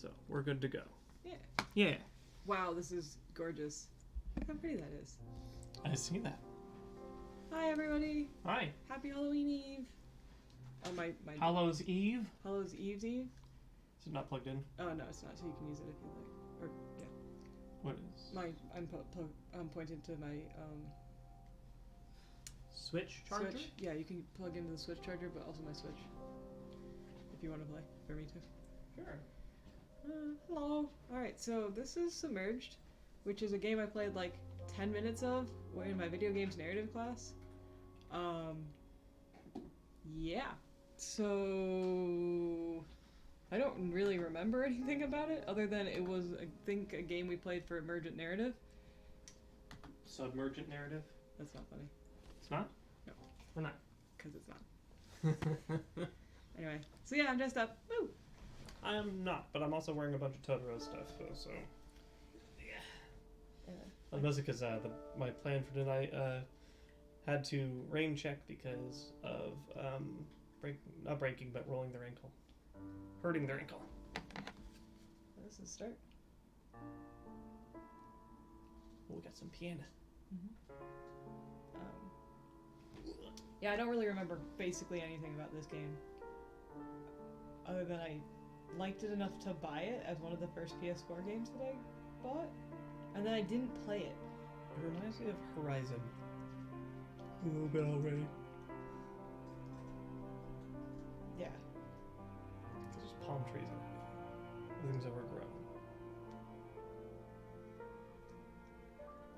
So we're good to go. Yeah. Yeah. Wow, this is gorgeous. Look how pretty that is. I see that. Hi, everybody. Hi. Happy Halloween Eve. Oh, my Hallows Eve. Hallows Eve's Eve? Is it not plugged in? Oh, no, it's not, so you can use it if you like. Or, yeah. What is? I'm pointing to my, Switch charger? Switch. Yeah, you can plug into the Switch charger, but also my Switch. If you want to play, for me too. Sure. Hello. Alright, so this is Submerged, which is a game I played like 10 minutes of in my video games narrative class. Yeah. So I don't really remember anything about it other than it was, I think, a game we played for Emergent Narrative. Submergent narrative? That's not funny. It's not? No. Why not? Because it's not. Anyway, so yeah, I'm dressed up. Woo! I am not, but I'm also wearing a bunch of Totoro stuff, so. Yeah. Mostly because my plan for tonight had to rain check because of not breaking, but rolling their ankle. Hurting their ankle. This is start. We got some piano. Yeah, I don't really remember basically anything about this game. Other than I liked it enough to buy it as one of the first PS4 games that I bought. And then I didn't play it. It reminds me of Horizon. Hello, Bell Ray. Yeah. There's palm trees. Everything's overgrown.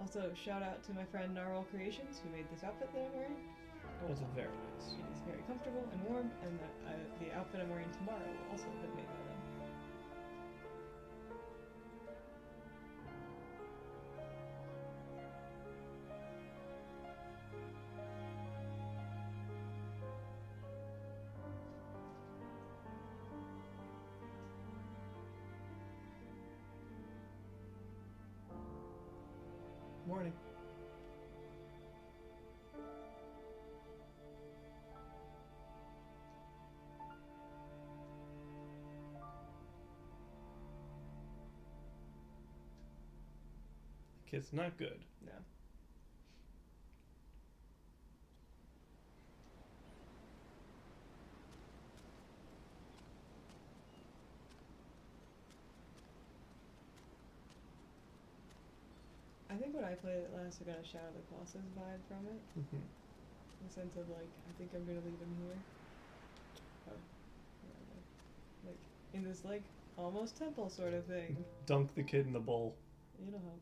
Also, shout out to my friend Narwhal Creations who made this outfit that I'm wearing. Oh, it's very nice. It is very comfortable and warm, and the outfit I'm wearing tomorrow will also have been made by them. Morning. It's not good. No. I think when I played it last, I got a Shadow of the Colossus vibe from it. Mm-hmm. In the sense of, like, I think I'm gonna leave him here. Oh. Yeah, like, in this, like, almost temple sort of thing. Dunk the kid in the bowl. It'll help.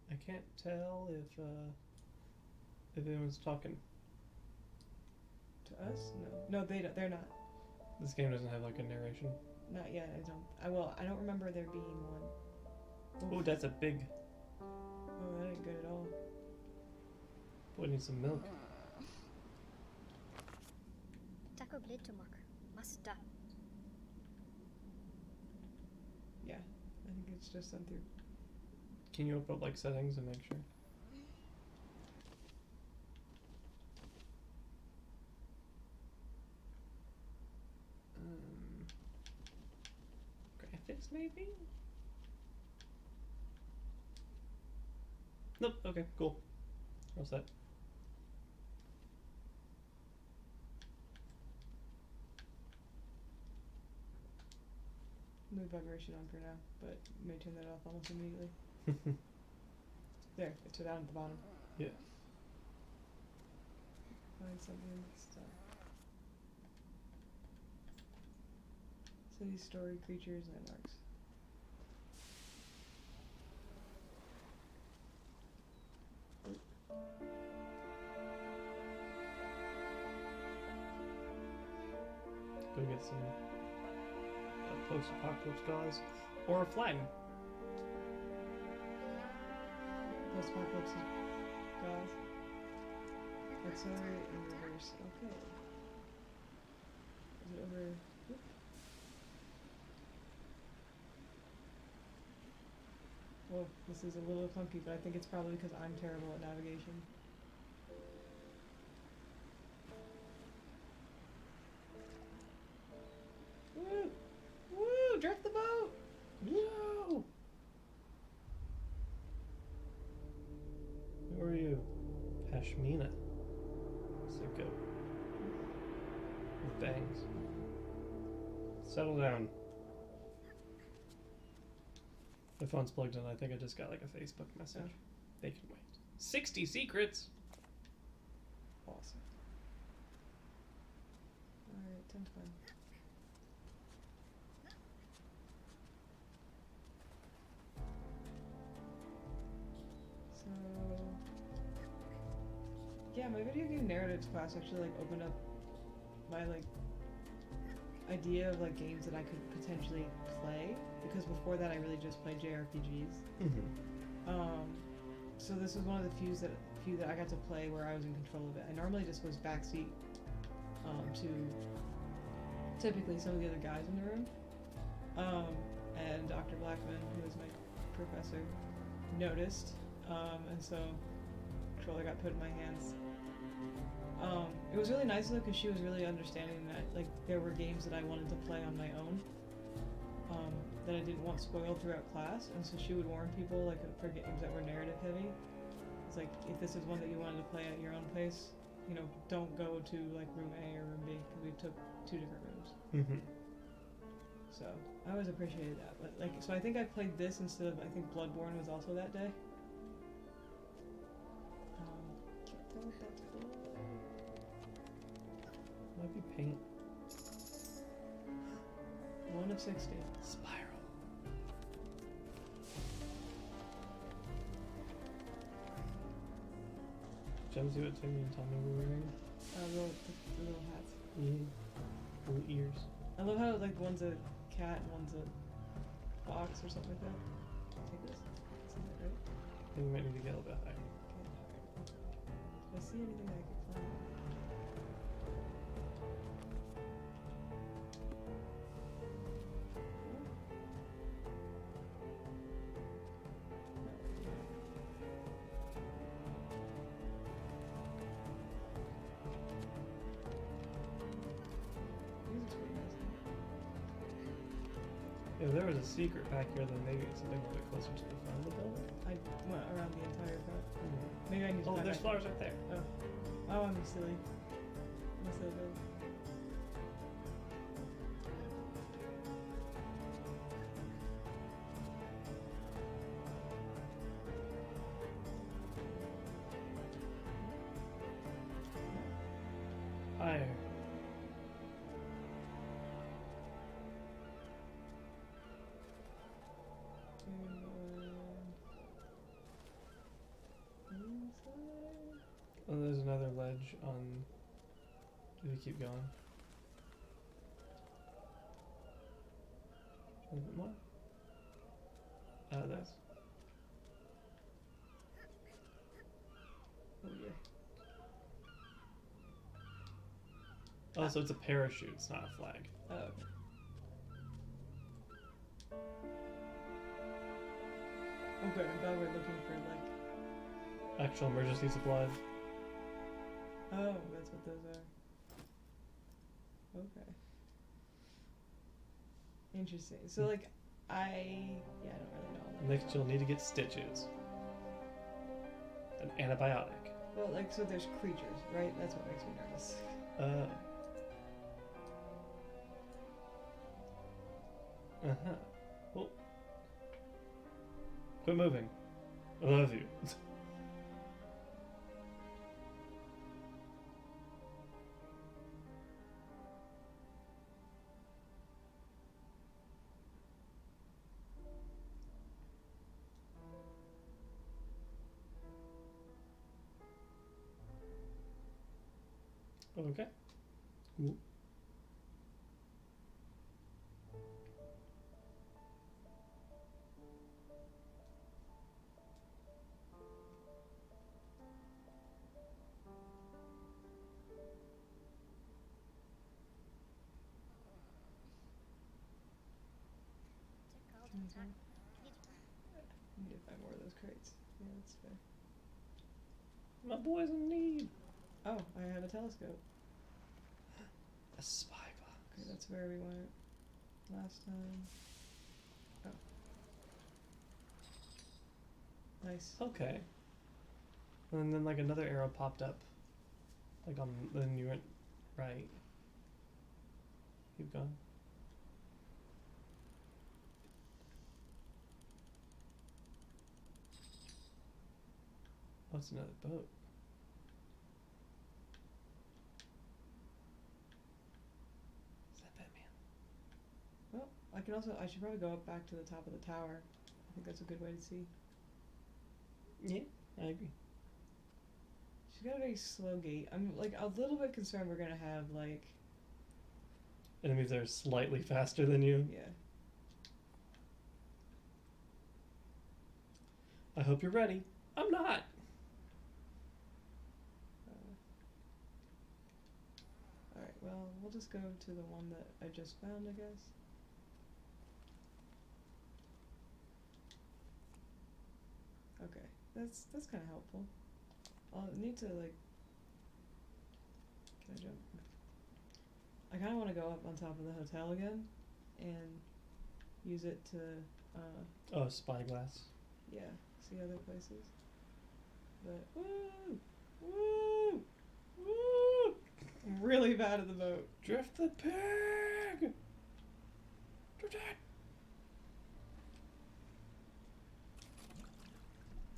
I can't tell if anyone's talking. To us? No. No, they're not. This game doesn't have like a narration. Not yet, I don't remember there being one. Oh, that's a big. Oh, that ain't good at all. Boy, need some milk. Taco blade marker. Masta. Yeah, I think it's just done through. Can you open up like settings and make sure? Graphics maybe? Nope. Okay. Cool. All set. Move vibration on for now, but may turn that off almost immediately. There, it's down at the bottom. Yeah. Find something. Stop. City, story, creatures, landmarks. Go get some post-apocalypse gauze or a flag. Post-apocalypse gauze. Accelerate and reverse. Okay. Is it over? Oop. Well, this is a little clunky, but I think it's probably because I'm terrible at navigation. Woo! Woo! Drift the boat! No! Who are you? Pashmina. It's a goat. With bangs. Settle down. My phone's plugged in. I think I just got like a Facebook message. Oh. They can wait. 60 secrets! Awesome. Alright, 10 fun. So yeah, my video game narratives class actually like opened up my like idea of like games that I could potentially play, because before that I really just played JRPGs. So this was one of the few that I got to play where I was in control of it. I normally just was backseat to typically some of the other guys in the room. And Dr. Blackman, who was my professor, noticed, and so controller got put in my hands. It was really nice though, because she was really understanding that like there were games that I wanted to play on my own, that I didn't want spoiled throughout class, and so she would warn people like for games that were narrative heavy. It's like, if this is one that you wanted to play at your own pace, you know, don't go to like room A or room B, because we took 2 different rooms. So I always appreciated that. But like, so I think I played this instead of, I think Bloodborne was also that day. Can't tell if that's blood. Might be paint. 1 of 60. Spiral. Jonesy, what Timmy and Tommy were wearing? The little hats. Yeah. Little ears. I love how like one's a cat and one's a fox or something like that. Take this. Isn't that right? I think we might need to get a little bit higher. Okay, alright. Do I see anything that I can climb? If there was a secret back here, then maybe it's something a little bit closer to the front of the building. I went around the entire front. Maybe I need to Oh, climb there's back. flowers right there. Oh, I'm silly. I'm so good. Higher. Oh, there's another ledge on. Do we keep going? What? This. Oh yeah. Oh, so it's a parachute. It's not a flag. Oh, okay. Oh good, I'm glad we're looking for like... Actual emergency supplies. Oh, that's what those are. Okay. Interesting. So like, yeah, I don't really know. Next, you'll need to get stitches. An antibiotic. Well, like, so there's creatures, right? That's what makes me nervous. Uh-huh. Well, quit moving. I love you. Okay. Cool. as well. I need to find more of those crates. Yeah, that's fair. My boy's in need. Oh, I have a telescope. A spyglass. Okay, that's where we went last time. Oh. Nice. Okay. And then like another arrow popped up. Like on, then you went right. Keep going. Oh, it's another boat. Is that Batman? Well, I should probably go up back to the top of the tower. I think that's a good way to see. Yeah, I agree. She's got a very slow gait. I'm like a little bit concerned we're gonna have like, Enemies that are slightly faster than you. yeah. I hope you're ready. I'm not. Alright, well, we'll just go to the one that I just found, I guess. Okay, that's kind of helpful. I'll need to like. Can I jump? I kind of want to go up on top of the hotel again, and use it to, Oh, spyglass. yeah, see other places. But woo, woo, woo! I'm really bad at the boat. Drift the pig. Drift it.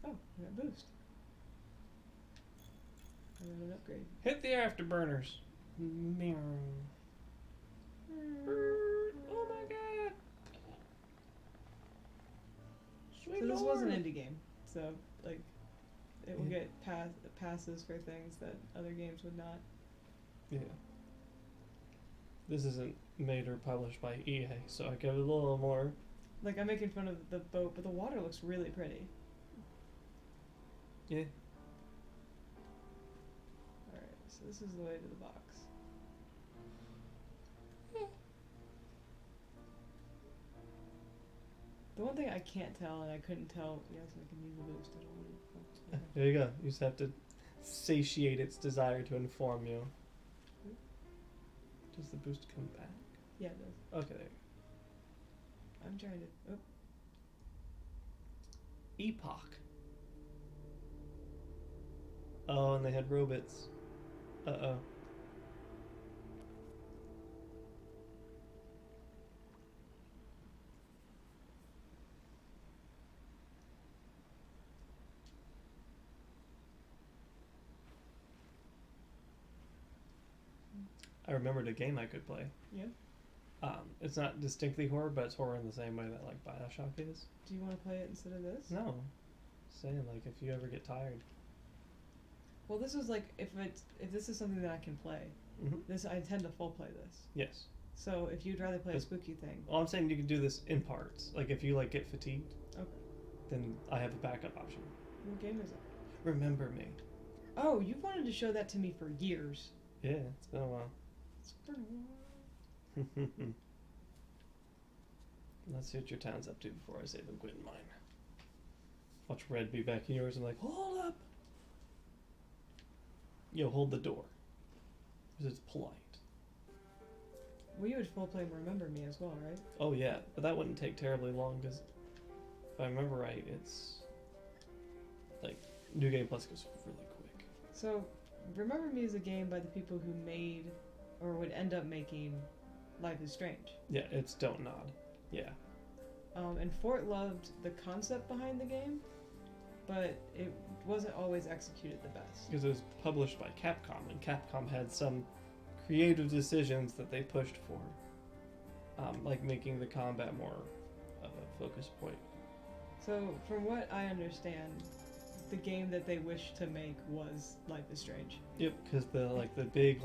Oh, I got a boost. And then an upgrade. Hit the afterburners. Meow. Oh my god. Sweet So this was an Lord. indie game, so like it will get passes for things that other games would not. Yeah. This isn't made or published by EA, so I give it a little more. Like I'm making fun of the boat, but the water looks really pretty. Yeah. Alright, so this is the way to the box. The one thing I can't tell, and I couldn't tell, yes, I can use the boost. I don't want to. There you go. You just have to satiate its desire to inform you. Does the boost come back? Yeah, it does. Okay, there. I'm trying to. Oh, Epoch. Oh, and they had robots. Uh-oh. I remembered a game I could play. yeah. It's not distinctly horror, but it's horror in the same way that like Bioshock is. Do you want to play it instead of this? No. Saying like if you ever get tired. Well, this is like if this is something that I can play. Mm-hmm. This I tend to full play this. Yes. So if you'd rather play a But- spooky thing, Well, I'm saying you can do this in parts. Like if you like get fatigued, okay. then I have a backup option. What game is it? Remember me. Oh, you've wanted to show that to me for years. Yeah, it's been a while. It's been a while. Let's see what your town's up to before I say them quit in mine. Watch Red be back in yours and like, hold up! Yo, hold the door. Because it's polite. Well, you would full play Remember Me as well, right? Oh yeah, but that wouldn't take terribly long because if I remember right, it's like New Game Plus goes really quick. So, Remember Me is a game by the people who made, or would end up making, Life is Strange. Yeah, it's Don't Nod. Yeah. And Fort loved the concept behind the game, but it wasn't always executed the best. Because it was published by Capcom, and Capcom had some creative decisions that they pushed for. Like making the combat more of a focus point. So, from what I understand, the game that they wished to make was Life is Strange. Yep, because the big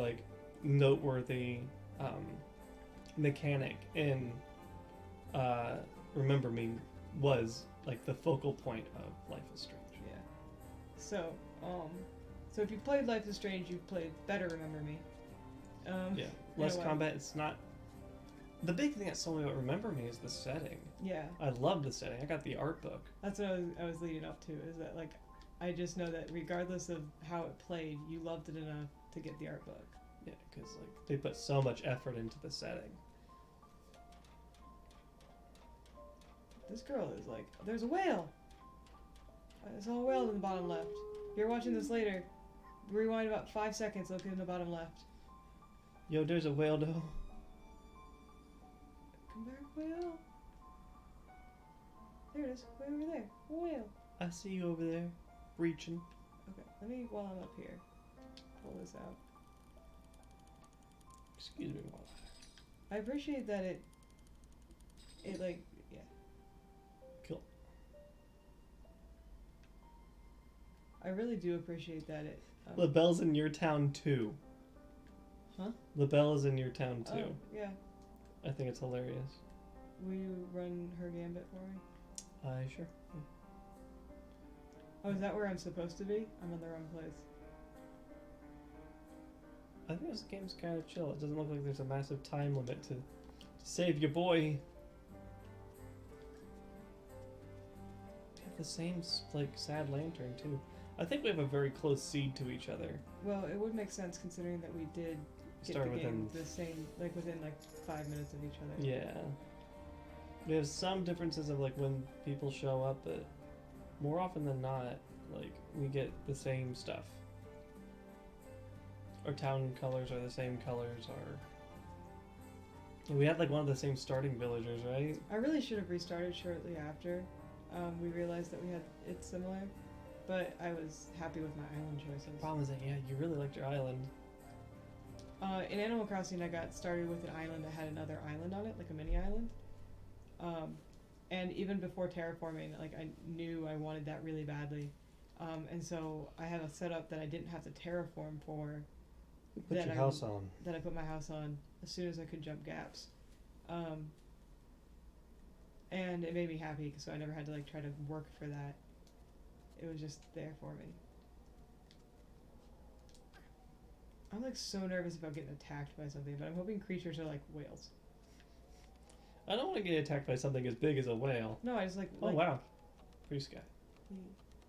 noteworthy mechanic in Remember Me was like the focal point of Life is Strange. Yeah. So if you played Life is Strange, you've played better Remember Me. Yeah, less in a way. combat. It's not The big thing that sold me about Remember Me is the setting. Yeah, I love the setting. I got the art book. that's what I was leading up to. Is that like, I just know that regardless of how it played, you loved it enough to get the art book. Yeah, because like they put so much effort into the setting. This girl is like, there's a whale. I saw a whale in the bottom left. If you're watching this later, rewind about 5 seconds. Look in the bottom left. Yo, there's a whale though. Come back, whale. There it is. Way over there. Whale. I see you over there, reaching. Okay, let me, while I'm up here, pull this out. Excuse me while I appreciate that it like, yeah. Cool. I really do appreciate that it. LaBelle's in your town too. Huh? LaBelle is in your town too. Oh, yeah. I think it's hilarious. Will you run her gambit for me? Sure. Yeah. Oh, is that where I'm supposed to be? I'm in the wrong place. I think this game's kind of chill. It doesn't look like there's a massive time limit to save your boy. We have the same like sad lantern too. I think we have a very close seed to each other. Well, it would make sense considering that we did get Start the game within. the same, like within like 5 minutes of each other. Yeah. We have some differences of like when people show up, but more often than not, like we get the same stuff. Our town colors are the same colors. We had like one of the same starting villagers, right? I really should have restarted shortly after we realized that we had it's similar, but I was happy with my island choices. Problem is that yeah, you really liked your island. In Animal Crossing, I got started with an island that had another island on it, like a mini island. And even before terraforming, like I knew I wanted that really badly, and so I had a setup that I didn't have to terraform for. Put your house on. That I put my house on as soon as I could jump gaps, and it made me happy so I never had to like try to work for that. It was just there for me. I'm like so nervous about getting attacked by something, but I'm hoping creatures are like whales. I don't want to get attacked by something as big as a whale. No, I just like. Oh wow, free sky.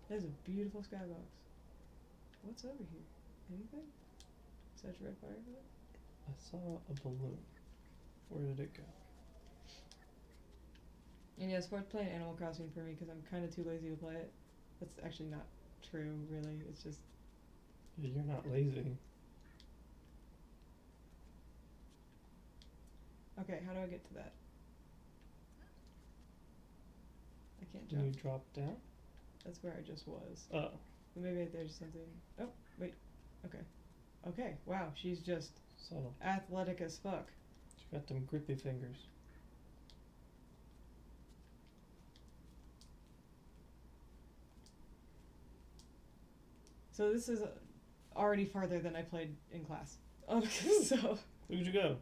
That is a beautiful skybox. What's over here? Anything? Such red firefly? I saw a balloon. Where did it go? And yeah, sports playing Animal Crossing for me because I'm kind of too lazy to play it. That's actually not true, really. It's just. Yeah, you're not lazy. Okay, how do I get to that? I can't Can jump. you drop down? That's where I just was. Oh. Maybe there's something. Oh, wait. Okay. Okay, wow, she's just Subtle. athletic as fuck. She got them grippy fingers. So this is already farther than I played in class. So, Where'd you go?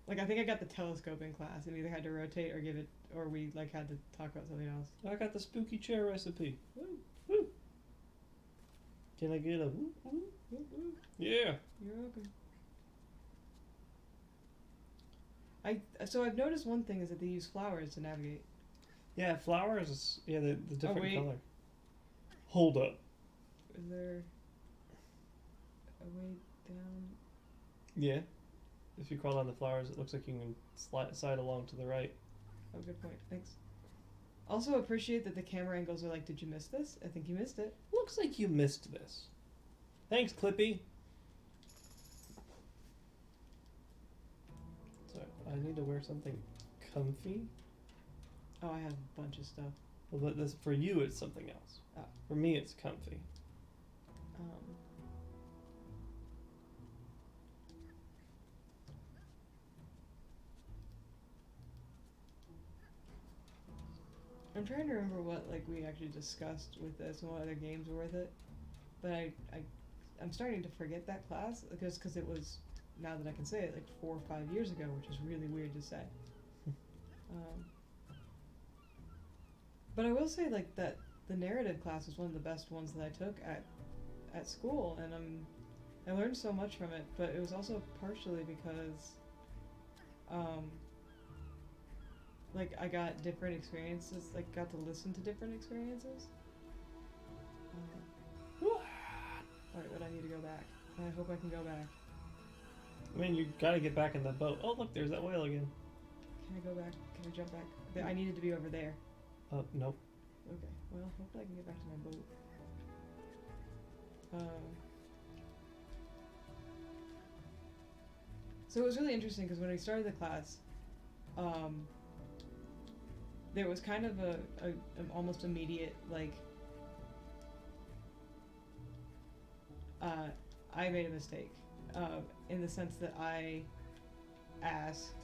like, I think I got the telescope in class and either had to rotate or give it, or we, like, had to talk about something else. I got the spooky chair recipe. Woo, Woo. Can I get a woo, woo? woo, woo. Yeah. You're welcome. So I've noticed one thing is that they use flowers to navigate. Yeah, flowers is, yeah, the different wait. color. Hold up. Is there a way down? Yeah. If you crawl down the flowers, it looks like you can slide along to the right. Oh, good point. Thanks. Also appreciate that the camera angles are like, did you miss this? I think you missed it. Looks like you missed this. Thanks, Clippy. So I need to wear something comfy. Oh, I have a bunch of stuff. Well, but this for you, it's something else. Oh. For me, it's comfy. I'm trying to remember what like we actually discussed with this and what other games were with it, but I'm starting to forget that class because it was, now that I can say it, like 4 or 5 years ago, which is really weird to say. But I will say like that the narrative class was one of the best ones that I took at school, and I learned so much from it. But it was also partially because like I got different experiences, like got to listen to different experiences. Alright, but I need to go back. I hope I can go back. I mean, you gotta get back in the boat. Oh, look, there's that whale again. Can I go back? Can I jump back? I needed to be over there. Oh, nope. Okay, well, hopefully I can get back to my boat. So it was really interesting because when we started the class, there was kind of an almost immediate, like, I made a mistake, in the sense that I asked,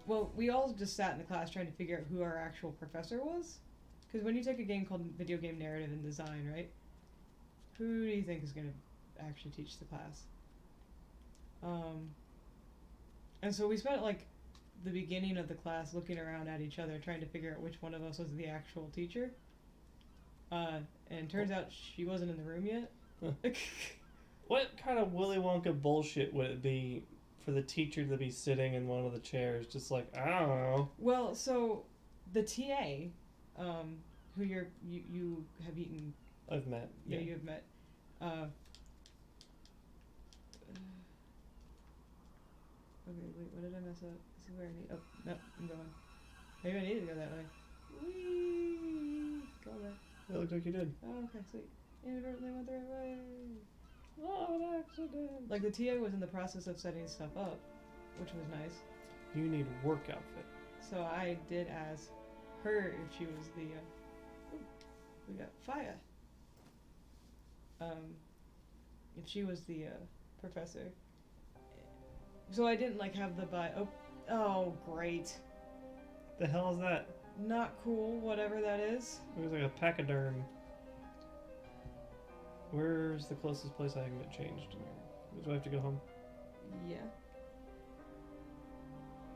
well, we all just sat in the class trying to figure out who our actual professor was, because when you take a game called Video Game Narrative and Design, right, who do you think is going to actually teach the class? And so we spent, like, the beginning of the class looking around at each other trying to figure out which one of us was the actual teacher. And turns out she wasn't in the room yet. What kind of Willy Wonka bullshit would it be for the teacher to be sitting in one of the chairs, just like, I don't know? Well, so the TA, who you have eaten. I've met. Yeah, you have met. Okay, wait, what did I mess up? This is where I need. Oh, no, I'm going. Maybe I needed to go that way. Whee! Go there. It looked like you did. Oh, okay, sweet. Inadvertently went the right way. Oh, an accident. Like, the TA was in the process of setting stuff up, which was nice. You need work outfit. So I did ask her if she was the, ooh, we got fire. If she was the, professor. So I didn't, like, have the oh, great. The hell is that? Not cool, whatever that is. It was like a pachyderm. Where's the closest place I can get changed? Do I have to go home? Yeah.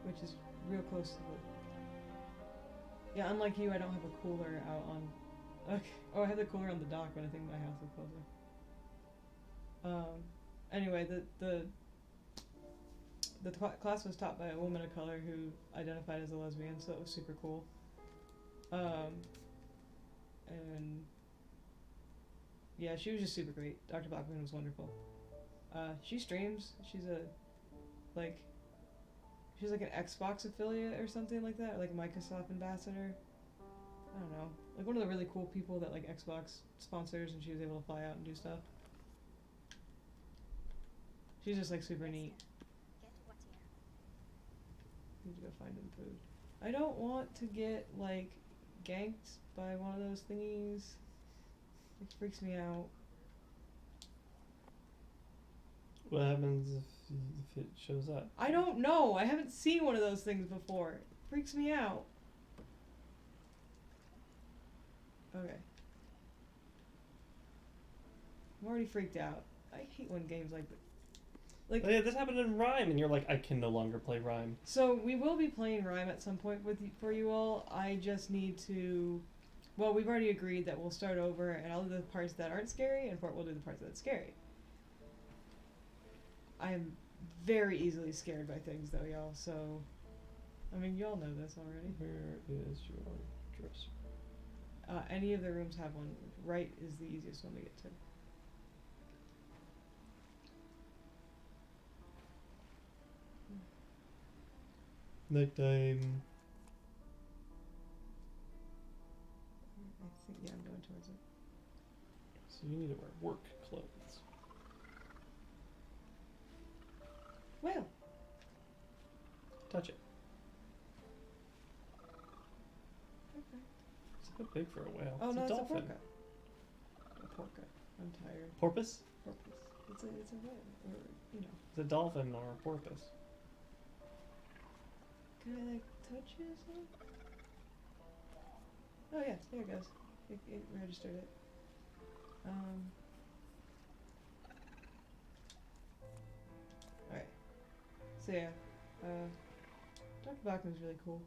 Which is real close to the... Yeah, unlike you, I don't have a cooler out on... Okay. Oh, I have the cooler on the dock, but I think my house is closer. Anyway, the class was taught by a woman of color who identified as a lesbian, so it was super cool. And yeah, she was just super great. Dr. Blackman was wonderful. She streams. She's like an Xbox affiliate or something like that, or like a Microsoft ambassador. I don't know, like one of the really cool people that like Xbox sponsors, and she was able to fly out and do stuff. She's just like super neat. Get what's here. Need to go find him food. I don't want to get like ganked by one of those thingies. It freaks me out. What happens if it shows up? I don't know. I haven't seen one of those things before. It freaks me out. Okay. I'm already freaked out. I hate when games like Oh, yeah, this happened in Rhyme, and you're like, I can no longer play Rhyme. So we will be playing Rhyme at some point for you all. I just need to... Well, we've already agreed that we'll start over, and I'll do the parts that aren't scary, and Fort will do the parts that's scary. I am very easily scared by things, though, y'all, so... I mean, you all know this already. Where is your dresser? Any of the rooms have one. Right is the easiest one to get to. Nighttime. I think, yeah, I'm going towards it. So you need to wear work clothes. Whale! Touch it. Okay. It's a bit big for a whale. Oh, it's no, a it's dolphin. a porca. A porca. I'm tired. Porpoise? Porpoise. It's a whale. Or, you know. It's a dolphin or a porpoise. Can I, like, touch it or something? Oh, yeah. There it goes. It registered it. Alright. So, yeah. Dr. Bachman's really cool.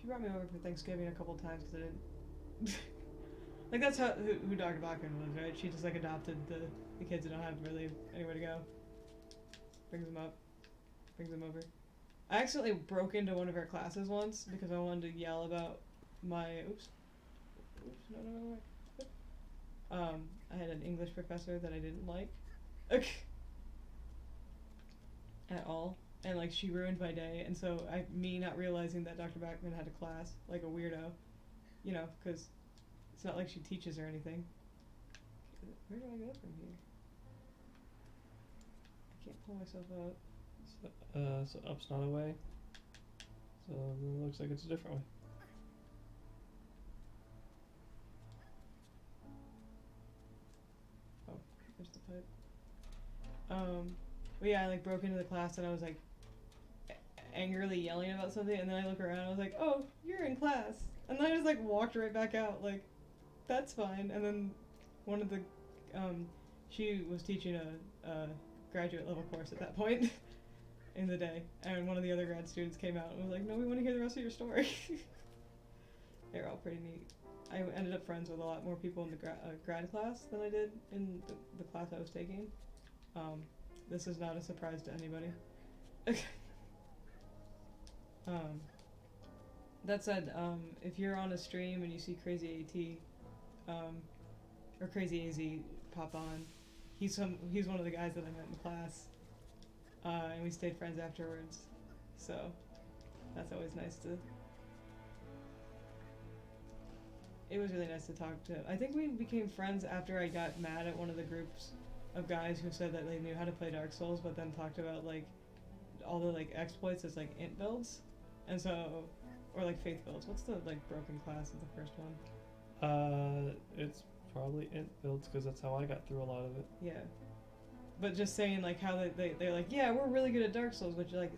She brought me over for Thanksgiving a couple times because I didn't... like, that's who Dr. Bachman was, right? She just, like, adopted the kids that don't have really anywhere to go. brings him up, brings him over. I accidentally broke into one of her classes once because I wanted to yell about my oops, no. I had an English professor that I didn't like at all, and like she ruined my day. And so me not realizing that Dr. Backman had a class like a weirdo, you know, because it's not like she teaches or anything. Where do I go from here? I can't pull myself out. So up's not a way. So it looks like it's a different way. Oh, there's the pipe. But yeah, I like broke into the class and I was like angrily yelling about something, and then I look around and I was like, oh, you're in class. And then I just like walked right back out, like, that's fine. And then one of the, she was teaching a graduate level course at that point in the day, and one of the other grad students came out and was like, no, we want to hear the rest of your story. They're all pretty neat. I ended up friends with a lot more people in the grad class than I did in the class I was taking. This is not a surprise to anybody. That said, if you're on a stream and you see Crazy AT, or Crazy AZ pop on, he's one of the guys that I met in class, and we stayed friends afterwards. So that's always nice to. It was really nice to talk to. I think we became friends after I got mad at one of the groups of guys who said that they knew how to play Dark Souls, but then talked about like all the like exploits as like int builds, and so or like faith builds. What's the like broken class of the first one? It's probably int builds because that's how I got through a lot of it. Yeah, but just saying like how they're like, yeah, we're really good at Dark Souls, which like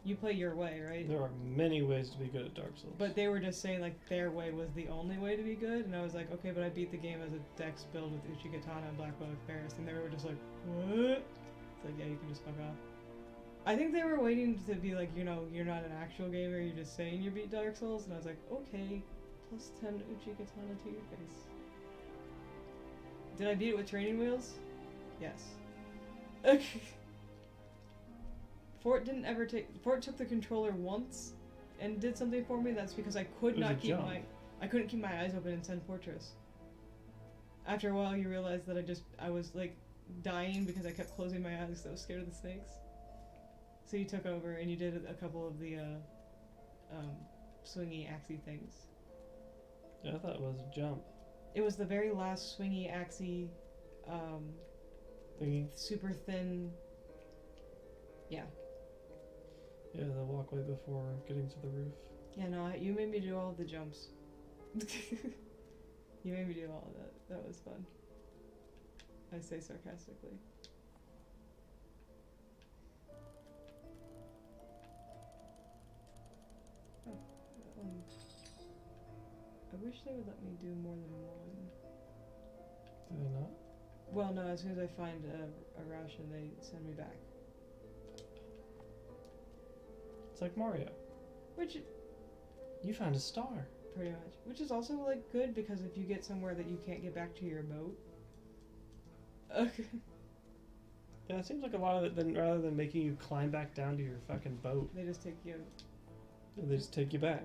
you play your way, right? There are many ways to be good at Dark Souls. But they were just saying like their way was the only way to be good, and I was like, okay, but I beat the game as a dex build with Uchigatana and Black Bow of Paris, and they were just like, what? It's like, yeah, you can just fuck off. I think they were waiting to be like, you know, you're not an actual gamer, you're just saying you beat Dark Souls, and I was like, okay, plus 10 Uchigatana to your face. Did I beat it with training wheels? Yes. Fort took the controller once and did something for me. That's because I couldn't keep my eyes open in Sen Fortress. After a while, you realize that I was like dying because I kept closing my eyes because I was scared of the snakes. So you took over and you did a couple of the swingy axey things. Yeah, I thought it was a jump. It was the very last swingy axey, thingy. super thin. Yeah. Yeah, the walkway before getting to the roof. Yeah, no, you made me do all of the jumps. You made me do all of that. That was fun. I say sarcastically. Oh, that one. I wish they would let me do more than one. Do they not? Well, no, as soon as I find a ration, they send me back. It's like Mario. Which, you found a star. pretty much. Which is also, like, good because if you get somewhere that you can't get back to your boat. Okay. Yeah, it seems like a lot of it, then rather than making you climb back down to your fucking boat, They just take you. they just take you back.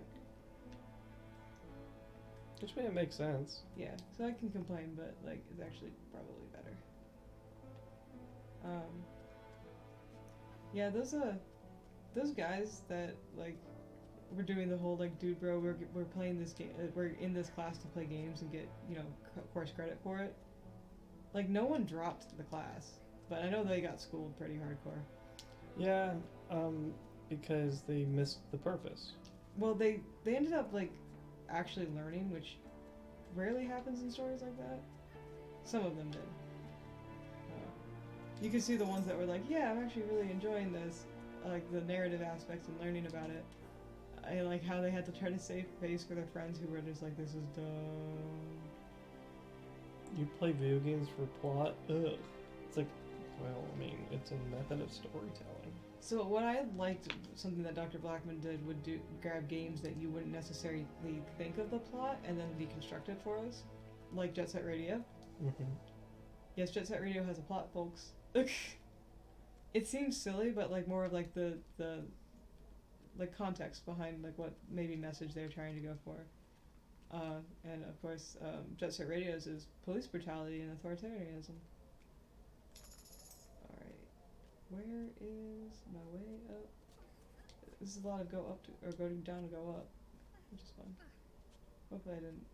Which may make sense. Yeah, so I can complain, but, like, it's actually probably better. Yeah, those guys that, like, were doing the whole, like, dude bro, we're playing this game, we're in this class to play games and get, you know, course credit for it. Like, no one dropped the class, but I know they got schooled pretty hardcore. Yeah, because they missed the purpose. Well, they ended up, like, actually learning, which rarely happens in stories like that. Some of them did. You can see the ones that were like, yeah, I'm actually really enjoying this, like the narrative aspects and learning about it. I like how they had to try to save face for their friends who were just like, this is dumb. You play video games for plot? Ugh. It's like, well, I mean, it's a method of storytelling. So what I liked, something that Dr. Blackman did, would grab games that you wouldn't necessarily think of the plot and then deconstruct it for us, like Jet Set Radio. Mm-hmm. Yes, Jet Set Radio has a plot, folks. it seems silly, but like more of like the like context behind like what maybe message they're trying to go for. And of course, Jet Set Radio's is police brutality and authoritarianism. Alright. Where is my way up? This is a lot of go up to, or go down to go up, which is fun. Hopefully I didn't.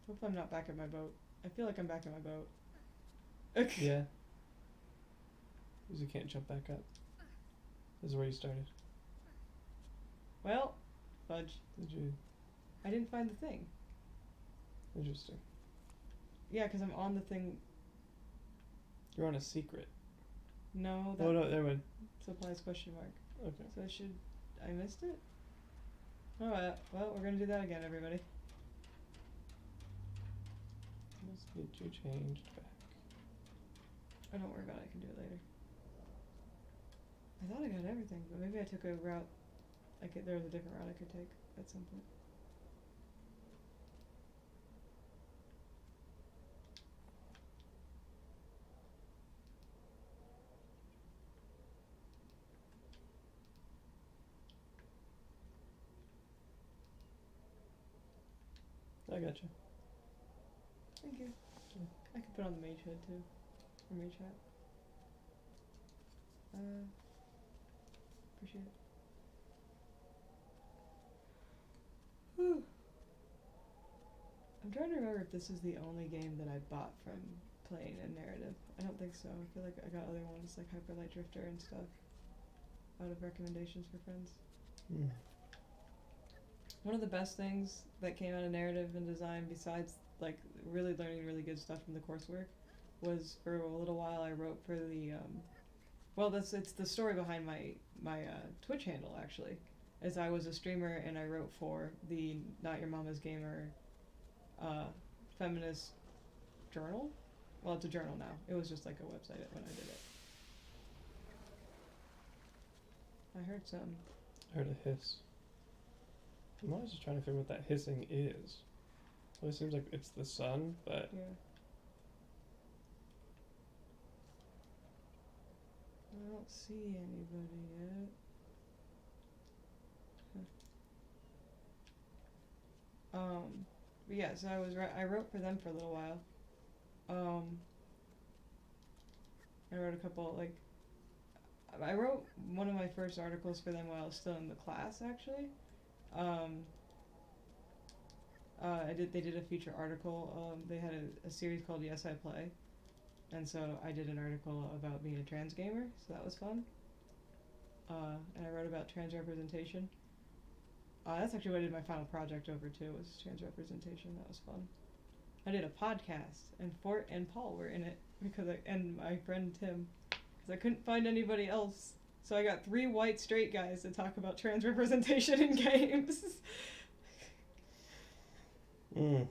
Hopefully I'm not back at my boat. I feel like I'm back at my boat. Okay. Yeah. Because you can't jump back up. This is where you started. Well, fudge. Did you? I didn't find the thing. Interesting. Yeah, because I'm on the thing. You're on a secret. No, that Oh no, there went. supplies question mark. Okay. So I missed it? Alright, well, we're gonna do that again, everybody. Let's get you changed back. Oh, don't worry about it, I can do it later. I thought I got everything, but maybe I took a route. There was a different route I could take at some point. I got you. Thank you. Yeah. I could put on the mage hood too. Or mage hat. Appreciate it. Whew. I'm trying to remember if this is the only game that I bought from playing a narrative. I don't think so. I feel like I got other ones like Hyper Light Drifter and stuff out of recommendations for friends. Mm. One of the best things that came out of narrative and design, besides like really learning really good stuff from the coursework, was for a little while I wrote for the it's the story behind my Twitch handle actually, as I was a streamer and I wrote for the Not Your Mama's Gamer feminist journal. Well, it's a journal now. It was just like a website when I did it. I heard some. I heard a hiss. I'm always just trying to figure out what that hissing is. Well, it seems like it's the sun, but Yeah. I don't see anybody yet. But yeah, so I wrote for them for a little while. I wrote a couple, like, I wrote one of my first articles for them while I was still in the class, actually. They did a feature article. They had a series called Yes I Play, and so I did an article about being a trans gamer, so that was fun. And I wrote about trans representation. That's actually what I did my final project over too, was trans representation. That was fun. I did a podcast, and Fort and Paul were in it and my friend Tim, because I couldn't find anybody else. So I got 3 white straight guys to talk about trans representation in games. Mm.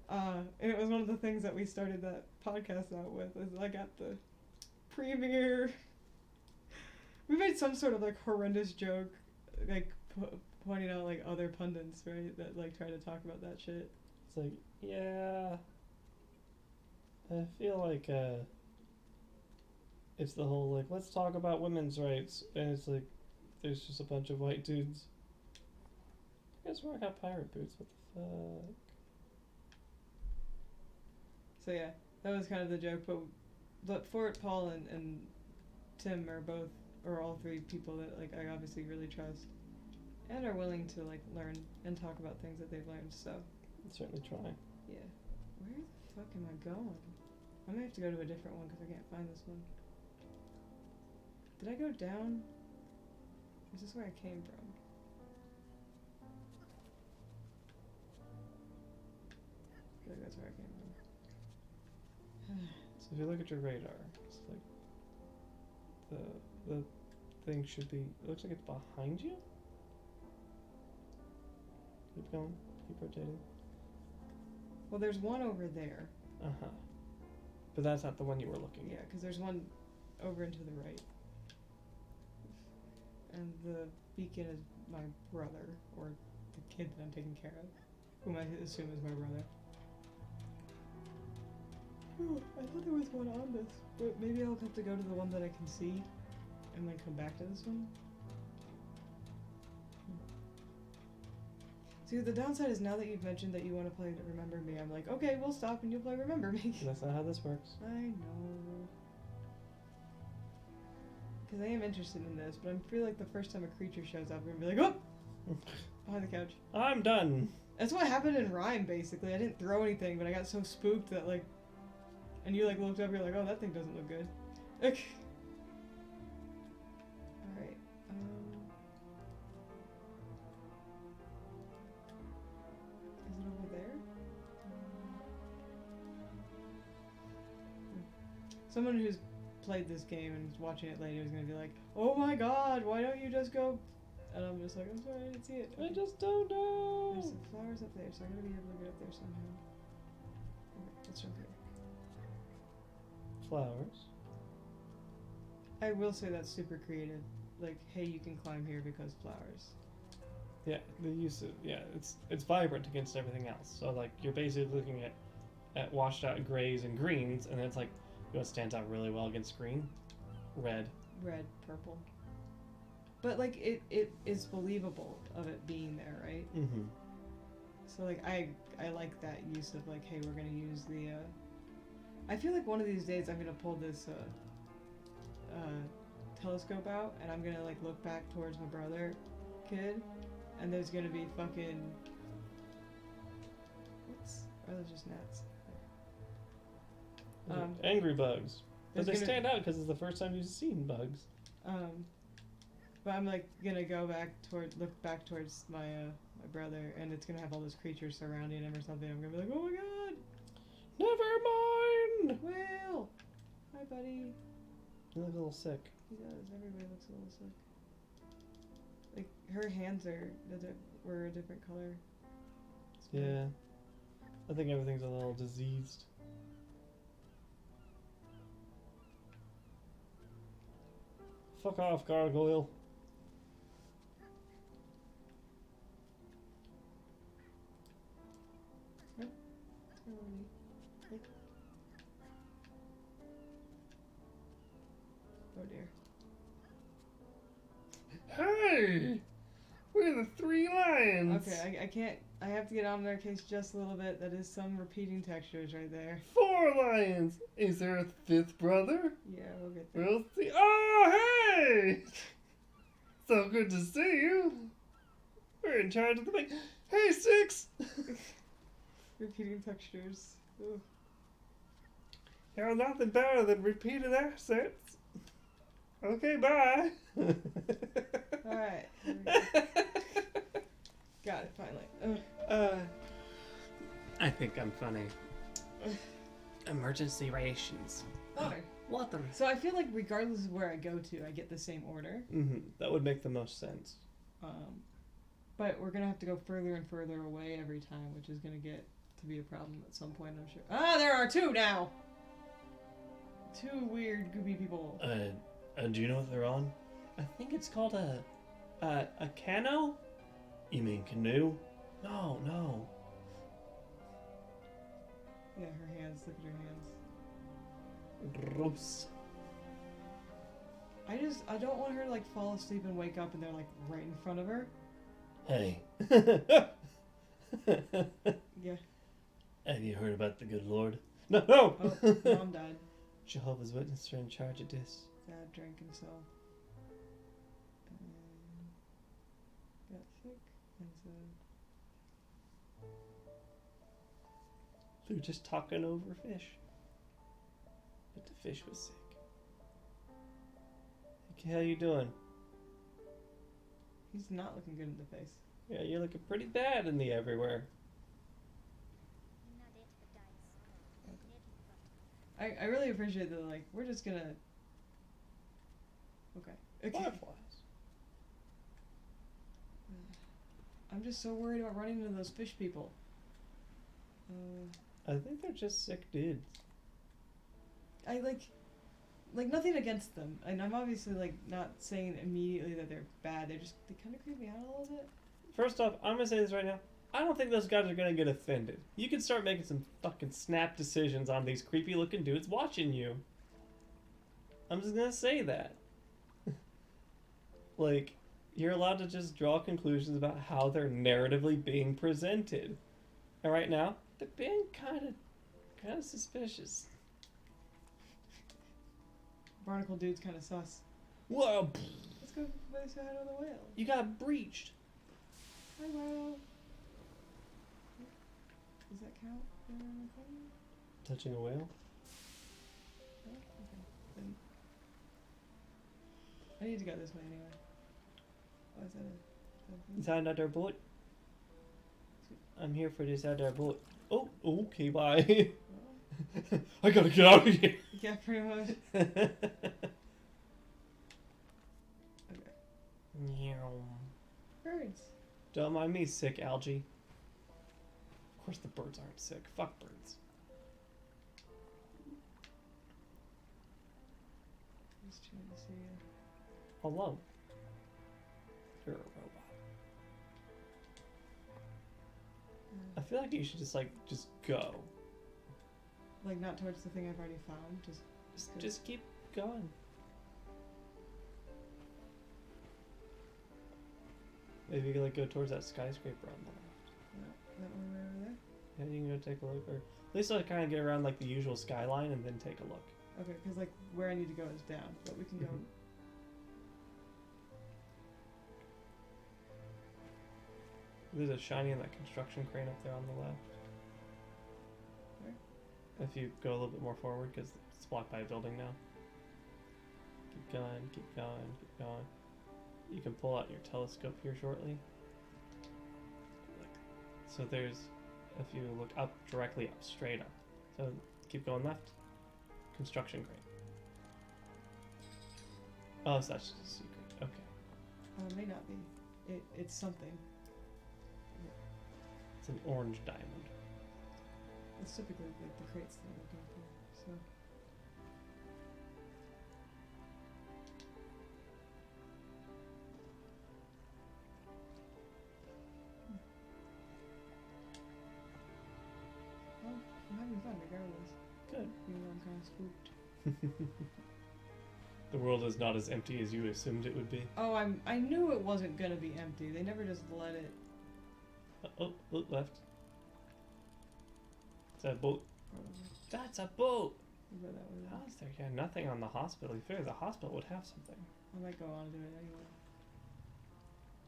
And it was one of the things that we started that podcast out with, is I got the premiere. We made some sort of like horrendous joke, like pointing out like other pundits, right, that like try to talk about that shit. It's like, yeah, I feel like it's the whole like, let's talk about women's rights, and it's like there's just a bunch of white dudes. You guys wear out pirate boots, what the fuck? So yeah, that was kind of the joke, but Fort, Paul, and Tim are all 3 people that like I obviously really trust and are willing to like learn and talk about things that they've learned, so I'll certainly try. yeah. Where the fuck am I going? I may have to go to a different one because I can't find this one. Did I go down? Is this where I came from? I feel like that's where I came from. So if you look at your radar, it's like the thing should be, it looks like it's behind you? Keep going, keep rotating. Well, there's one over there. Uh-huh. But that's not the one you were looking Yeah, at. because there's one over and to the right. And the beacon is my brother, or the kid that I'm taking care of, whom I assume is my brother. Ooh, I thought there was one on this, but maybe I'll have to go to the one that I can see, and then come back to this one. See, the downside is now that you've mentioned that you want to play Remember Me, I'm like, okay, we'll stop and you'll play Remember Me. That's not how this works. I know. Because I am interested in this, but I feel like the first time a creature shows up, I'm going to be like, oh! Behind the couch. I'm done. That's what happened in Rhyme, basically. I didn't throw anything, but I got so spooked that, like... And you, like, looked up, you're like, oh, that thing doesn't look good. Alright. Is it over there? Someone who's played this game and is watching it later is going to be like, oh my god, why don't you just go... And I'm just like, I'm sorry, I didn't see it. I just don't know. There's some flowers up there, so I'm going to be able to get up there somehow. Okay, let's jump here. Flowers. I will say that's super creative. Like, hey, you can climb here because flowers. Yeah, the use of it's vibrant against everything else. So like you're basically looking at washed out grays and greens, and then it's like, you know what stands out really well against green? Red. Red, purple. But like it is believable of it being there, right? Mm-hmm. So like I like that use of like, hey, we're gonna use the I feel like one of these days I'm gonna pull this telescope out and I'm gonna like look back towards my brother kid and there's gonna be fucking or are those just gnats? Angry bugs. But they gonna- stand out because it's the first time you've seen bugs. But I'm like gonna look back towards my my brother, and it's gonna have all those creatures surrounding him or something. I'm gonna be like, oh my god! Never mind! Will! Hi, buddy. You look a little sick. He does. Everybody looks a little sick. Like her hands were a different color. Yeah. I think everything's a little diseased. Fuck off, gargoyle. Oh dear. Hey! We're the three lions! Okay, I can't. I have to get on their case just a little bit. That is some repeating textures right there. 4 lions! Is there a 5th brother? Yeah, we'll get there. We'll see. Oh, hey! So good to see you. We're in charge of the bank. Hey, 6! Repeating textures. Ugh. You're nothing better than repeated assets. Okay, bye. Alright. Got it, finally. I think I'm funny. Emergency rations. Water. Water. So I feel like regardless of where I go to, I get the same order. Mm-hmm. That would make the most sense. But we're gonna have to go further and further away every time, which is gonna get to be a problem at some point, I'm sure. Ah, there are 2 now! 2 weird, goopy people. Do you know what they're on? I think it's called a cano? You mean canoe? No. Yeah, her hands. Look at her hands. Gross. I don't want her to like fall asleep and wake up and they're like right in front of her. Hey. Yeah. Have you heard about the good Lord? No! Oh, Mom died. Jehovah's Witnesses are in charge of this. Dad drank himself. Got sick. And so... They're just talking over fish. But the fish was sick. Hey, how you doing? He's not looking good in the face. Yeah, you're looking pretty bad in the everywhere. I really appreciate that, like, we're just gonna... Okay. Fireflies. I'm just so worried about running into those fish people. I think they're just sick dudes. like nothing against them, and I'm obviously like not saying immediately that they're bad. They kind of creep me out a little bit. First off, I'm gonna say this right now. I don't think those guys are gonna get offended. You can start making some fucking snap decisions on these creepy looking dudes watching you. I'm just gonna say that. Like, you're allowed to just draw conclusions about how they're narratively being presented. And right now, they're being kind of suspicious. Barnacle dude's kind of sus. Whoa! Let's go say hi to the whale. You got breached. Hi, whale. Does that count? Touching a whale? No? Okay. Then I need to go this way anyway. Oh, is that a... Is that another boat? I'm here for this other boat. Oh, okay, bye. I gotta get out of here. Yeah, pretty much. Okay. Meow. Birds. Don't mind me, sick algae. Of course the birds aren't sick. Fuck birds. Just trying to see you. Hello. You're a robot. I feel like you should just go. Like not towards the thing I've already found. Just keep going. Maybe you could go towards that skyscraper on the left. Yeah, that one right over there. Yeah, you can go take a look, or at least I'll kind of get around like the usual skyline and then take a look. Okay, because like where I need to go is down, but we can go. There's a shiny in that construction crane up there on the left. Where? If you go a little bit more forward, because it's blocked by a building now. Keep going, keep going, keep going. You can pull out your telescope here shortly. So there's, if you look up, directly up, straight up. So keep going left. Construction crane. Oh, so that's just a secret. Okay. It may not be. It's something. It's an orange diamond. It's typically like the crates that I'm looking for. So. Well, I'm having fun regardless. Good. Even though I'm kind of spooked. The world is not as empty as you assumed it would be. Oh, I knew it wasn't gonna be empty. They never just let it. Oh, left. Is that a boat? Probably. That's a boat! We'll go that way. How is there nothing on the hospital? You figure the hospital would have something. I might go on and do it anyway.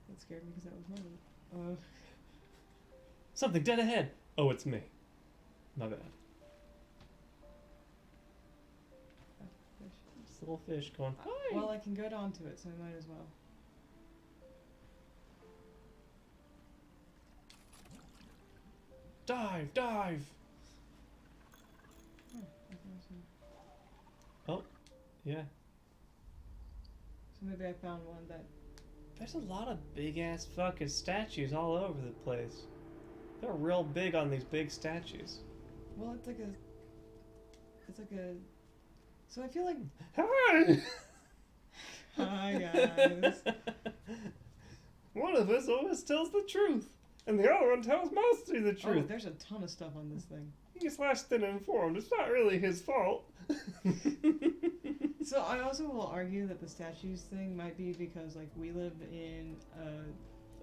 That scared me because that was one. Something dead ahead! Oh, it's me. My bad. Fish. Just a little fish going, hi! Well, I can go down to it, so I might as well. Dive! Dive! Oh, I found some. Oh, yeah. So maybe I found one that. There's a lot of big ass fucking statues all over the place. They're real big on these big statues. Well, it's like a. So I feel like. Hi! Hi guys. One of us always tells the truth, and the other one tells mostly the Oh, truth. there's a ton of stuff on this thing. He's less than informed. It's not really his fault. So I also will argue that the statues thing might be because like we live in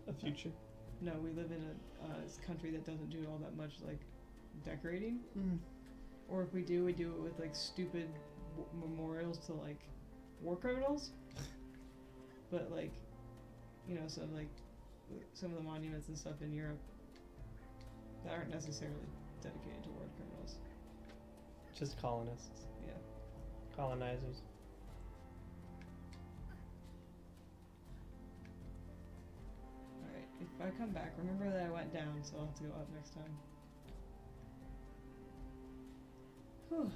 A future. no, we live in a country that doesn't do all that much like decorating. Or if we do it with like stupid memorials to like war criminals. But like, you know, so like some of the monuments and stuff in Europe that aren't necessarily dedicated to war criminals. Just colonists. Yeah. Colonizers. Alright, if I come back, remember that I went down, so I'll have to go up next time. Whew.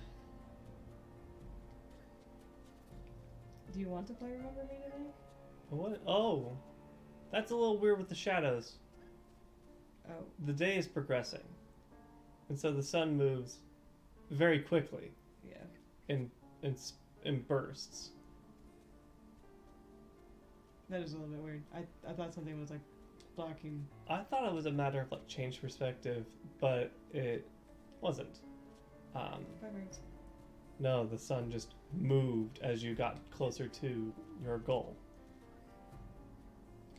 Do you want to play Remember Me today? What? Oh. That's a little weird with the shadows. Oh. The day is progressing. And so the sun moves very quickly Yeah. in in bursts. That is a little bit weird. I thought something was like blocking. I thought it was a matter of like change perspective, but it wasn't. Vibrates. No, the sun just moved as you got closer to your goal.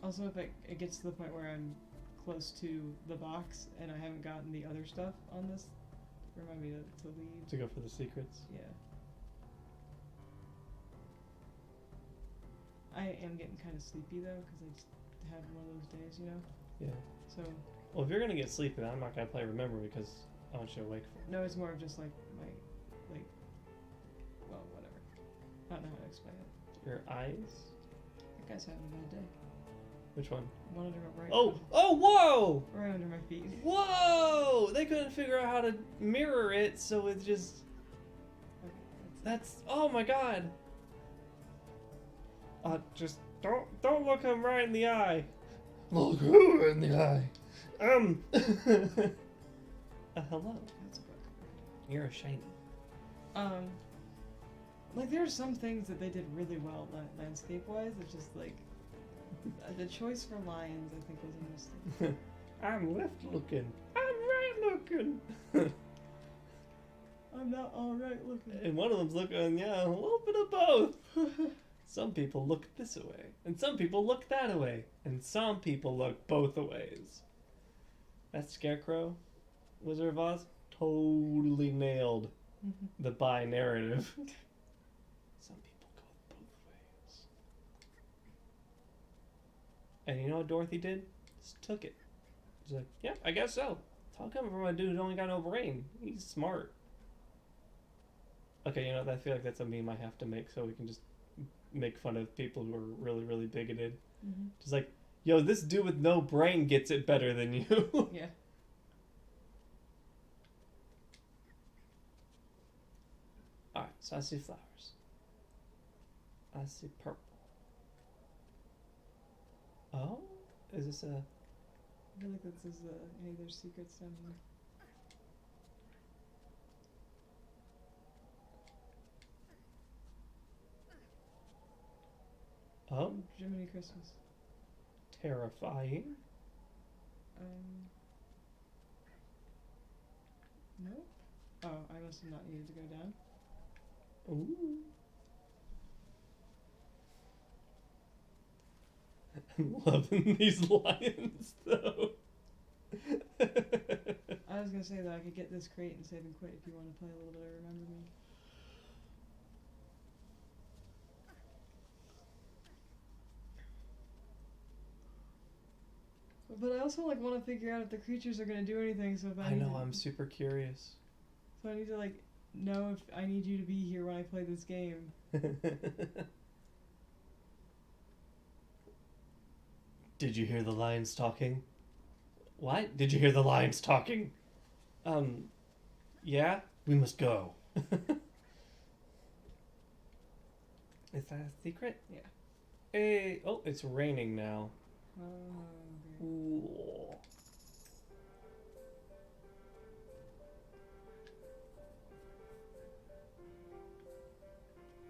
Also, if it gets to the point where I'm close to the box and I haven't gotten the other stuff on this, remind me to leave. To go for the secrets. Yeah. I am getting kind of sleepy though, because I just had one of those days, you know? Yeah. So, Well, if you're gonna get sleepy, then I'm not gonna play Remember because I want you awake for it. no, it's more of just like my, like, well, whatever. I don't know how to explain it. Your eyes? That guy's having a bad day. Which one? One under my right. Oh! Oh, whoa! Right under my feet. Whoa! They couldn't figure out how to mirror it, so it just... Okay, That's... Oh my god! Just don't look him right in the eye. Look who in the eye? Hello. that's a book. You're a shiny. Like there are some things that they did really well landscape-wise. It's just like the choice for lions, I think, was a mistake. I'm left looking. I'm right looking. I'm not all right looking. And one of them's looking, yeah, a little bit of both. Some people look this way, and some people look that way, and some people look both ways. That Scarecrow, Wizard of Oz, totally nailed the bi narrative. Some people go both ways. And you know what Dorothy did? Just took it. She's like, yeah, I guess so. It's all coming from a dude who only got no brain. He's smart. Okay, you know, I feel like that's a meme I have to make so we can just make fun of people who are really, really bigoted. Mm-hmm. Just like, yo, this dude with no brain gets it better than you. Yeah. Alright, so I see flowers. I see purple. Oh? Is this a... I feel like this is any of their secrets down here. Oh? Jiminy Christmas. Terrifying. Nope. Oh, I must have not needed to go down. Ooh. I'm loving these lions, though. I was gonna say that I could get this crate and save and quit if you want to play a little bit of Remember Me. But I also like want to figure out if the creatures are gonna do anything. So if I know, I'm super curious. So I need to like know if I need you to be here when I play this game. Did you hear the lions talking? What? Did you hear the lions talking? Yeah? We must go. Is that a secret? Yeah. Hey, oh, it's raining now. Oh, okay. Ooh.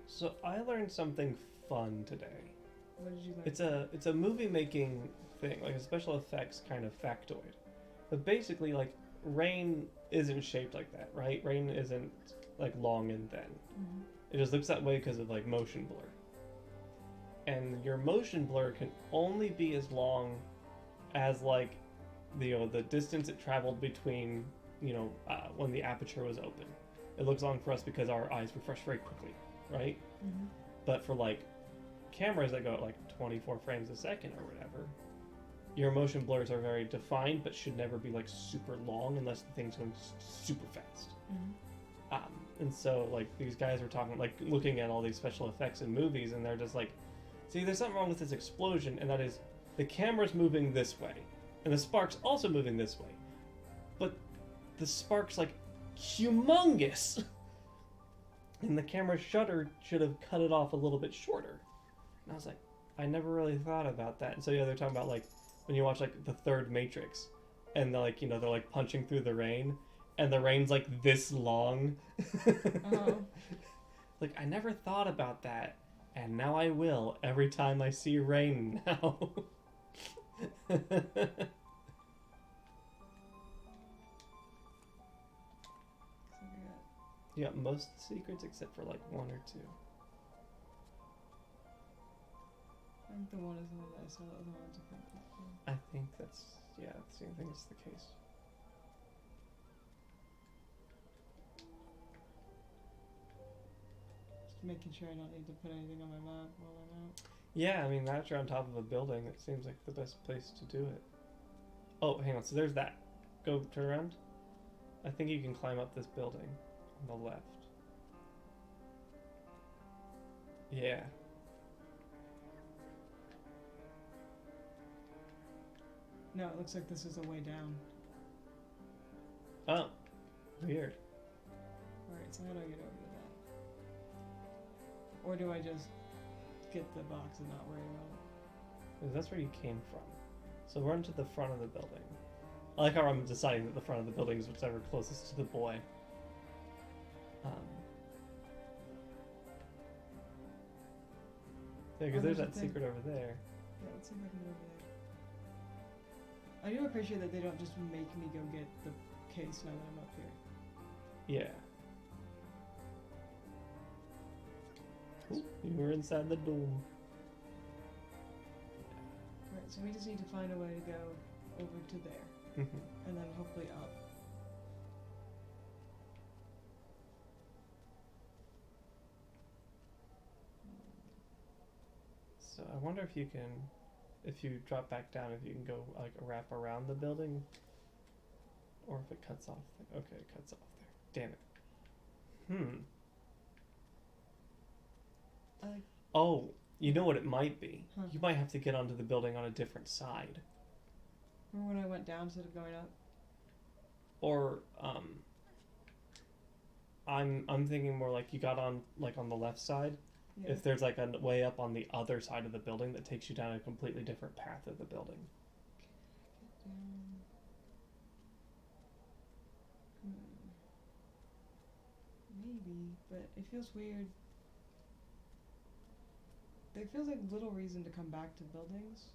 So I learned something fun today. What did you learn? It's a movie making thing, like a special effects kind of factoid. But basically, like, rain isn't shaped like that, right? Rain isn't like long and thin. Mm-hmm. It just looks that way because of like motion blur. And your motion blur can only be as long as like the distance it traveled between when the aperture was open. It looks long for us because our eyes refresh very quickly, right? Mm-hmm. But for like cameras that go at like 24 frames a second or whatever, your motion blurs are very defined but should never be like super long unless the thing's going super fast. Mm-hmm. And so like these guys were talking, like looking at all these special effects in movies, and they're just like, see, there's something wrong with this explosion, and that is the camera's moving this way and the spark's also moving this way, but the spark's like humongous. And the camera shutter should have cut it off a little bit shorter. And I was like, I never really thought about that. And so yeah, they're talking about like when you watch like the third Matrix, and they're like, they're like punching through the rain, and the rain's like this long. Uh-huh. Like, I never thought about that, and now I will every time I see rain now. You got most of the secrets except for like 1 or 2. I think the one is the one that I saw, the other one's a different platform. I think that's, yeah, the same thing is the case. Just making sure I don't need to put anything on my map while I'm out. Yeah, I mean, now that you're on top of a building, it seems like the best place to do it. Oh, hang on, so there's that. Go, turn around. I think you can climb up this building on the left. Yeah. No, it looks like this is a way down. Oh, weird. Alright, so how do I get over to that? Or do I just get the box and not worry about it? 'Cause that's where you came from. So run to the front of the building. I like how I'm deciding that the front of the building is whichever closest to the boy. Yeah, because there's there's a that thing. secret over there. Yeah, let's see if I can get over there. I do appreciate that they don't just make me go get the case now that I'm up here. Yeah. Ooh, you were inside the dome. Alright, so we just need to find a way to go over to there. And then hopefully up. So I wonder if you can, if you drop back down, if you can go like wrap around the building, or if it cuts off there. Okay, it cuts off there. Damn it. Oh, you know what it might be? Huh. You might have to get onto the building on a different side. Remember when I went down instead of going up? Or I'm thinking more like you got on like on the left side. Yeah. If there's like a way up on the other side of the building that takes you down a completely different path of the building. Get down. Maybe, but it feels weird. There feels like little reason to come back to buildings.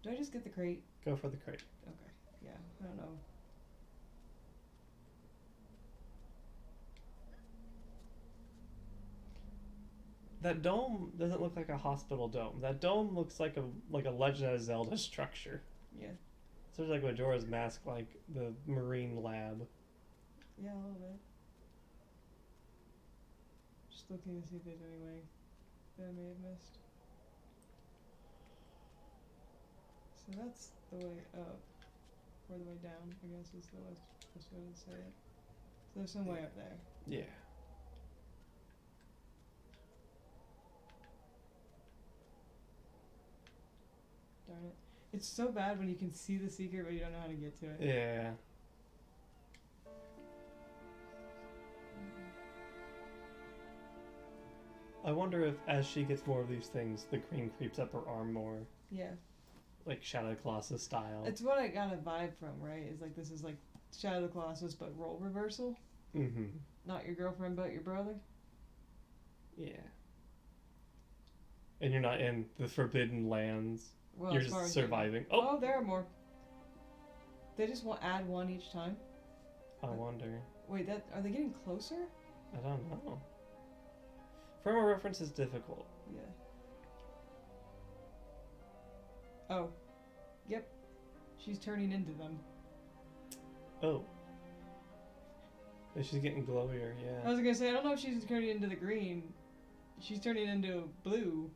Do I just get the crate? Go for the crate. Okay. Yeah, I don't know. That dome doesn't look like a hospital dome. That dome looks like a Legend of Zelda structure. Yeah. So there's like Majora's Mask, like the marine lab. Yeah, a little bit. Just looking to see if there's any way that I may have missed. So that's the way up. Or the way down, I guess is the best way to say it. So there's some way up there. Yeah. Darn it. It's so bad when you can see the secret but you don't know how to get to it. Yeah. I wonder if as she gets more of these things, the green creeps up her arm more. Yeah. Like Shadow of the Colossus style. It's what I got a vibe from, right? Is like this is like Shadow of the Colossus but role reversal. Mm-hmm. Not your girlfriend but your brother. Yeah. And you're not in the forbidden lands. Well, You're as far just as you know. surviving. Oh, Oh! there are more. They just want add one each time. I wonder. Wait, that are they getting closer? I don't know. Frame of reference is difficult. Yeah. Oh. Yep. She's turning into them. Oh. Yeah, she's getting glowier, I yeah. was gonna say, I don't know if she's turning into the green. She's turning into blue.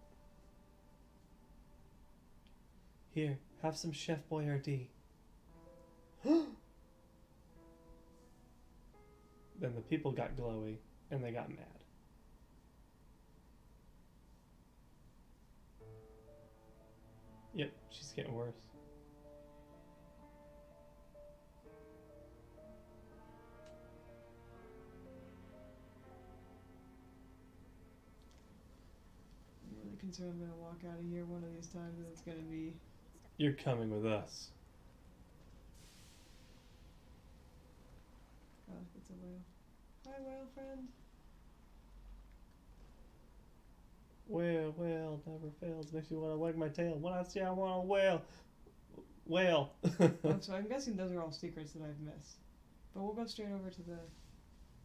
Here, have some Chef Boyardee. Then the people got glowy, and they got mad. Yep, she's getting worse. I'm really concerned I'm gonna walk out of here one of these times and it's gonna be... You're coming with us. Oh, it's a whale. Hi, whale friend. Whale never fails. Makes me want to wag my tail. When I say I want a whale. Whale. Oh, so I'm guessing those are all secrets that I've missed. But we'll go straight over to the...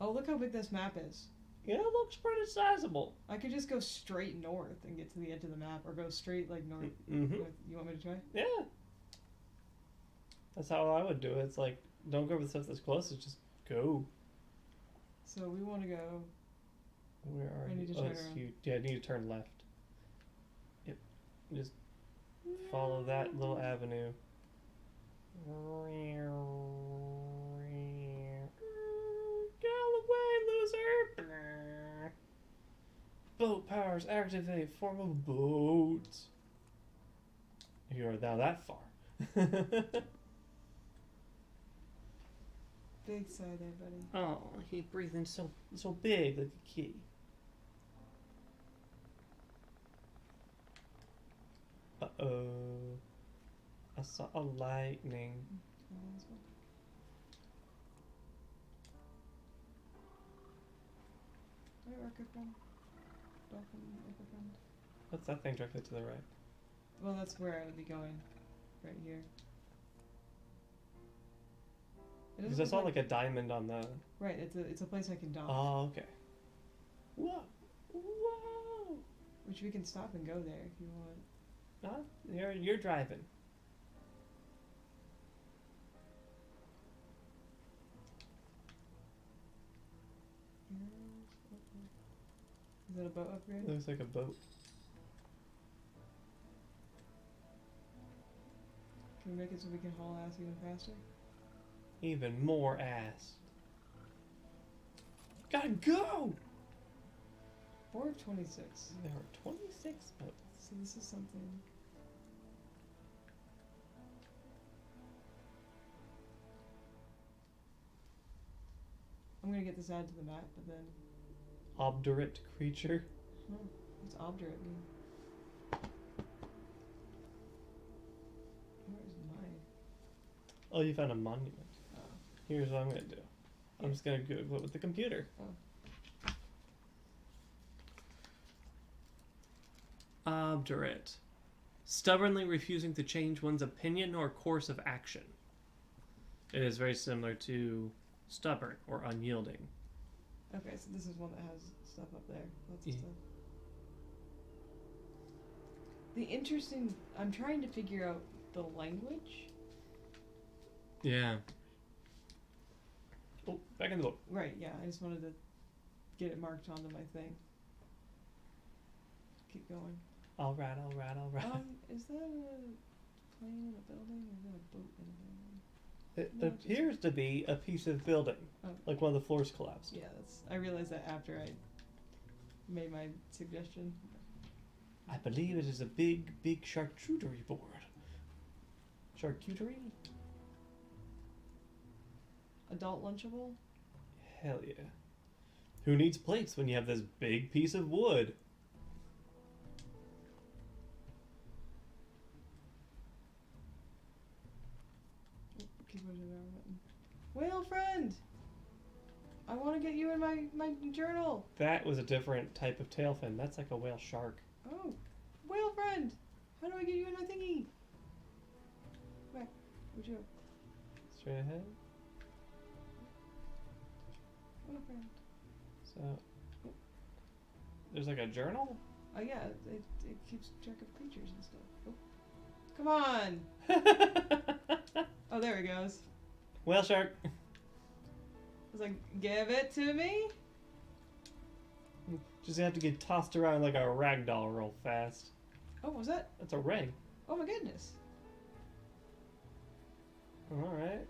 Oh, look how big this map is. Yeah, it looks pretty sizable. I could just go straight north and get to the edge of the map, or go straight, like, north. Mm-hmm. north. You want me to try? Yeah. That's how I would do it. It's like, don't go for the stuff that's closest, just go. So we want to go... Where are I you? need to Oh, turn it's around. you. Yeah, I need to turn left. Just follow that little avenue. Get out of the way, loser! Boat powers activate. Form a boat. You are now that far. Big sigh there, buddy. Oh, he's breathing so big like a key. Uh-oh. I saw a lightning. Right, worker friend. Dolphin worker friend. What's that thing directly to the right? Well, that's where I would be going. Right here. It Because doesn't I look saw like a diamond on the... Right, it's a place I can dock. Oh, okay. Whoa. Whoa. Which we can stop and go there if you want. You're driving. Is that a boat upgrade? Looks like a boat. Can we make it so we can haul ass even faster? Even more ass. Gotta go! 4 of 26. There are 26 boats. So this is something. I'm gonna get this added to the map, but then... Obdurate creature. Huh, what's obdurate mean? Where's mine? Oh, you found a monument. Oh. Here's what I'm gonna do. I'm just gonna Google it with the computer. Obdurate. Stubbornly refusing to change one's opinion or course of action. It is very similar to stubborn or unyielding. Okay, so this is one that has stuff up there. Lots of Yeah. stuff. The interesting... I'm trying to figure out the language. Yeah. Oh, back in the book. Right, yeah, I just wanted to get it marked onto my thing. Keep going. Alright. Is that a plane in a building, or is that a boat in a building? It No, it's just- appears to be a piece of building. Oh. Like one of the floors collapsed. Yeah, I realized that after I made my suggestion. I believe it is a big charcuterie board. Charcuterie? Adult Lunchable? Hell yeah. Who needs plates when you have this big piece of wood? Keep pushing the arrow button. Whale friend! I want to get you in my journal! That was a different type of tail fin. That's like a whale shark. Oh! Whale friend! How do I get you in my thingy? Where? Where'd you go? Straight ahead. Whale friend. So, there's like a journal? Oh yeah, it keeps track of creatures and stuff. Oh. Come on! Oh, there he goes. Whale shark. I was like, give it to me? Just have to get tossed around like a rag doll real fast. Oh, was that? That's a ring. Oh my goodness. Alright.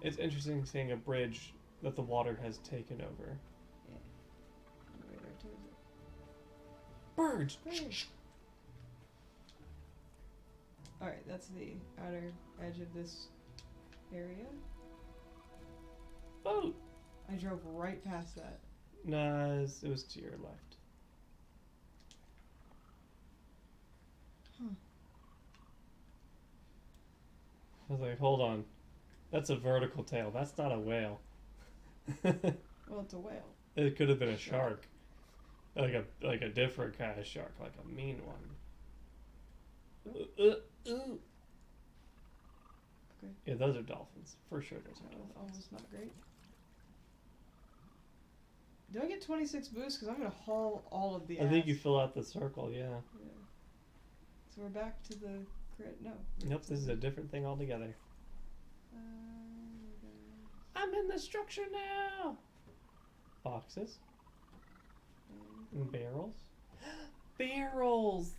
It's interesting seeing a bridge that the water has taken over. Yeah. Right there towards it. Birds! Great. Alright, that's the outer edge of this area. Boat! I drove right past that. Nah, it was to your left. Huh. I was like, hold on. That's a vertical tail. That's not a whale. Well, it's a whale. It could have been a shark. Like a different kind of shark, like a mean one. Okay. Yeah, those are dolphins. For sure those are That was dolphins. almost not great. Do I get 26 boosts? Because I'm going to haul all of the I think ass. you fill out the circle, yeah. Yeah. So we're back to the crit. No. Nope, this is a different thing altogether. I'm in the structure now! Boxes. And barrels. Barrels!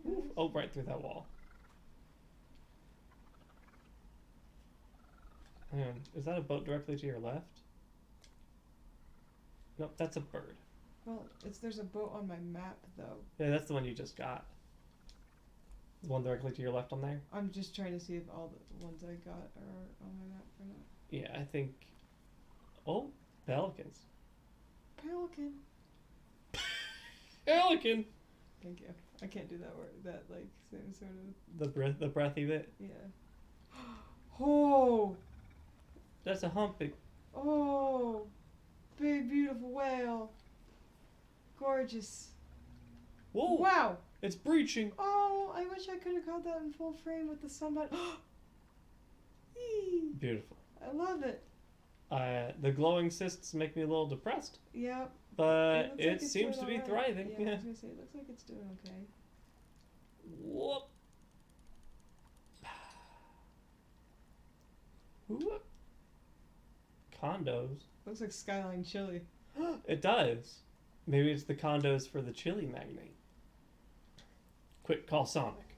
Oof. Oh, right through that wall. Is that a boat directly to your left? Nope, that's a bird. Well, there's a boat on my map though. Yeah, that's the one you just got. The one directly to your left on there? I'm just trying to see if all the ones I got are on my map or not. Yeah, I think... Oh, pelicans. Pelican. Pelican! Thank you. I can't do that word. That like same sort of. The breathy bit. Yeah. Oh. That's a humpy. Oh. Big beautiful whale. Gorgeous. Whoa! Wow. It's breaching. Oh, I wish I could have caught that in full frame with the sunlight. Eee, Beautiful. I love it. The glowing cysts make me a little depressed, Yep. but looks like it it's seems to doing be alright. thriving. Yeah, I Yeah. was gonna say, it looks like it's doing okay. Whoop. Whoop. Condos. Looks like Skyline Chili. It does. Maybe it's the condos for the chili magnate. Quick, call Sonic.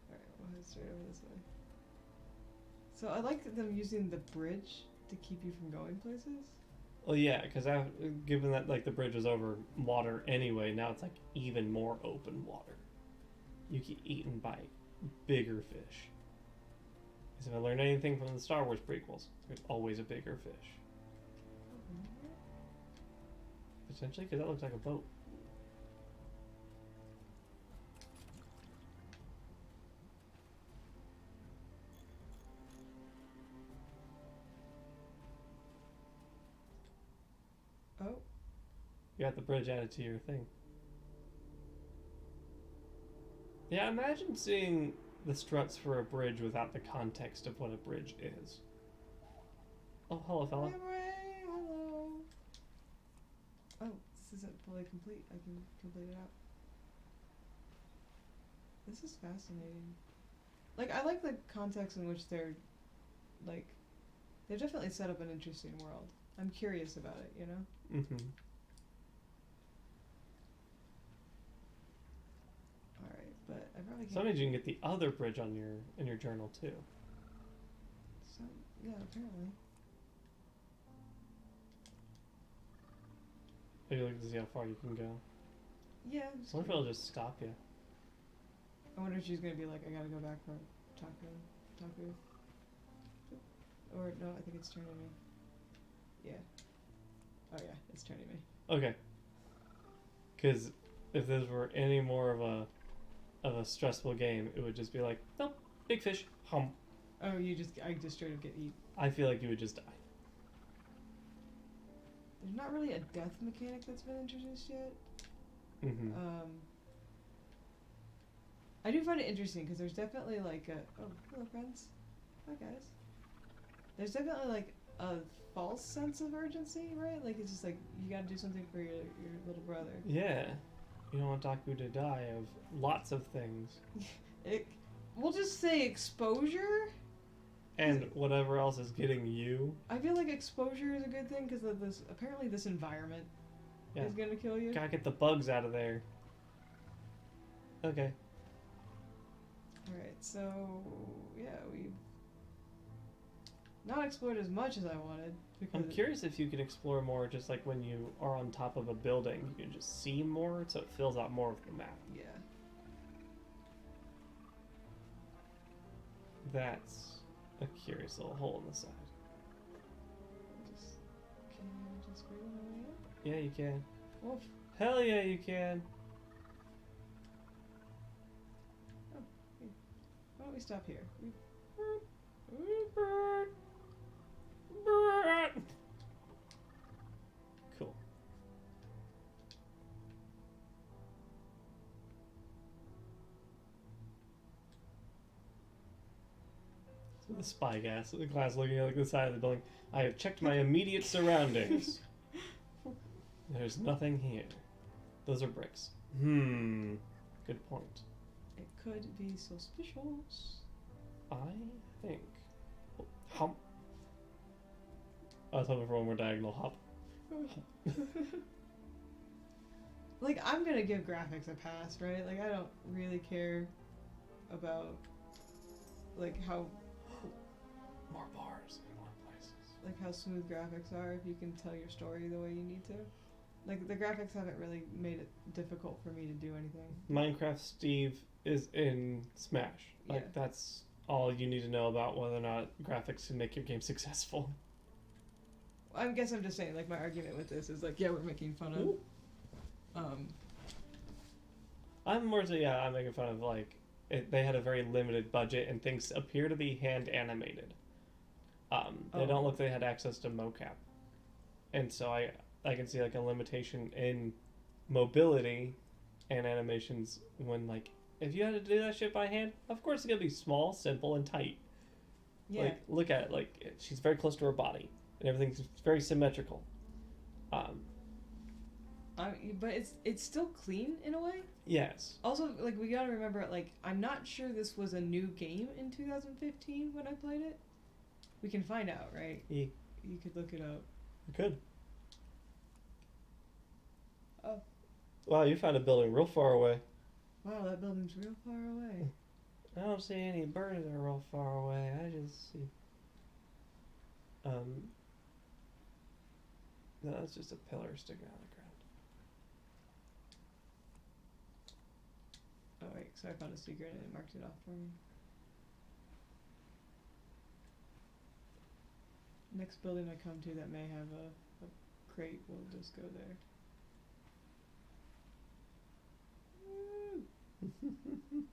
Alright, we'll head straight over this way. So I like them using the bridge to keep you from going places. Well, yeah, because given that like the bridge was over water anyway, now it's like even more open water. You get eaten by bigger fish. Because if I learned anything from the Star Wars prequels, there's always a bigger fish. Potentially, because that looks like a boat. Oh. You got the bridge added to your thing. Yeah, imagine seeing the struts for a bridge without the context of what a bridge is. Oh, hello, fella. Hooray, hello. Oh, this isn't fully complete. I can complete it out. This is fascinating. Like, I like the context in which they're, like, they've definitely set up an interesting world. I'm curious about it, you know? Mm-hmm. Alright, but I probably can't. Sometimes you can get the other bridge on in your journal too. So, yeah, apparently. Maybe look to see how far you can go. Yeah. I wonder if it'll just stop you. I wonder if she's gonna be like, I gotta go back for Taku. Or, no, I think it's turning me. Yeah. Oh yeah, it's turning me. Okay. Because if this were any more of a stressful game, it would just be like, nope, big fish, hum. Oh, I just straight up get eat. I feel like you would just die. There's not really a death mechanic that's been introduced yet. Mm-hmm. I do find it interesting because there's definitely like oh, hello friends. Hi guys. There's definitely like a false sense of urgency, right? Like it's just like you gotta do something for your little brother. Yeah. You don't want Taku to die of lots of things. We'll just say exposure. And whatever else is getting you. I feel like exposure is a good thing because apparently this environment is gonna kill you. Gotta get the bugs out of there. Okay. Alright, so yeah, we've not explored as much as I wanted. I'm curious if you can explore more just like when you are on top of a building. You can just see more, so it fills out more of the map. Yeah. That's a curious little hole in the side. Can you just wiggle my way up? Yeah, you can. Wolf. Hell yeah, you can. Oh, hey. Why don't we stop here? Bird. So the spy glass looking at like the side of the building. I have checked my immediate surroundings. There's nothing here. Those are bricks. Good point. It could be suspicious. I think. Hump. I was hoping for one more diagonal hop. Like, I'm gonna give graphics a pass, right? Like, I don't really care about, like, how More bars in more places. like how smooth graphics are if you can tell your story the way you need to. Like, the graphics haven't really made it difficult for me to do anything. Minecraft Steve is in Smash. Like, Yeah. that's all you need to know about whether or not graphics can make your game successful. I guess I'm just saying, like, my argument with this is like, yeah, we're making fun of I'm more so, yeah, I'm making fun of, like, they had a very limited budget and things appear to be hand animated. They don't look like they had access to mocap. And so I can see, like, a limitation in mobility and animations when, like, if you had to do that shit by hand, of course it's going to be small, simple, and tight. yeah. Like, look at it. Like, she's very close to her body. And everything's very symmetrical. But it's still clean in a way. Yes. Also, like, we gotta remember, like, I'm not sure this was a new game in 2015 when I played it. We can find out, right? Yeah. You could look it up. You could. Oh. Wow, you found a building real far away. Wow, that building's real far away. I don't see any birds that are real far away. I just see. No, that's just a pillar sticking out of the ground. Oh wait, so I found a secret and it marked it off for me. Next building I come to that may have a crate, we'll just go there.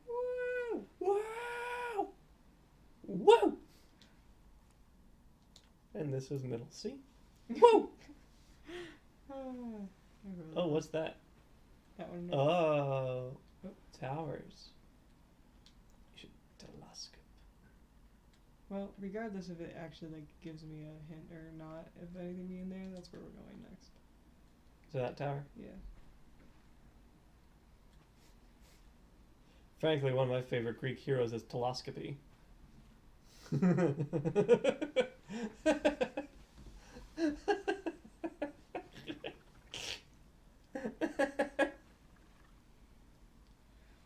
Woo! Wow! Woo! And this is middle C. Woo! Oh, what's that? That one. Oh, towers. You should telescope. Well, regardless if it actually like gives me a hint or not of anything being there, that's where we're going next. So that tower? Yeah. Frankly, one of my favorite Greek heroes is telescopy.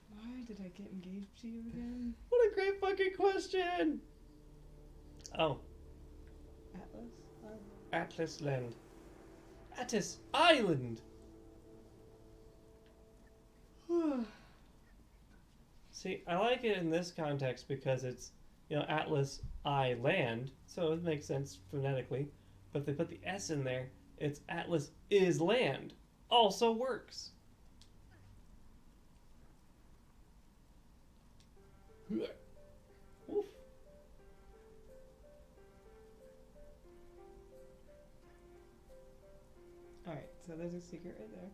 Why did I get engaged to you again? What a great fucking question! Oh, Atlas? Atlas Land. Atlas Island! See, I like it in this context because it's, you know, Atlas Island, so it makes sense phonetically. But if they put the S in there, it's Atlas is land. Also works. Oof. Alright, so there's a secret right there.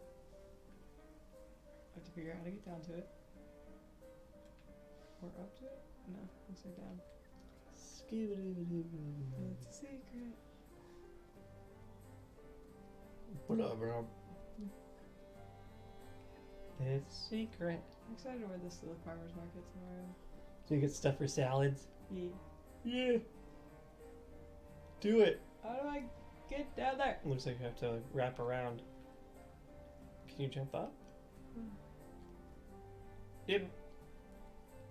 I have to figure out how to get down to it. Or up to it? No, looks like down. It's a secret. It's a secret. I'm excited to wear this to the farmer's market tomorrow. So you get stuff for salads? Yeah. Yeah. Do it. How do I get down there? Looks like you have to wrap around. Can you jump up? Yep.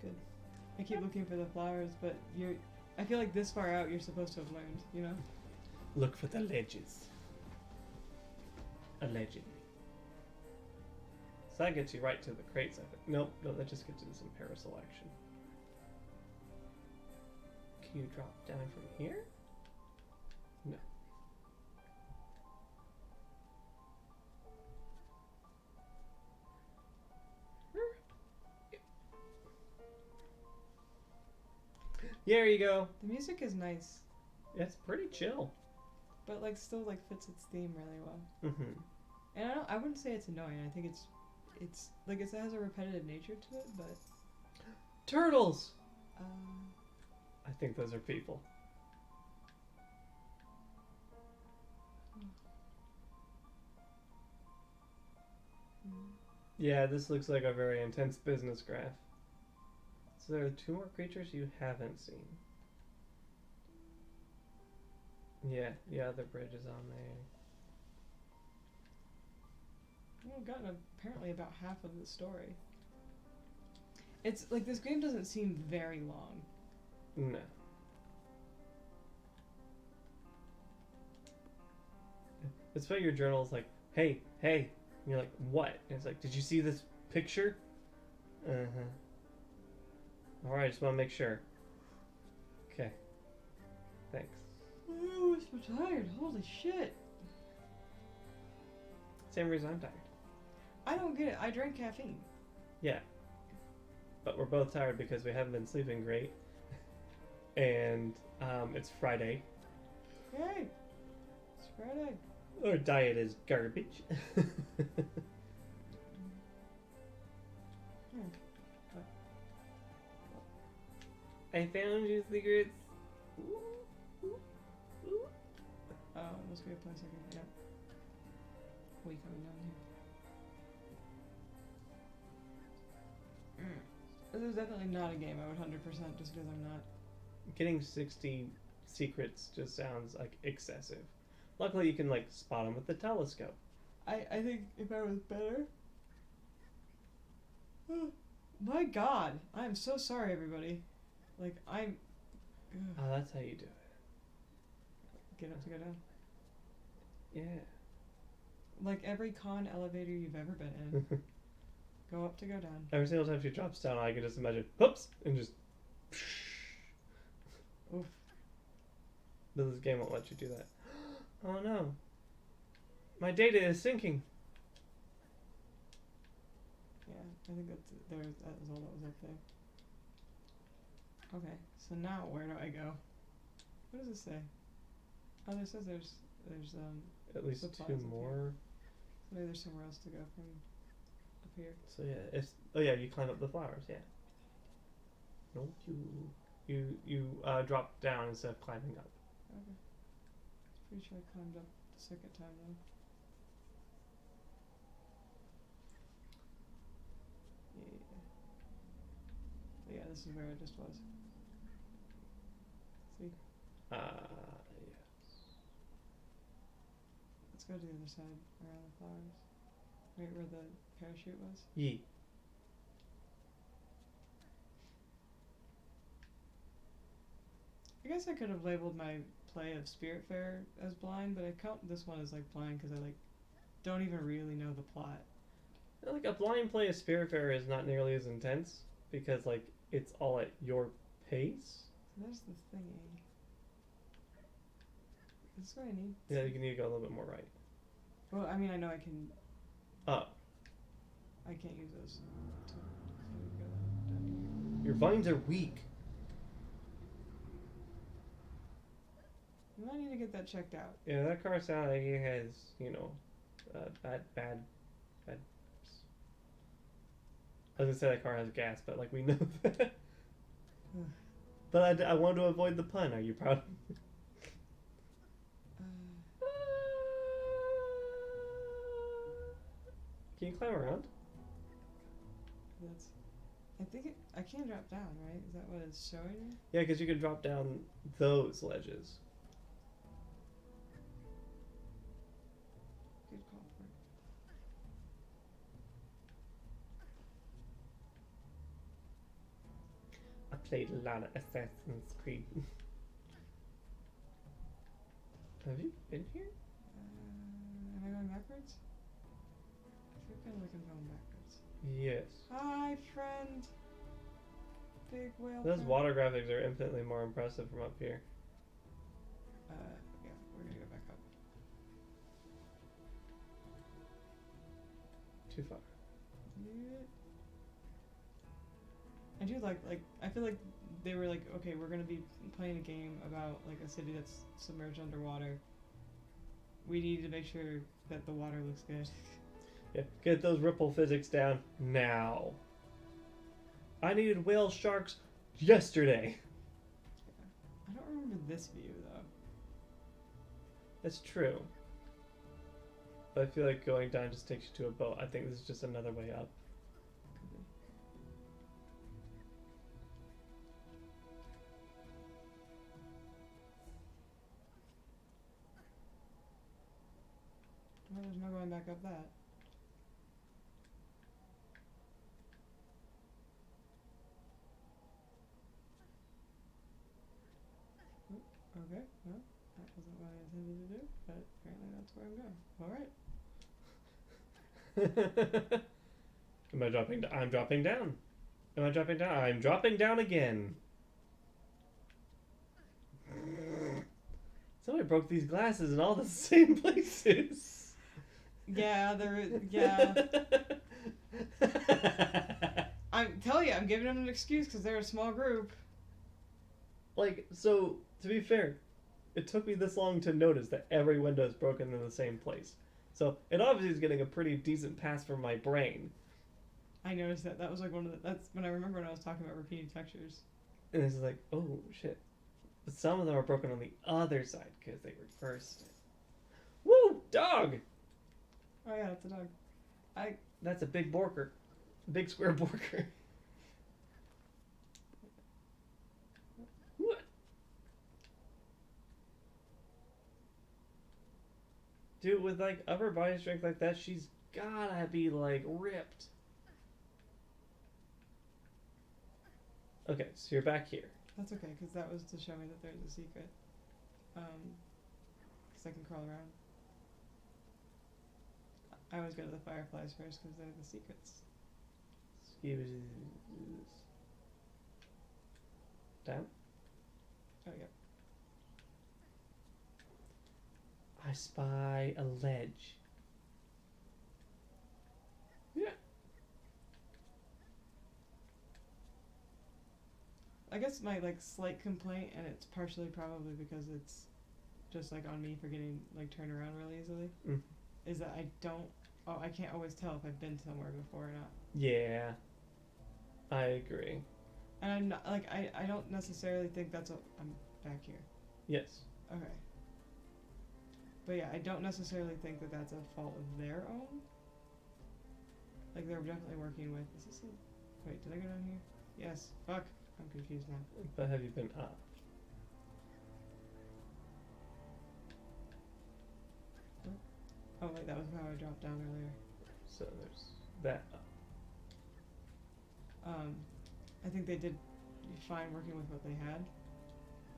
Good. I keep looking for the flowers, but I feel like this far out you're supposed to have learned, you know? Look for the ledges. Allegedly. So that gets you right to the crates, I think. Nope, no, that just gets you to some para selection. Can you drop down from here? No. There you go. The music is nice, It's pretty chill. but like still like fits its theme really well. Mm-hmm. And I wouldn't say it's annoying. I think it's like it has a repetitive nature to it, but Turtles! I think those are people. Yeah, this looks like a very intense business graph. So there are 2 more creatures you haven't seen. Yeah, the other bridge is on there. We've gotten apparently about half of the story. It's like this game doesn't seem very long. No. It's why your journal's like, hey. And you're like, what? And it's like, did you see this picture? Uh-huh. Alright, just want to make sure. Okay. Thanks. Oh, I'm so tired. Holy shit. Same reason I'm tired. I don't get it. I drank caffeine. Yeah. But we're both tired because we haven't been sleeping great. And it's Friday. Yay. It's Friday. Our diet is garbage. I found you secrets. Oh, must be a place I can get. We coming down here. This is definitely not a game I would 100% just because I'm not. Getting 60 secrets just sounds like excessive. Luckily, you can like spot them with the telescope. I think if I was better. My God, I am so sorry, everybody. Like I'm. Oh, that's how you do it. Get up to go down. Yeah. Like every con elevator you've ever been in. Go up to go down. Every single time she drops down, I can just imagine, whoops, and just. Oof. But this game won't let you do that. Oh no. My data is sinking. Yeah, I think that was all that was up there. Okay, so now where do I go? What does it say? Oh, it says there's At least supplies 2 up here. more. So maybe there's somewhere else to go from up here. So yeah, it's you climb up the flowers, yeah. No, you drop down instead of climbing up. Okay. Pretty sure I climbed up the second time though. Yeah. Yeah, this is where I just was. See? Yes. Let's go to the other side, around the flowers. Right where the parachute was. Yee. I guess I could have labeled my play of Spiritfarer as blind, but I count this one as like blind because I like don't even really know the plot. Like a blind play of Spiritfarer is not nearly as intense because like it's all at your pace. So there's the thingy. Is this what I need? Yeah, you need to go a little bit more right. Well, I mean, I know I can. Oh. I can't use those to go down Your vines are weak. here. You might need to get that checked out. Yeah, that car sounds like it has, bad. I was gonna say that car has gas, but like we know that. But I want to avoid the pun. Are you proud? Can you climb around? I think I can drop down, right? Is that what it's showing me? Yeah, because you can drop down those ledges. Good call for it. I played a lot of Assassin's Creed. Have you been here? Am I going backwards? I feel kind of like I'm going backwards. Yes. Hi, friend. Big whale. Those friend. water graphics are infinitely more impressive from up here. Yeah, we're gonna go back up. Too far. Yeah. I do like I feel like they were like, okay, we're gonna be playing a game about like a city that's submerged underwater. We need to make sure that the water looks good. Yeah, get those ripple physics down now. I needed whale sharks yesterday. remember this view though. That's true. But I feel like going down just takes you to a boat. I think this is just another way up. Well, there's no going back up that. Okay, well, that wasn't what I intended to do, but apparently that's where I'm going. Alright. Am I dropping down? I'm dropping down. Am I dropping down? I'm dropping down again. Somebody broke these glasses in all the same places. Yeah, yeah. I'm telling you, I'm giving them an excuse because they're a small group. Like, so, to be fair, it took me this long to notice that every window is broken in the same place. So, it obviously is getting a pretty decent pass from my brain. I noticed that. That was like one of the... That's when I remember when I was talking about repeating textures. And it's like, oh, shit. But some of them are broken on the other side because they reversed it. Woo! Dog! Oh yeah, that's a dog. That's a big borker. Big square borker. What? Dude, with like upper body strength like that, she's gotta be like ripped. Okay, so you're back here. That's okay, because that was to show me that there's a secret. Because I can crawl around. I always go to the fireflies first because they're the secrets. Down? Oh, yeah. I spy a ledge. Yeah. I guess my like slight complaint, and it's partially probably because it's just like on me for getting like turned around really easily, is that I can't always tell if I've been somewhere before or not. Yeah. I agree. And I'm not like I don't necessarily think that's I'm back here. Yes. Okay. But yeah, I don't necessarily think that that's a fault of their own. Like they're definitely working with. Is this a... Wait, did I go down here? Yes. Fuck. I'm confused now. But have you been up? Oh wait, that was how I dropped down earlier. So there's that up. I think they did fine working with what they had.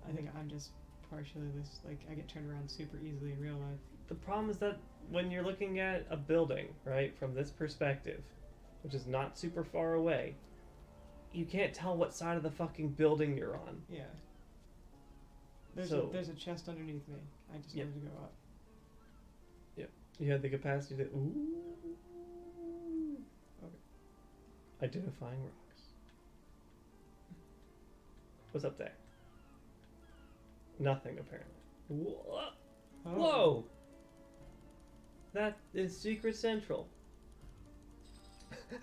I think I'm just partially this, like, I get turned around super easily in real life. The problem is that when you're looking at a building, right, from this perspective, which is not super far away, you can't tell what side of the fucking building you're on. Yeah. There's a chest underneath me. I just wanted to go up. Yep. You had the capacity to... Ooh. Okay. Identifying rocks. What's up there? Nothing, apparently. Whoa! Oh. Whoa! That is Secret Central.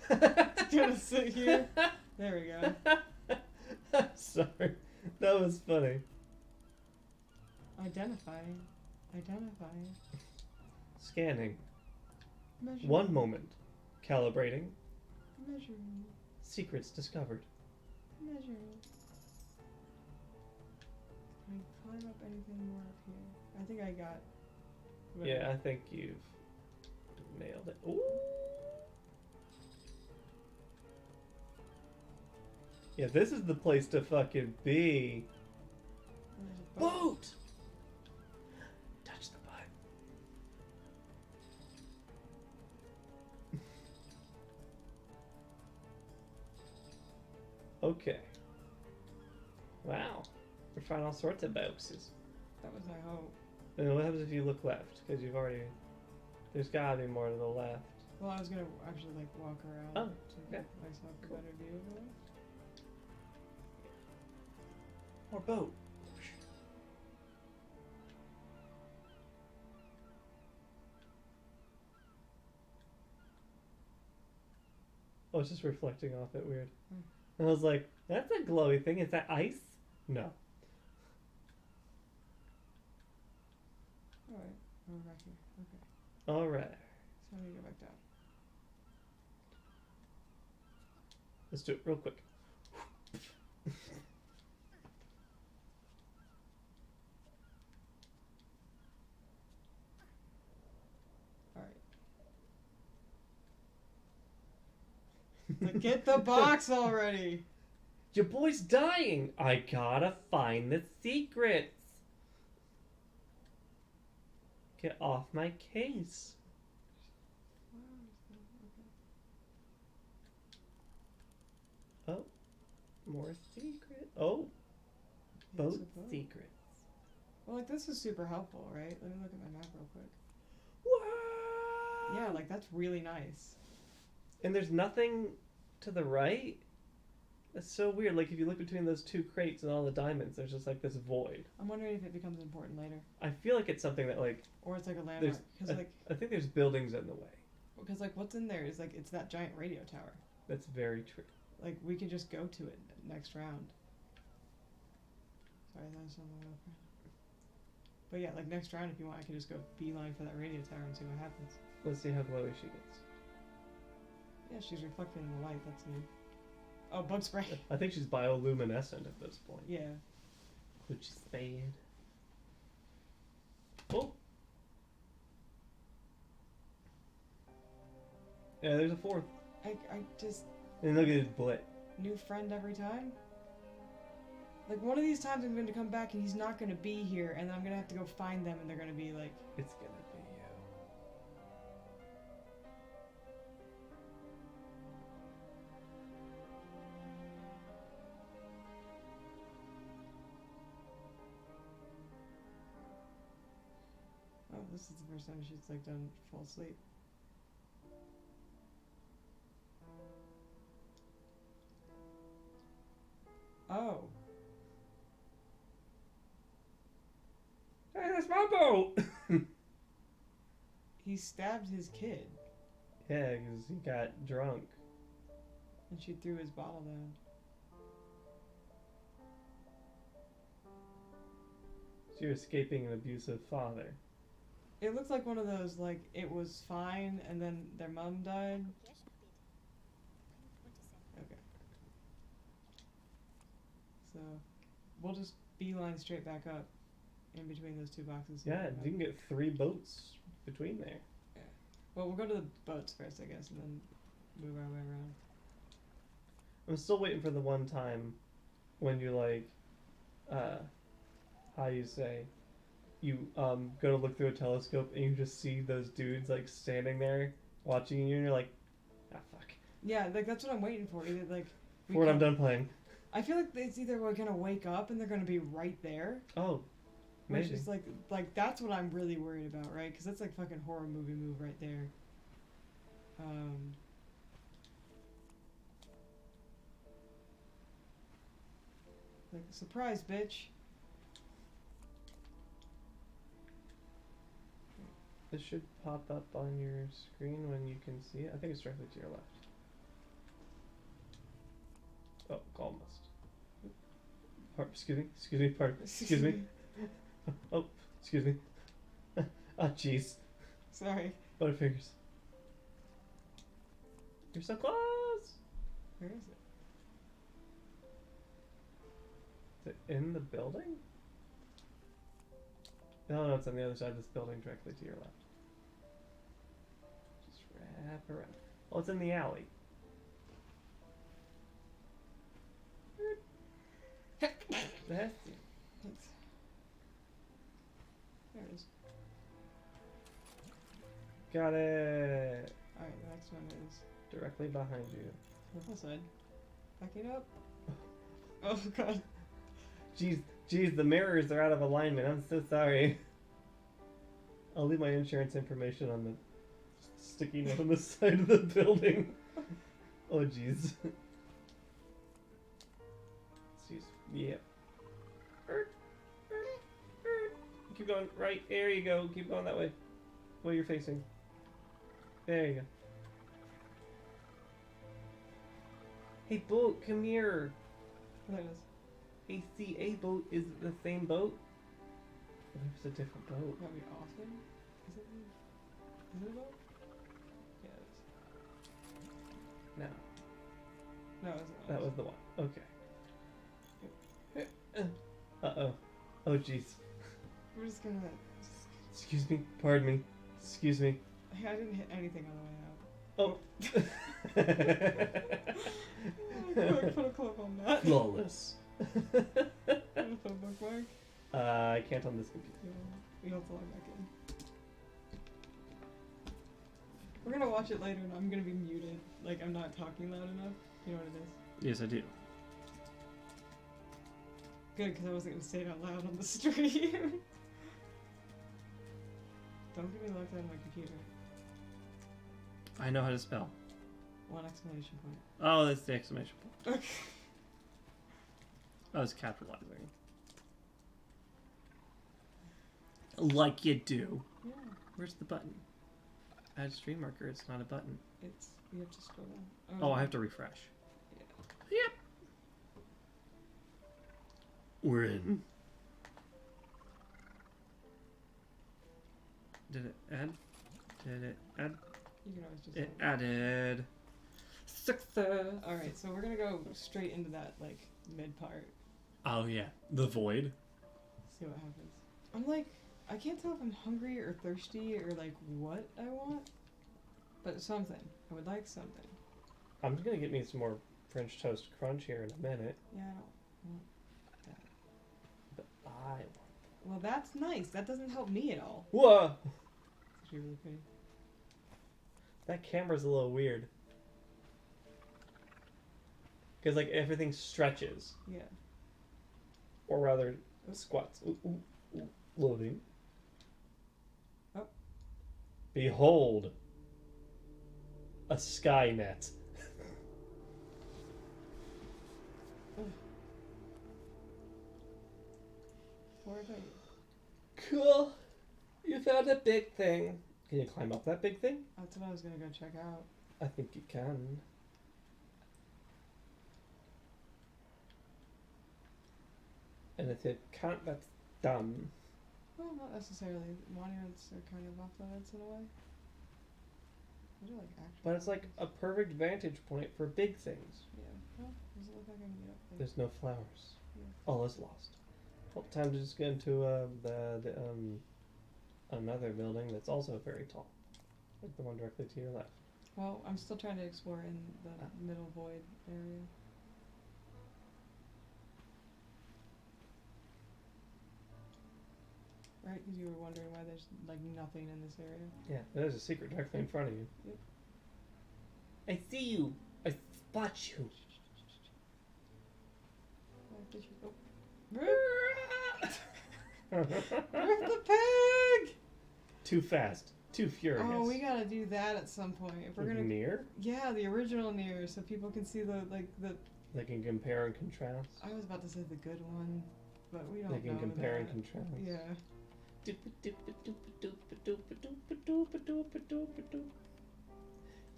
Gonna sit here. There we go. Sorry. That was funny. Identifying. Scanning. Measuring. One moment. Calibrating. Measuring. Secrets discovered. Measuring. Can I climb up anything more up here? I think I got... Yeah, I think you've nailed it. Ooh! Yeah, this is the place to fucking be. There's a Boat! Touch the butt. Okay. Wow. We're finding all sorts of boxes. That was my hope. And what happens if you look left? Because you've already... There's gotta be more to the left. Well, I was gonna actually like walk around Oh, to okay. give myself a better view of it. More boat. Oh, it's just reflecting off it. Weird. And I was like, that's a glowy thing. Is that ice? No. Oh, we're back here. Okay. Alright. So I need to go back down. Let's do it real quick. Like, get the box already! Your boy's dying! I gotta find the secrets! Get off my case. Oh. More secret. Oh. Boat secrets. Well, like, this is super helpful, right? Let me look at my map real quick. What? Yeah, like, that's really nice. And there's nothing to the right? That's so weird. Like, if you look between those two crates and all the diamonds, there's just, like, this void. I'm wondering if it becomes important later. I feel like it's something that, like... Or it's like a landmark. Cause, like, I think there's buildings in the way. because, like, what's in there is, like, it's that giant radio tower. That's very true. Like, we can just go to it next round. Sorry, that was on the way over. But yeah, like, next round, if you want, I can just go beeline for that radio tower and see what happens. Let's see how glowy she gets. Yeah, she's reflecting the light, that's new. Oh, bug spray. I think she's bioluminescent at this point. Yeah. Which is bad. Oh! Yeah, there's a fourth. I just... And look at his butt. New friend every time? Like, one of these times I'm going to come back and he's not going to be here, and then I'm going to have to go find them, and they're going to be like... It's gonna be you. Oh, this is the first time she's, like, done fall asleep. Oh. Hey, that's my boat! He stabbed his kid, Yeah, because he got drunk. and she threw his bottle down. So you're escaping an abusive father. It looked like one of those, like, it was fine, and then their mom died. Okay. So, we'll just beeline straight back up in between those two boxes. Yeah, you can get 3 boats between there. Well, we'll go to the boats first, I guess, and then move our way around. I'm still waiting for the one time when you, like, how you say, you go to look through a telescope and you just see those dudes, like, standing there watching you, and you're like, ah, fuck. Yeah, like, that's what I'm waiting for. Either, like... For what I'm done playing. I feel like it's either we're gonna wake up and they're gonna be right there. Oh, maybe. Which is, like, that's what I'm really worried about, right? Because that's, like, fucking horror movie move right there. Like, surprise, bitch. This should pop up on your screen when you can see it. I think it's directly to your left. Oh, almost. Excuse me, pardon. Excuse me. Oh, excuse me. Oh, jeez. Sorry. Butterfingers. You're so close! Where is it? Is it in the building? No, it's on the other side of this building, directly to your left. Just wrap around. Oh, it's in the alley. That's it. Thanks. There it is. Got it! Alright, the next one is... Directly behind you. Purple side. Backing up. Oh god. Jeez, the mirrors are out of alignment. I'm so sorry. I'll leave my insurance information on the sticky note on the side of the building. Oh, jeez. Yep. Keep going. Right. There you go. Keep going that way. Where you're facing. There you go. Hey, boat, come here. There it is. ACA boat is it the same boat? What if it's a different boat? That'd be awesome. Is it a boat? Yeah, it is. No, No, it wasn't. that was the one. Okay. Uh-oh. Oh, jeez. We're just gonna. Excuse me. Pardon me. Excuse me. Hey, I didn't hit anything on the way out. Oh. Quick, put a clip on that. Flawless. Put a bookmark. I can't on this computer. You have to log back in. We're gonna watch it later and I'm gonna be muted. Like, I'm not talking loud enough. You know what it is? Yes, I do. Good, because I wasn't gonna say it out loud on the stream. Don't get me locked out of my computer. I know how to spell. 1 exclamation point. Oh, that's the exclamation point. Okay. I was capitalizing. Like you do. Yeah, Where's the button? Add stream marker. It's not a button. it's. You have to scroll down. Oh, I have to refresh. Yeah. Yep. We're in. Did it add? Did it add? You can always just. It added. Success. Alright, so we're gonna go straight into that, like, mid part. Oh yeah, the void. See what happens. I'm like, I can't tell if I'm hungry or thirsty or, like, what I want. But something. I would like something. I'm just gonna get me some more French toast crunch here in a minute. Yeah, I don't want that. But I want. Well, that's nice. That doesn't help me at all. Whoa! It's actually really pretty. That camera's a little weird. Because, like, everything stretches. Yeah. Or rather, squats. Ooh, ooh, ooh. Loading. Oh. Behold. A Skynet. Where are you? Cool. You found a big thing. Can you climb up that big thing? That's what I was gonna go check out. I think you can. And if you can't, that's dumb. Well, not necessarily. Monuments are kind of off limits in a way. What are, like, actual? But it's like a perfect vantage point for big things. Yeah. Well, does it look like I can get up there? There's no flowers. Yeah. All is lost. Well, time to just get into another building that's also very tall, like the one directly to your left. Well, I'm still trying to explore in the middle void area. Right, because you were wondering why there's, like, nothing in this area. Yeah, there's a secret directly in front of you. Yep. I see you. I spot you. Rip the pig! Too fast. Too furious. Oh, we gotta do that at some point. If we're gonna. Near? Yeah, the original Nier, so people can see the. They can compare and contrast. I was about to say the good one, but we don't know. They can compare and that. contrast. Yeah.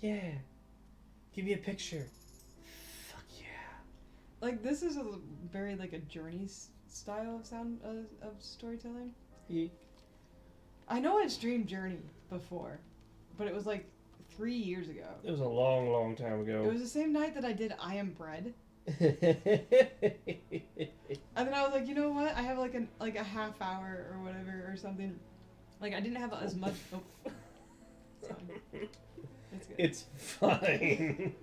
Yeah. Give me a picture. Fuck yeah. Like, this is a very, like, a journey style of of storytelling. Yeek. I know I've streamed Journey before, but it was like 3 years ago. It was a long, long time ago. It was the same night that I did I Am Bread. And then I was like, you know what? I have like a half hour or whatever or something. Like, I didn't have as much. Oh. It's fine. It's good. It's fine.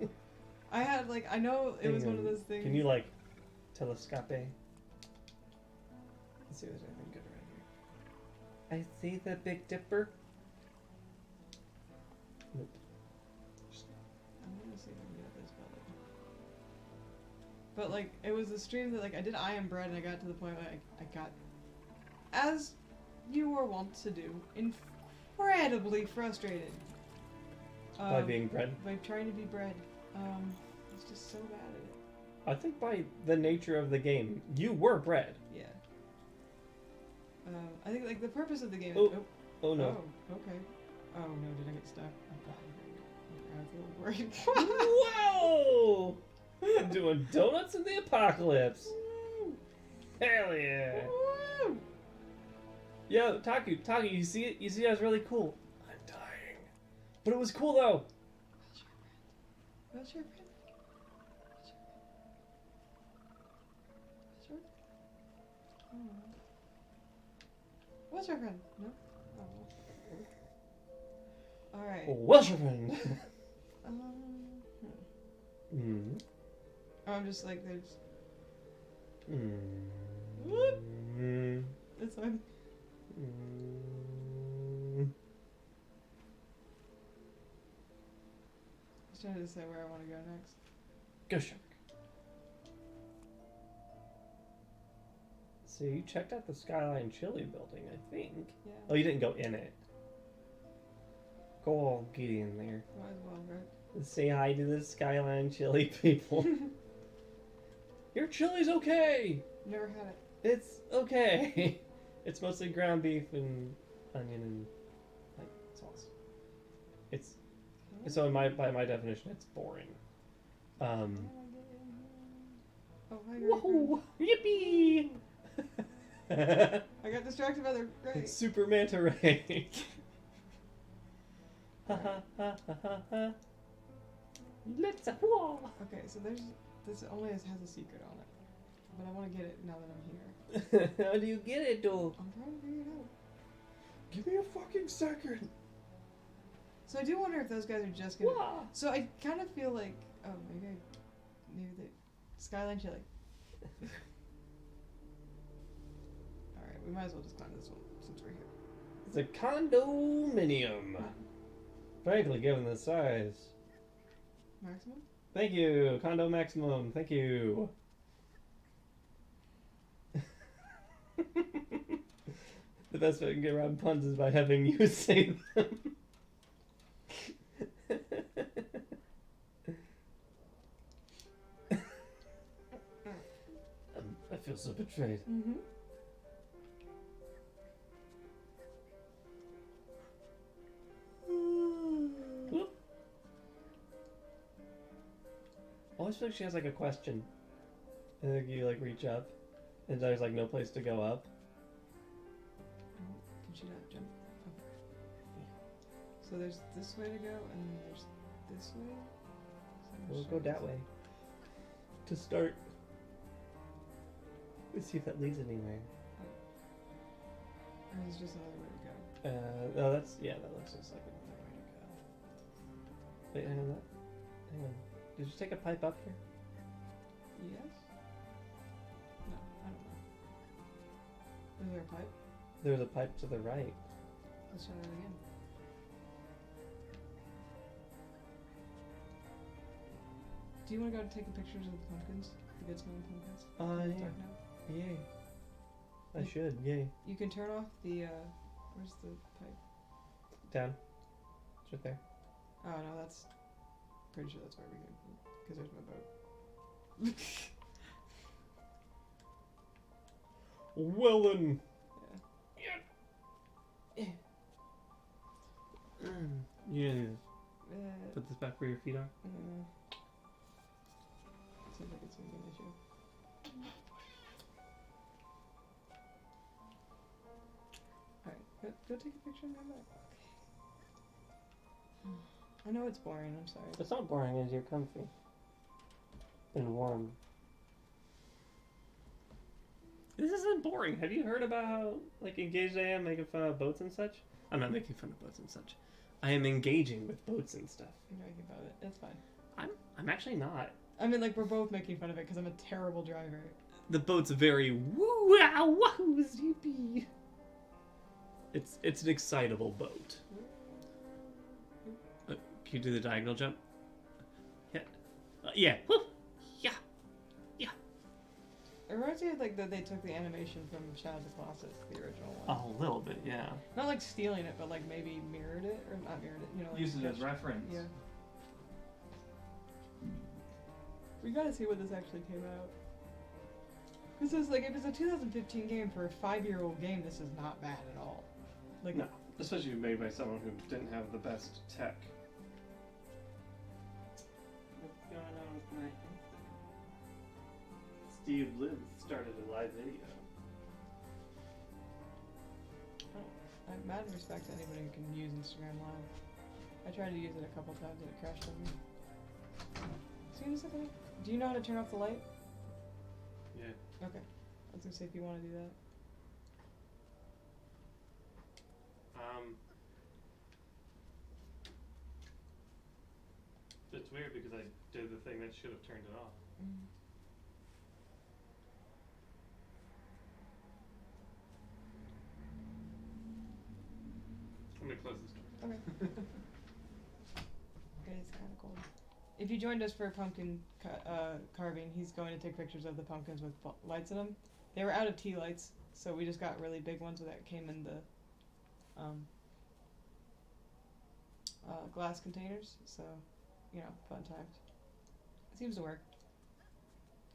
I had like, I know it was one of those things. Can you like telescope? Let's see if there's anything good around here. I see the Big Dipper. Nope. I'm gonna see if I can get up this building. But like, it was a stream that like I did I Am Bread and I got to the point where I got, as you were wont to do, incredibly frustrated. By being bread? By trying to be bread. It's just so bad at it. I think by the nature of the game, you were bread. Yeah. I think like the purpose of the game. Oh, oh no. Oh, okay. Oh no, did I get stuck? I was a little worried. Whoa! Doing donuts in the apocalypse. Woo! Hell yeah! Woo! Yo, Taku, you see it? You see that was really cool. I'm dying. But it was cool though. What's your friend? What's your friend? No? Oh. Alright. What's your friend? Oh, I'm just like, there's... It's fine. I was trying to decide where I want to go next. Go Shark. So you checked out the Skyline Chili building, I think. Yeah. Oh, you didn't go in it. Go all get in there. Might as well, right? Say hi to the Skyline Chili people. Your chili's okay. Never had it. It's okay. It's mostly ground beef and onion and like sauce. It's so by my definition, it's boring. Oh, hi, Whoa! Yippee! I got distracted by the ray. Super Manta Ray. Let's whoa. Okay, so this only has a secret on it, but I want to get it now that I'm here. How do you get it, though? I'm trying to figure it out. Give me a fucking second. So I do wonder if those guys are just gonna. Whoa. So I kind of feel like, oh, maybe the Skyline Chili. All right, we might as well just climb this one since we're here. It's a condominium. Frankly, given the size. Maximum? Thank you, condo maximum. Thank you. The best way I can get around puns is by having you say them. I feel so betrayed. Mm-hmm. Whoop. I always feel like she has like a question. And then you like reach up, and there's like no place to go up. Can she not jump up? So there's this way to go, and then there's this way. So We'll go that way. To start. Let's see if that leads anywhere. Or is just another way to go? No, that looks just like another way to go. Wait, hang on. Did you take a pipe up here? Yes? No, I don't know. Is there a pipe? There's a pipe to the right. Let's try that again. Do you want to go take pictures of the pumpkins? The good smelling pumpkins? Yeah. Dark now? Yay. I should, yay. You can turn off the, where's the pipe? Down. It's right there. Oh no, that's, pretty sure that's where we go, because there's my boat. Well then. Yeah. You need to Uh, put this back where your feet are. Seems like it's gonna be an issue. Alright, go take a picture and come back. I know it's boring, I'm sorry. It's not boring as you're comfy. And warm. This isn't boring. Have you heard about how like engaged I am making fun of boats and such? I'm not making fun of boats and such. I am engaging with boats and stuff. You're making fun of it, it's fine. I'm actually not. I mean, like, we're both making fun of it because I'm a terrible driver. The boat's very woo wow wahoo zippy. It's an excitable boat. Can you do the diagonal jump? Yeah. Yeah. Woo. Yeah. Yeah. It reminds me of, like, that they took the animation from Shadow of the Colossus, the original one. A little bit, yeah. Not, like, stealing it, but, like, maybe mirrored it, or not mirrored it, you know, like... Use it as reference. Yeah. We gotta see when this actually came out. This is, like, if it's a 2015 game for a 5-year-old game, this is not bad at all. Like, No, especially made by someone who didn't have the best tech. What's going on with my... Steve Liv started a live video. mad respect to anybody who can use Instagram Live. I tried to use it a couple times and it crashed on me. Excuse me a second. Do you know how to turn off the light? Yeah. Okay. I was gonna say if you want to do that. It's weird because I did the thing that should have turned it off. Mm. I'm gonna close this door. Okay. It is kind of cold. If you joined us for pumpkin carving, he's going to take pictures of the pumpkins with lights in them. They were out of tea lights, so we just got really big ones that came in the glass containers. So, you know, fun times. It seems to work.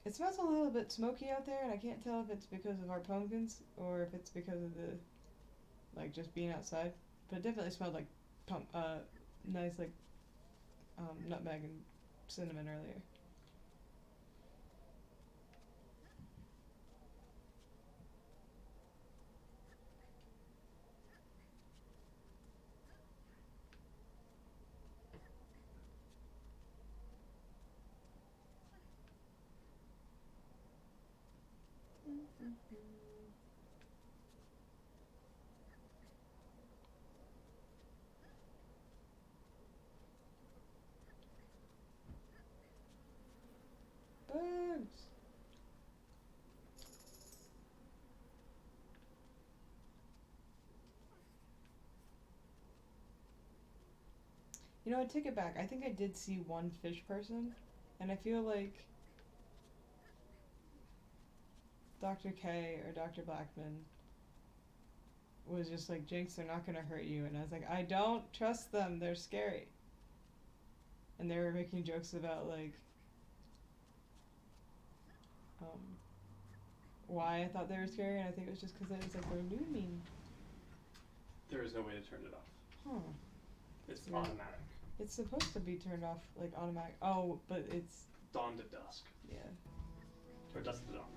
It smells a little bit smoky out there, and I can't tell if it's because of our pumpkins or if it's because of the, like, just being outside. But it definitely smelled like nice, like, nutmeg and cinnamon earlier. Bugs! You know, I take it back. I think I did see one fish person, and I feel like Dr. K or Dr. Blackman was just like, Jynx, they're not gonna hurt you. And I was like, I don't trust them. They're scary. And they were making jokes about, like, why I thought they were scary, and I think it was just because it was like they're looming. There is no way to turn it off. Huh. It's Yeah. automatic. It's supposed to be turned off, like, automatic. Oh, but it's... Dawn to dusk. Yeah. Or dusk to dawn.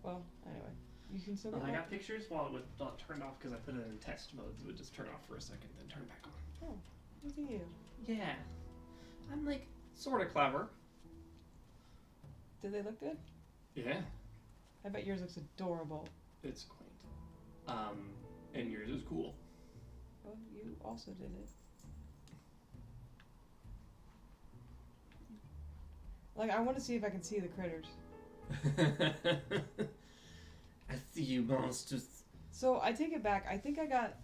Well, anyway. You can still Well, get I that. got pictures while it was not turned off because I put it in test mode. So it would just turn off for a second, then turn back on. Oh, look at you. Yeah. I'm, like, sort of clever. Did they look good? Yeah. I bet yours looks adorable. It's quaint. And yours is cool. Well, you also did it. Like, I want to see if I can see the critters. I see you monsters. So, I take it back. I think I got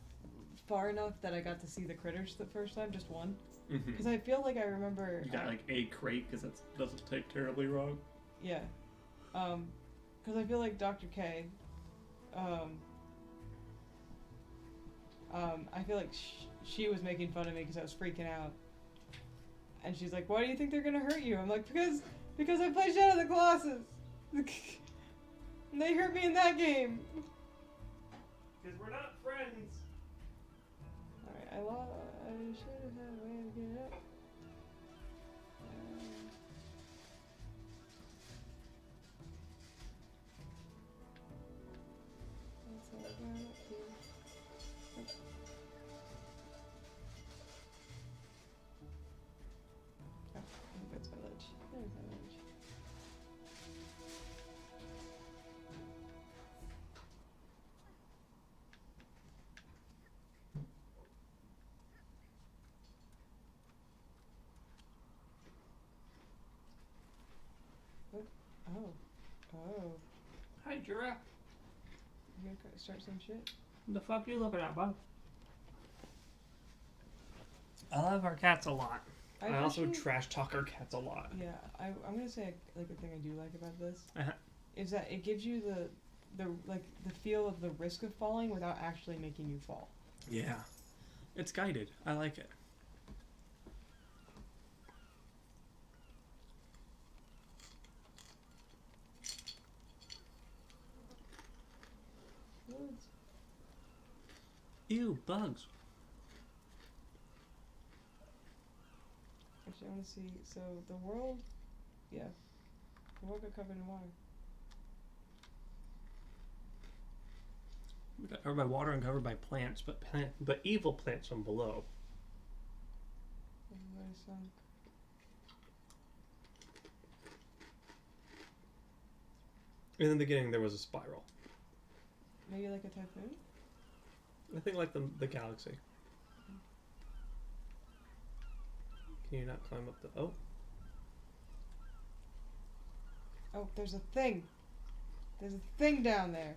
far enough that I got to see the critters the first time, just one. Because I feel like I remember... You got, like, a crate because that doesn't take terribly wrong. Yeah. Because I feel like Dr. K, I feel like she was making fun of me because I was freaking out. And she's like, why do you think they're gonna hurt you? I'm like, because I play Shadow of the Colossus. And they hurt me in that game. Because we're not friends. Alright, I should have had a way to get up. That's how I got up here. Oh, that's my ledge. There's my ledge. What? Oh. Oh. Hi, giraffe. You gonna start some shit? The fuck you looking at, bud? I love our cats a lot. I also actually- trash talk our cats a lot. Yeah, I'm gonna say like a thing I do like about this Uh-huh. is that it gives you the feel of the risk of falling without actually making you fall. Yeah. It's guided. I like it. Woods. Ew, bugs. Actually, I want to see. So the world, yeah, the world got covered in water. We got covered by water and covered by plants, but evil plants from below. Everybody sunk. In the beginning, there was a spiral. Maybe like a typhoon? I think like the galaxy. Can you not climb up the... Oh. Oh, there's a thing. There's a thing down there.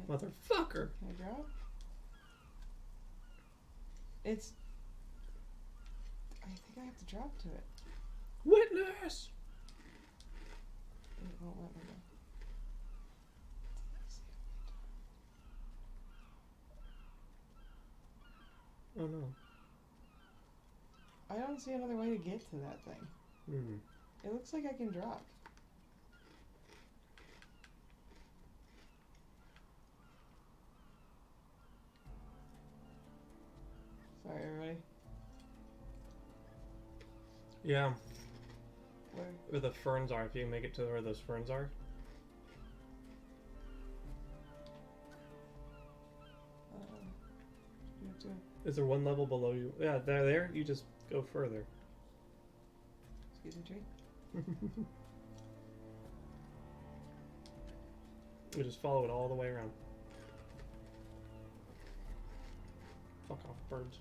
Motherfucker. Can I drop? It's... I think I have to drop to it. Witness! It won't let me go. Oh no. I don't see another way to get to that thing. Hmm. It looks like I can drop. Sorry, everybody. Yeah. Where? Where the ferns are, if you can make it to where those ferns are. You have to... Is there one level below you? Yeah, they're there. You just go further. Excuse me, tree. You just follow it all the way around. Fuck off, birds.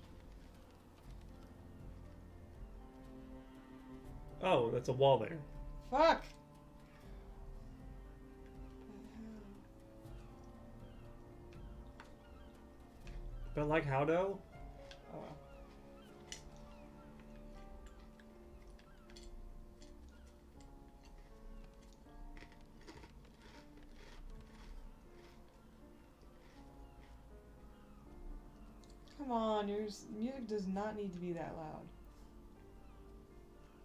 Oh, that's a wall there. Fuck! But like how though? Oh well. Come on, your music does not need to be that loud.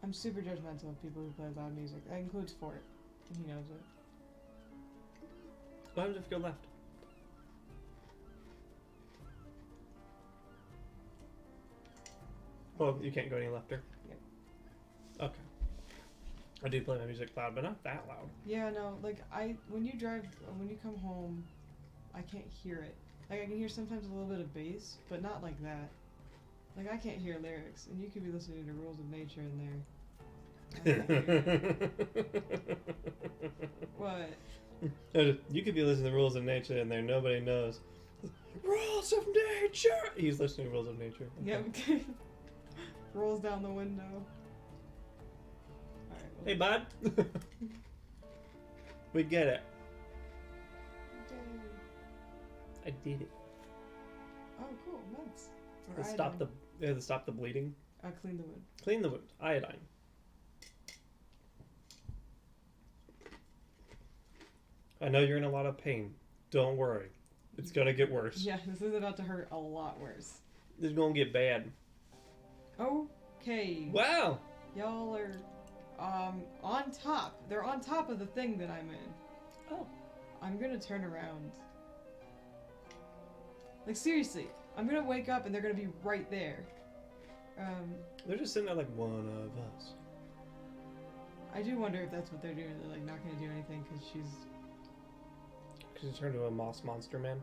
I'm super judgmental of people who play loud music. That includes Fort, and he knows it. What happens if you go left? Oh, you can't go any lefter? Yep. Okay. I do play my music loud, but not that loud. Yeah, no, like, when you come home, I can't hear it. Like, I can hear sometimes a little bit of bass, but not like that. Like, I can't hear lyrics, and you could be listening to Rules of Nature in there. What? You could be listening to Rules of Nature in there, nobody knows. Rules of Nature! He's listening to Rules of Nature. Okay. Yep. Rolls down the window. Alright, well, Hey, bud! We get it. I did it. Oh, cool, meds. Or To stop iodine. to stop the bleeding. Clean the wound. Clean the wound. Iodine. I know you're in a lot of pain. Don't worry. It's gonna get worse. Yeah, this is about to hurt a lot worse. It's gonna get bad. Okay. Wow! Y'all are, on top. They're on top of the thing that I'm in. Oh. I'm gonna turn around. Like, seriously. I'm gonna wake up and they're gonna be right there. They're just sitting there like, one of us. I do wonder if that's what they're doing. They're, like, not gonna do anything because she's... She's turned into a moss monster man.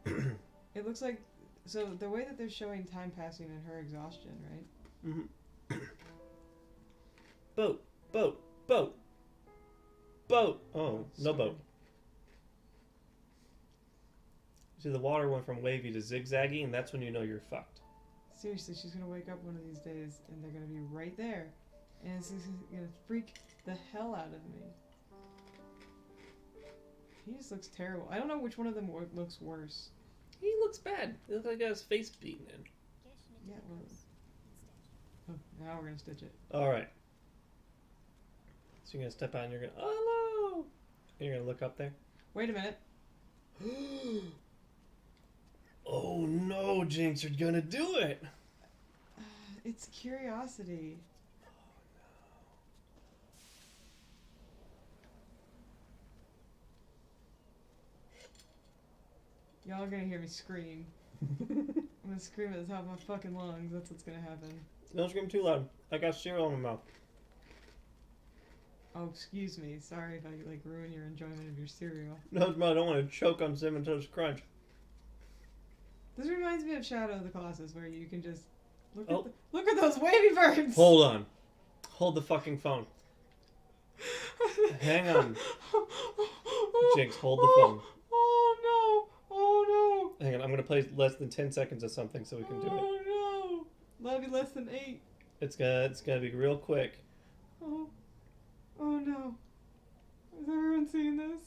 Yeah. It looks like... So, the way that they're showing time passing and her exhaustion, right? Mm-hmm. Boat! Boat! Boat! Boat! Oh, no sorry. boat. See, the water went from wavy to zigzaggy, and that's when you know you're fucked. Seriously, she's gonna wake up one of these days and they're gonna be right there. And it's just gonna freak the hell out of me. He just looks terrible. I don't know which one of them looks worse. He looks bad. He looks like he got his face beaten in. Yeah, well... Oh, now we're gonna stitch it. Alright. So you're gonna step out and you're gonna, oh, hello! And you're gonna look up there. Wait a minute. Oh no, Jynx, you're gonna do it! It's curiosity. Y'all are gonna hear me scream. I'm gonna scream at the top of my fucking lungs. That's what's gonna happen. Don't scream too loud. I got cereal in my mouth. Oh, excuse me. Sorry if I like ruin your enjoyment of your cereal. No, I don't want to choke on Cinnamon Toast Crunch. This reminds me of Shadow of the Colossus, where you can just look Oh. look at those wavy birds. Hold on. Hold the fucking phone. Hang on. Jinx, hold the phone. Oh no! Oh Hang on, I'm gonna play less than 10 seconds of something so we no! can do it. Oh no! That'll be less than 8. It's gonna be real quick. Oh. Oh no. Has everyone seen this?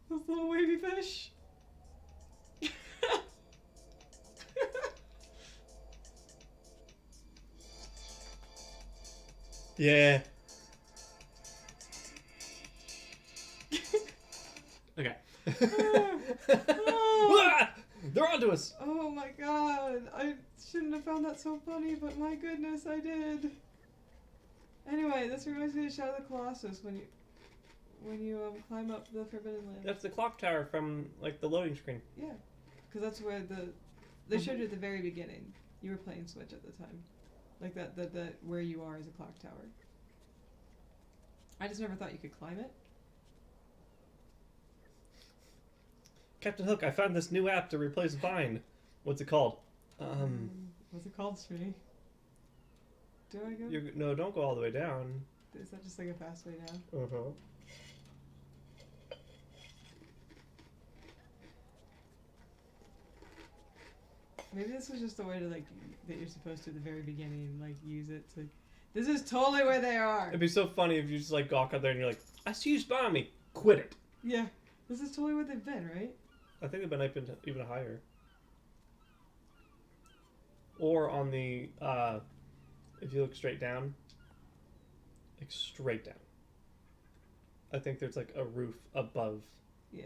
Those little wavy fish? Yeah. Okay. Ah! They're onto us. Oh my god. I shouldn't have found that so funny, but my goodness, I did. Anyway, this reminds me of Shadow of the Colossus when you climb up the Forbidden Land. That's the clock tower from like the loading screen. Yeah, because that's where they showed you at the very beginning. You were playing Switch at the time, like that where you are is a clock tower. I just never thought you could climb it. Captain Hook, I found this new app to replace Vine. What's it called? What's it called, Smitty? Do I go? No, don't go all the way down. Is that just like a fast way down? Uh-huh. Maybe this was just a way to like that you're supposed to at the very beginning, like use it to. This is totally where they are. It'd be so funny if you just like walk up there and you're like, I see you spot on me. Quit it. Yeah, this is totally where they've been, right? I think they've been up even higher. Or on the, if you look straight down, like straight down. I think there's like a roof above. Yeah.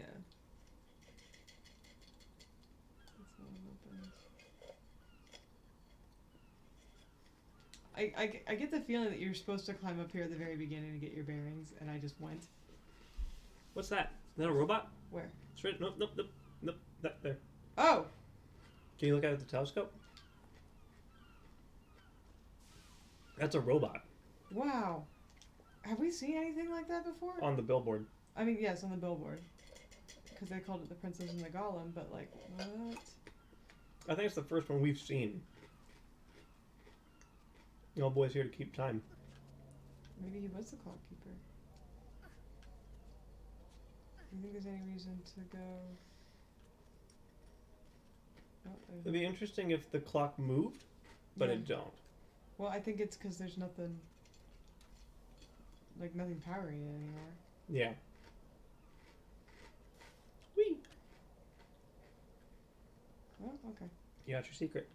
That's not open. I get the feeling that you're supposed to climb up here at the very beginning to get your bearings, and I just went. What's that? Is that a robot? Where? Straight? Nope. That there. Oh! Can you look at it with the telescope? That's a robot. Wow. Have we seen anything like that before? On the billboard. I mean, yes, on the billboard. Because they called it the Princess and the Golem, but like, what? I think it's the first one we've seen. The old boy's here to keep time. Maybe he was the clock keeper. Do you think there's any reason to go? Oh, It'd be interesting if the clock moved, but yeah. it don't. Well, I think it's because there's nothing, like nothing powering it anymore. Yeah. Whee! Oh, okay. You got your secret.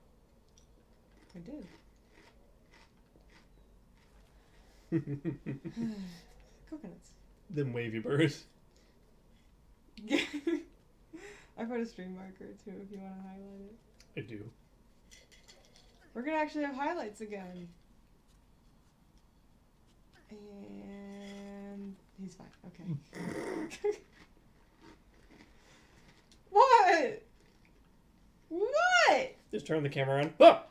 I did. Coconuts. Them wavy birds. I put a stream marker too if you want to highlight it. I do. We're gonna actually have highlights again. And he's fine. Okay. What? What? Just turn the camera on. Ah!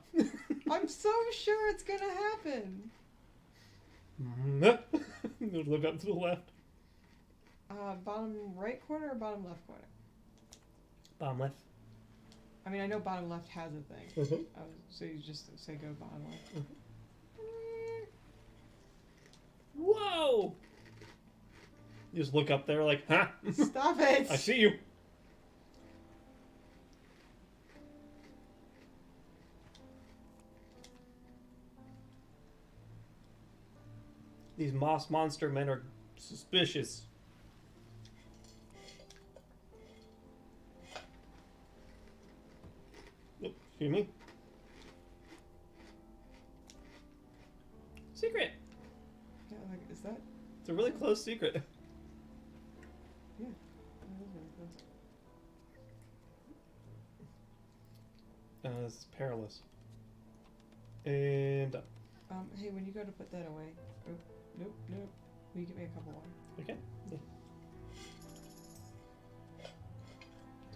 I'm so sure it's gonna happen. Look up to the left. Bottom right corner or bottom left corner? Bottom left. I mean, I know bottom left has a thing. Mm-hmm. So you just say go bottom left. Whoa! You just look up there like, huh? Stop it! I see you. These moss monster men are suspicious. Oh, excuse me. Secret. Yeah, like, is that? It's a really close secret. Yeah, that is really close. It's perilous. And Hey, when you go to put that away, oh, nope. Will you get me a cup of water? okay. Yeah.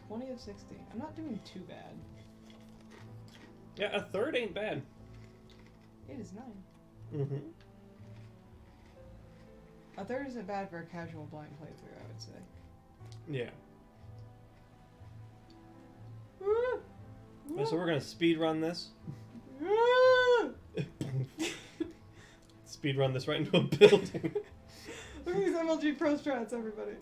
20 of 60. I'm not doing too bad. Yeah, a third ain't bad. It is 9. Mm-hmm. A third isn't bad for a casual blind playthrough, I would say. Yeah. So we're gonna speed run this. Speed run this right into a building. Look at these MLG Pro strats, everybody.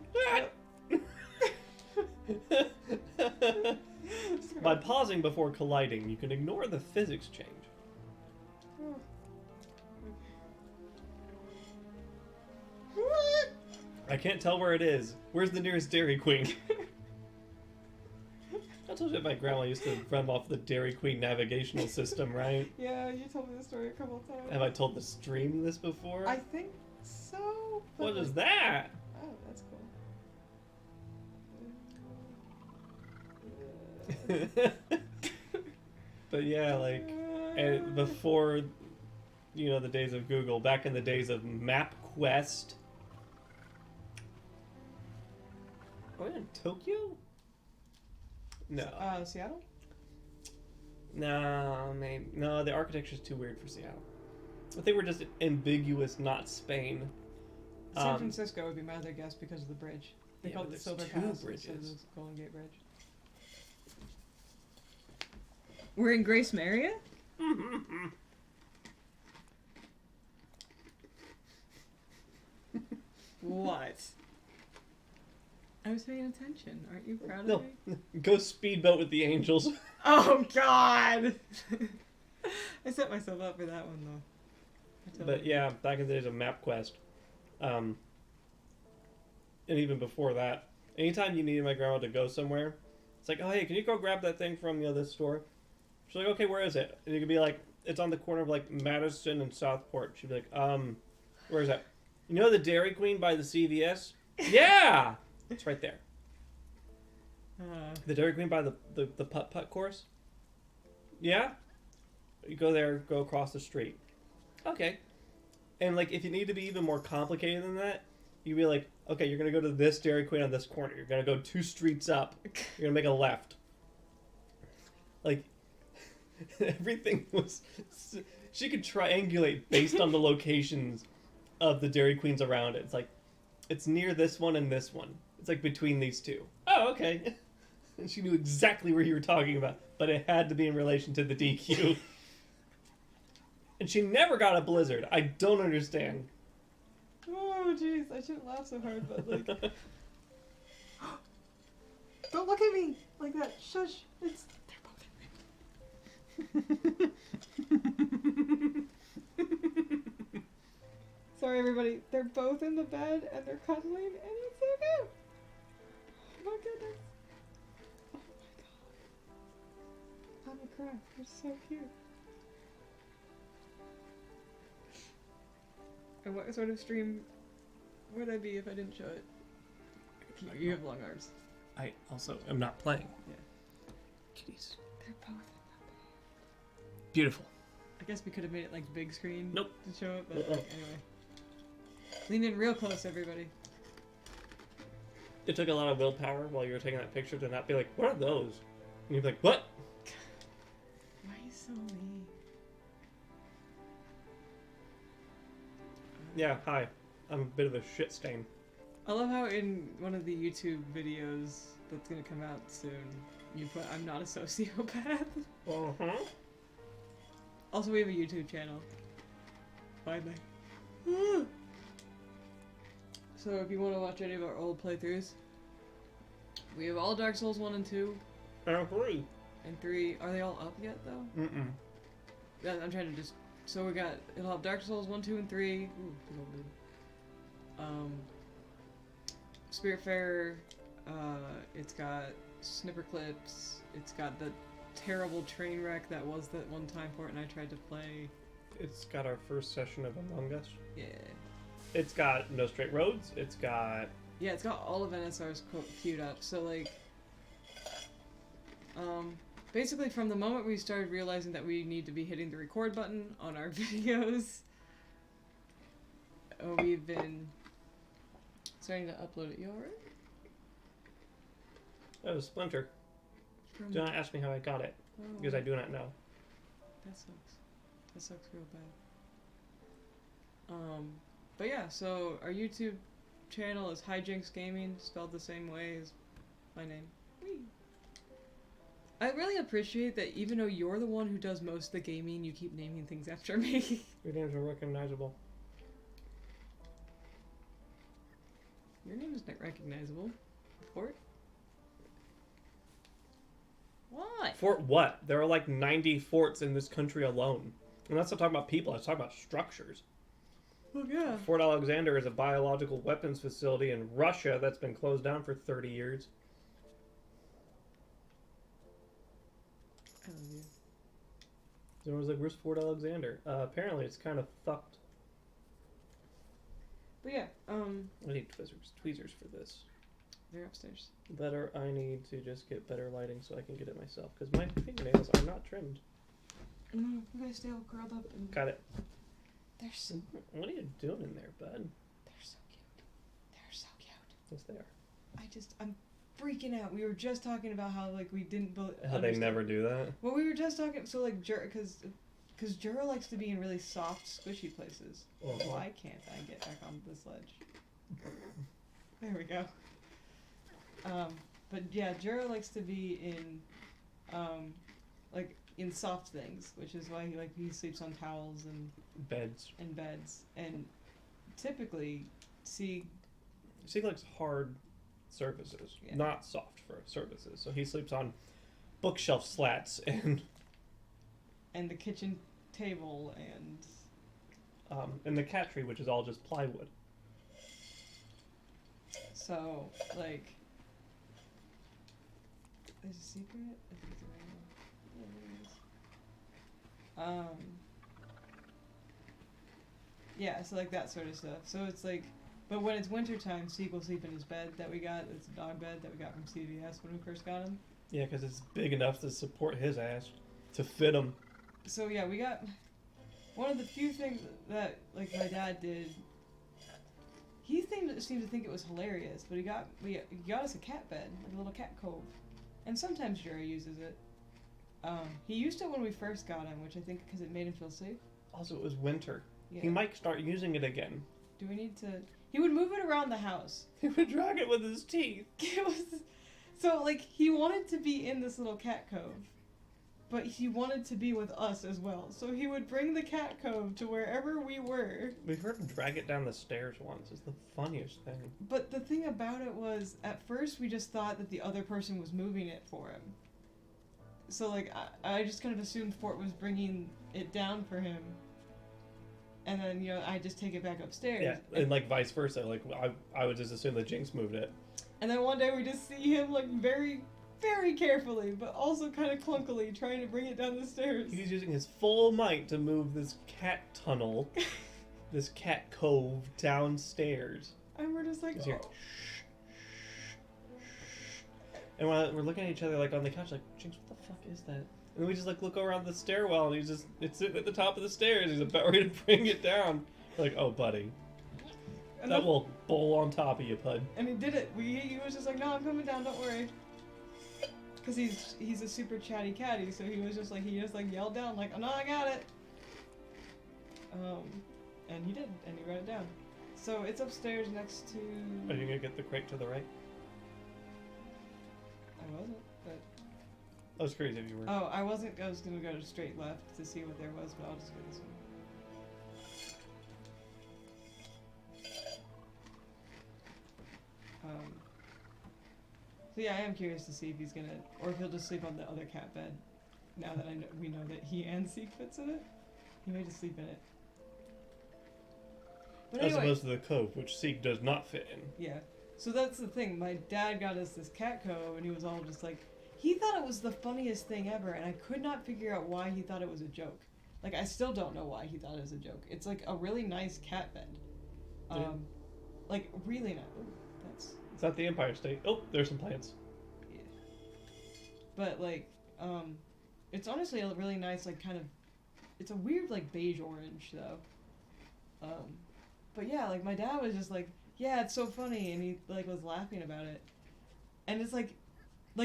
By pausing before colliding, you can ignore the physics change. I can't tell where it is. Where's the nearest Dairy Queen? I told you my grandma used to run off the Dairy Queen navigational system, right? Yeah, you told me the story a couple of times. Have I told the stream this before? I think so. What is that? Oh, that's cool. But yeah, like, and before, you know, the days of Google, back in the days of MapQuest. Oh, in Tokyo? No. Seattle? No, maybe. No, the architecture's too weird for Seattle. I think we're just ambiguous, not Spain. San Francisco would be my other guess because of the bridge. They call it the Silver Pass instead of the Golden Gate Bridge. We're in Grace Maria? What? I was paying attention. Aren't you proud of me? Go speedboat with the angels. Oh, God! I set myself up for that one, though. But yeah, back in the days of MapQuest. And even before that, anytime you needed my grandma to go somewhere, it's like, oh, hey, can you go grab that thing from, this store? She's like, okay, where is it? And you could be like, it's on the corner of, Madison and Southport. She'd be like, where is that? You know the Dairy Queen by the CVS? Yeah! It's right there. The Dairy Queen by the putt-putt course? Yeah? You go there, go across the street. Okay. And, if you need to be even more complicated than that, you'd be like, okay, you're going to go to this Dairy Queen on this corner. You're going to go 2 streets up. You're going to make a left. Everything was... She could triangulate based on the locations of the Dairy Queens around it. It's it's near this one and this one. It's between these two. Oh, okay. And she knew exactly where you were talking about, but it had to be in relation to the DQ. And she never got a blizzard. I don't understand. Oh, jeez. I shouldn't laugh so hard, but don't look at me like that. Shush. They're both in there. Sorry, everybody. They're both in the bed, and they're cuddling, and it's so cute. Oh, my goodness. Oh, my God. I'm a cry. They're so cute. And what sort of stream would I be if I didn't show it? You have long arms. I also am not playing. Yeah. Kitties. They're both in the bed. Beautiful. I guess we could have made it big screen Nope. to show it, but anyway. Lean in real close, everybody. It took a lot of willpower while you were taking that picture to not be like, what are those? And you'd be like, what? Why are you so mean? Yeah, hi. I'm a bit of a shit stain. I love how in one of the YouTube videos that's gonna come out soon, you put, I'm not a sociopath. Uh-huh. Also, we have a YouTube channel. Finally. So if you want to watch any of our old playthroughs, we have all Dark Souls 1 and 2. And 3. And 3. Are they all up yet, though? Mm-mm. Yeah, I'm trying to just... So we got... It'll have Dark Souls 1, 2, and 3. Ooh, big old dude. Spiritfarer. It's got Snipper Clips. It's got the terrible train wreck that was that one time Fortnite tried to play. It's got our first session of Among Us. Yeah. It's got No Straight Roads. It's got... Yeah, it's got all of NSR's queued up. So, basically from the moment we started realizing that we need to be hitting the record button on our videos, we've been starting to upload it. You alright? That was Splinter. Do not ask me how I got it, because I do not know. That sucks. That sucks real bad. But yeah, so our YouTube channel is Jynx Gaming, spelled the same way as my name. Whee! I really appreciate that even though you're the one who does most of the gaming, you keep naming things after me. Your names are recognizable. Your name is not recognizable. Fort? Why? Fort what? There are like 90 forts in this country alone. And that's not talking about people, I'm talking about structures. Oh yeah. Fort Alexander is a biological weapons facility in Russia that's been closed down for 30 years. Oh yeah. So I was like, where's Fort Alexander? Apparently it's kind of fucked. But yeah, I need tweezers for this. they're upstairs. Better, I need to just get better lighting so I can get it myself. Because my fingernails are not trimmed. No, you guys stay all curled up and Got it. they're so What are you doing in there, bud? they're so cute. They're so cute. Yes, they are. I'm freaking out. We were just talking about how like we didn't How they never do that? Well, we were just talking so like because Jura likes to be in really soft, squishy places. Uh-huh. Why can't I get back on this ledge? There we go. But yeah, Jura likes to be in, like in soft things, which is why he sleeps on towels and Beds. beds. And typically, He likes hard surfaces, Yeah. not soft for surfaces. So he sleeps on bookshelf slats and the kitchen table the cat tree, which is all just plywood. so like. There's a secret? I think it's a rainbow. Yeah, there it is. Yeah, so like that sort of stuff. So it's like, but when it's wintertime, Seek will sleep in his bed that we got. It's a dog bed that we got from CVS when we first got him. Yeah, because it's big enough to support his ass, to fit him. So yeah, we got one of the few things that like my dad did. He seemed to think it was hilarious, but he got us a cat bed, like a little cat cove, and sometimes Jerry uses it. He used it when we first got him, which I think because it made him feel safe. Also, it was winter. Yeah. He might start using it again. Do we need to? He would move it around the house. He would drag it with his teeth. It was so like he wanted to be in this little cat cove, but he wanted to be with us as well. So he would bring the cat cove to wherever we were. We heard him drag it down the stairs once. It's the funniest thing. But the thing about it was, at first we just thought that the other person was moving it for him. So like I just kind of assumed Fort was bringing it down for him. And then, I just take it back upstairs. Yeah, and like vice versa. Like I would just assume that Jynx moved it. And then one day we just see him like very, very carefully, but also kind of clunkily trying to bring it down the stairs. He's using his full might to move this cat tunnel, this cat cove downstairs. And we're just like, He's here. oh. And we're looking at each other like on the couch, like, Jynx, what the fuck is that? And then we just like look around the stairwell, and it's sitting at the top of the stairs. He's about ready to bring it down. We're like, oh, buddy, And that then- will bowl on top of you, bud. And he did it. He was just like, no, I'm coming down, don't worry. Because he's a super chatty catty, so he just yelled down like, oh no, I got it. And he did, and he wrote it down. So it's upstairs next to. Are you gonna get the crate to the right? I wasn't, but. I was crazy if you were. Oh, I wasn't. I was gonna go straight left to see what there was, but I'll just go this way. So yeah, I am curious to see if he's gonna, or if he'll just sleep on the other cat bed. Now that we know that he and Seek fits in it, he may just sleep in it. But As anyway, opposed to the cove, which Seek does not fit in. yeah. So that's the thing. My dad got us this cat cove, and he was all just like, he thought it was the funniest thing ever, and I could not figure out why he thought it was a joke. Like, I still don't know why he thought it was a joke. It's like a really nice cat bed. Yeah. Like really nice. Ooh, that's. It's not the Empire State. Oh, there's some plants. Yeah. But like, it's honestly a really nice, like kind of, it's a weird like beige orange though. But yeah, like my dad was just like, yeah, it's so funny, and he like was laughing about it, and it's like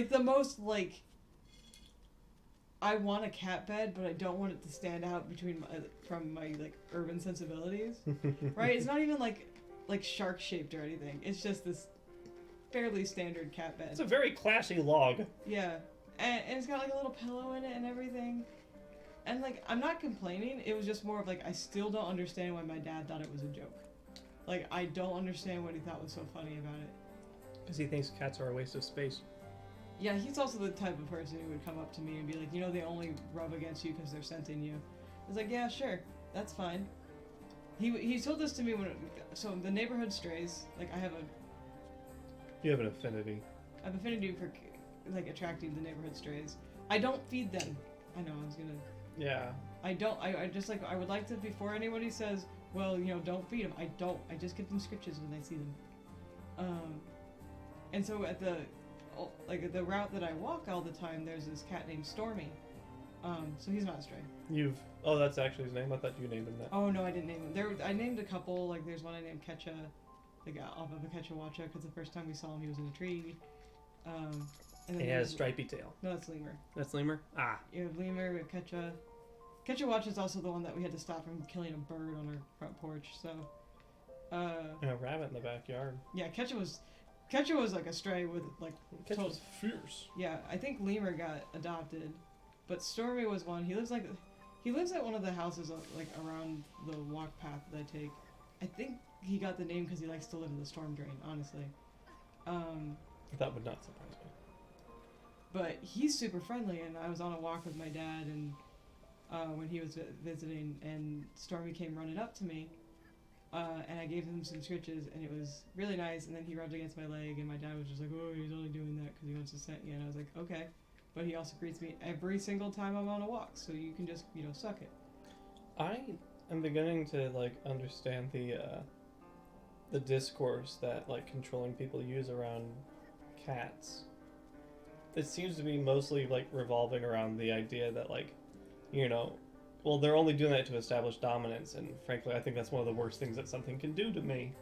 the most like I want a cat bed, but I don't want it to stand out from my like urban sensibilities. Right? It's not even like shark shaped or anything. It's just this fairly standard cat bed. It's a very classy log. Yeah, and it's got like a little pillow in it and everything. And like, I'm not complaining. It was just more of like, I still don't understand why my dad thought it was a joke. Like, I don't understand what he thought was so funny about it. Because he thinks cats are a waste of space. Yeah, he's also the type of person who would come up to me and be like, they only rub against you because they're scenting you. I was like, yeah, sure, that's fine. He told this to me so the neighborhood strays, like You have an affinity. I have affinity for like attracting the neighborhood strays. I don't feed them. I know, I was gonna... Yeah. I don't, I just like, I would like to, before anybody says, well, don't feed them, I don't. I just give them scritches when I see them. And so at the route that I walk all the time, there's this cat named Stormy. So he's not a stray. Oh, that's actually his name? I thought you named him that. Oh, no, I didn't name him. I named a couple, like there's one I named Ketcha, like off of a Ketchawacha, because the first time we saw him, he was in a tree. And then he has a stripy tail. No, that's Lemur. That's Lemur? Ah. You have Lemur, we have Ketcha. Ketchawacha is also the one that we had to stop from killing a bird on our front porch, so... and a rabbit in the backyard. Yeah, Ketcha was like a stray with like... Ketcha was fierce. Yeah, I think Lemur got adopted, but Stormy was one. He lives at one of the houses like around the walk path that I take. I think he got the name because he likes to live in the storm drain, honestly. That would not surprise me. But he's super friendly, and I was on a walk with my dad, and when he was visiting, and Stormy came running up to me, and I gave him some scritches, and it was really nice, and then he rubbed against my leg, and my dad was just like, oh, he's only doing that because he wants to scent you, and I was like, okay. But he also greets me every single time I'm on a walk, so you can just, suck it. I am beginning to, like, understand the discourse that, like, controlling people use around cats. It seems to be mostly, like, revolving around the idea that, like, well, they're only doing that to establish dominance, and frankly, I think that's one of the worst things that something can do to me,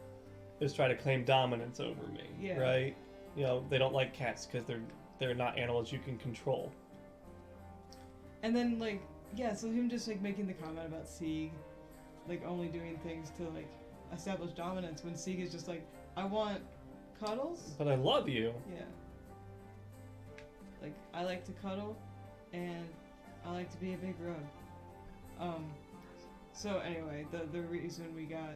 is try to claim dominance over me, yeah. Right? They don't like cats because they're not animals you can control. And then, like, yeah, so him just, like, making the comment about Sieg, like, only doing things to, like, establish dominance, when Sieg is just like, I want cuddles? But I love you. Yeah. Like, I like to cuddle, and I like to be a big rug. So anyway, the reason we got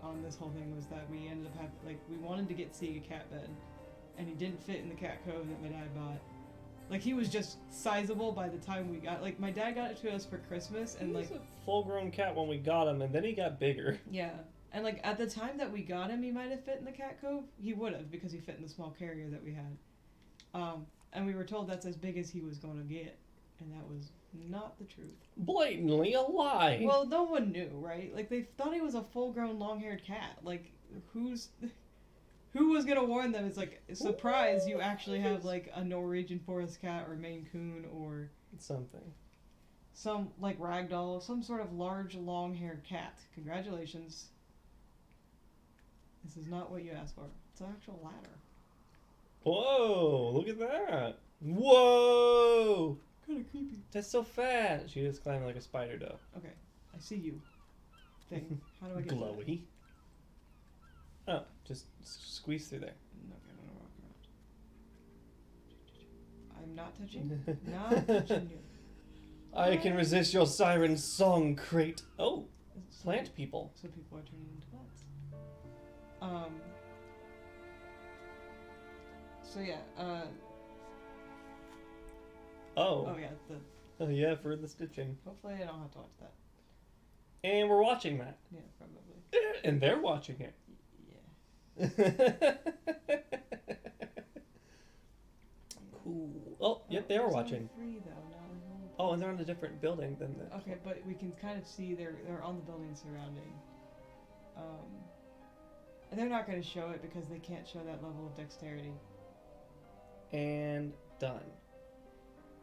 on this whole thing was that we ended up we wanted to get Sieg a cat bed, and he didn't fit in the cat cove that my dad bought. Like, he was just sizable by the time we got, like, my dad got it to us for Christmas, and, like... He was a full-grown cat when we got him, and then he got bigger. Yeah. And, like, at the time that we got him, he might have fit in the cat cove. He would have, because he fit in the small carrier that we had. And we were told that's as big as he was going to get, and that was not the truth. Blatantly a lie! Well, no one knew, right? Like, they thought he was a full-grown, long-haired cat. Like, who was gonna warn them? It's like, surprise, you actually have, like, a Norwegian forest cat or Maine Coon or... something. Some, like, ragdoll, some sort of large, long-haired cat. Congratulations. This is not what you asked for. It's an actual ladder. Whoa, look at that. Whoa! Kinda creepy. That's so fast. She just climbed like a spider doe. Okay, I see you. Thing. How do I get glowy? Oh, just squeeze through there. Okay, I'm gonna walk around. I'm not touching you. Not touching you. I can resist your siren song, crate. Oh, plant people. So people are turning into plants. So yeah, Oh yeah, Oh yeah, for the stitching. Hopefully I don't have to watch that. And we're watching that. Yeah, probably. And they're watching it. Yeah. Cool. Oh, yep, they are watching. Three, though, now. Oh, and they're on a different building than the... Okay, but we can kind of see they're on the building surrounding. And they're not going to show it because they can't show that level of dexterity. And done.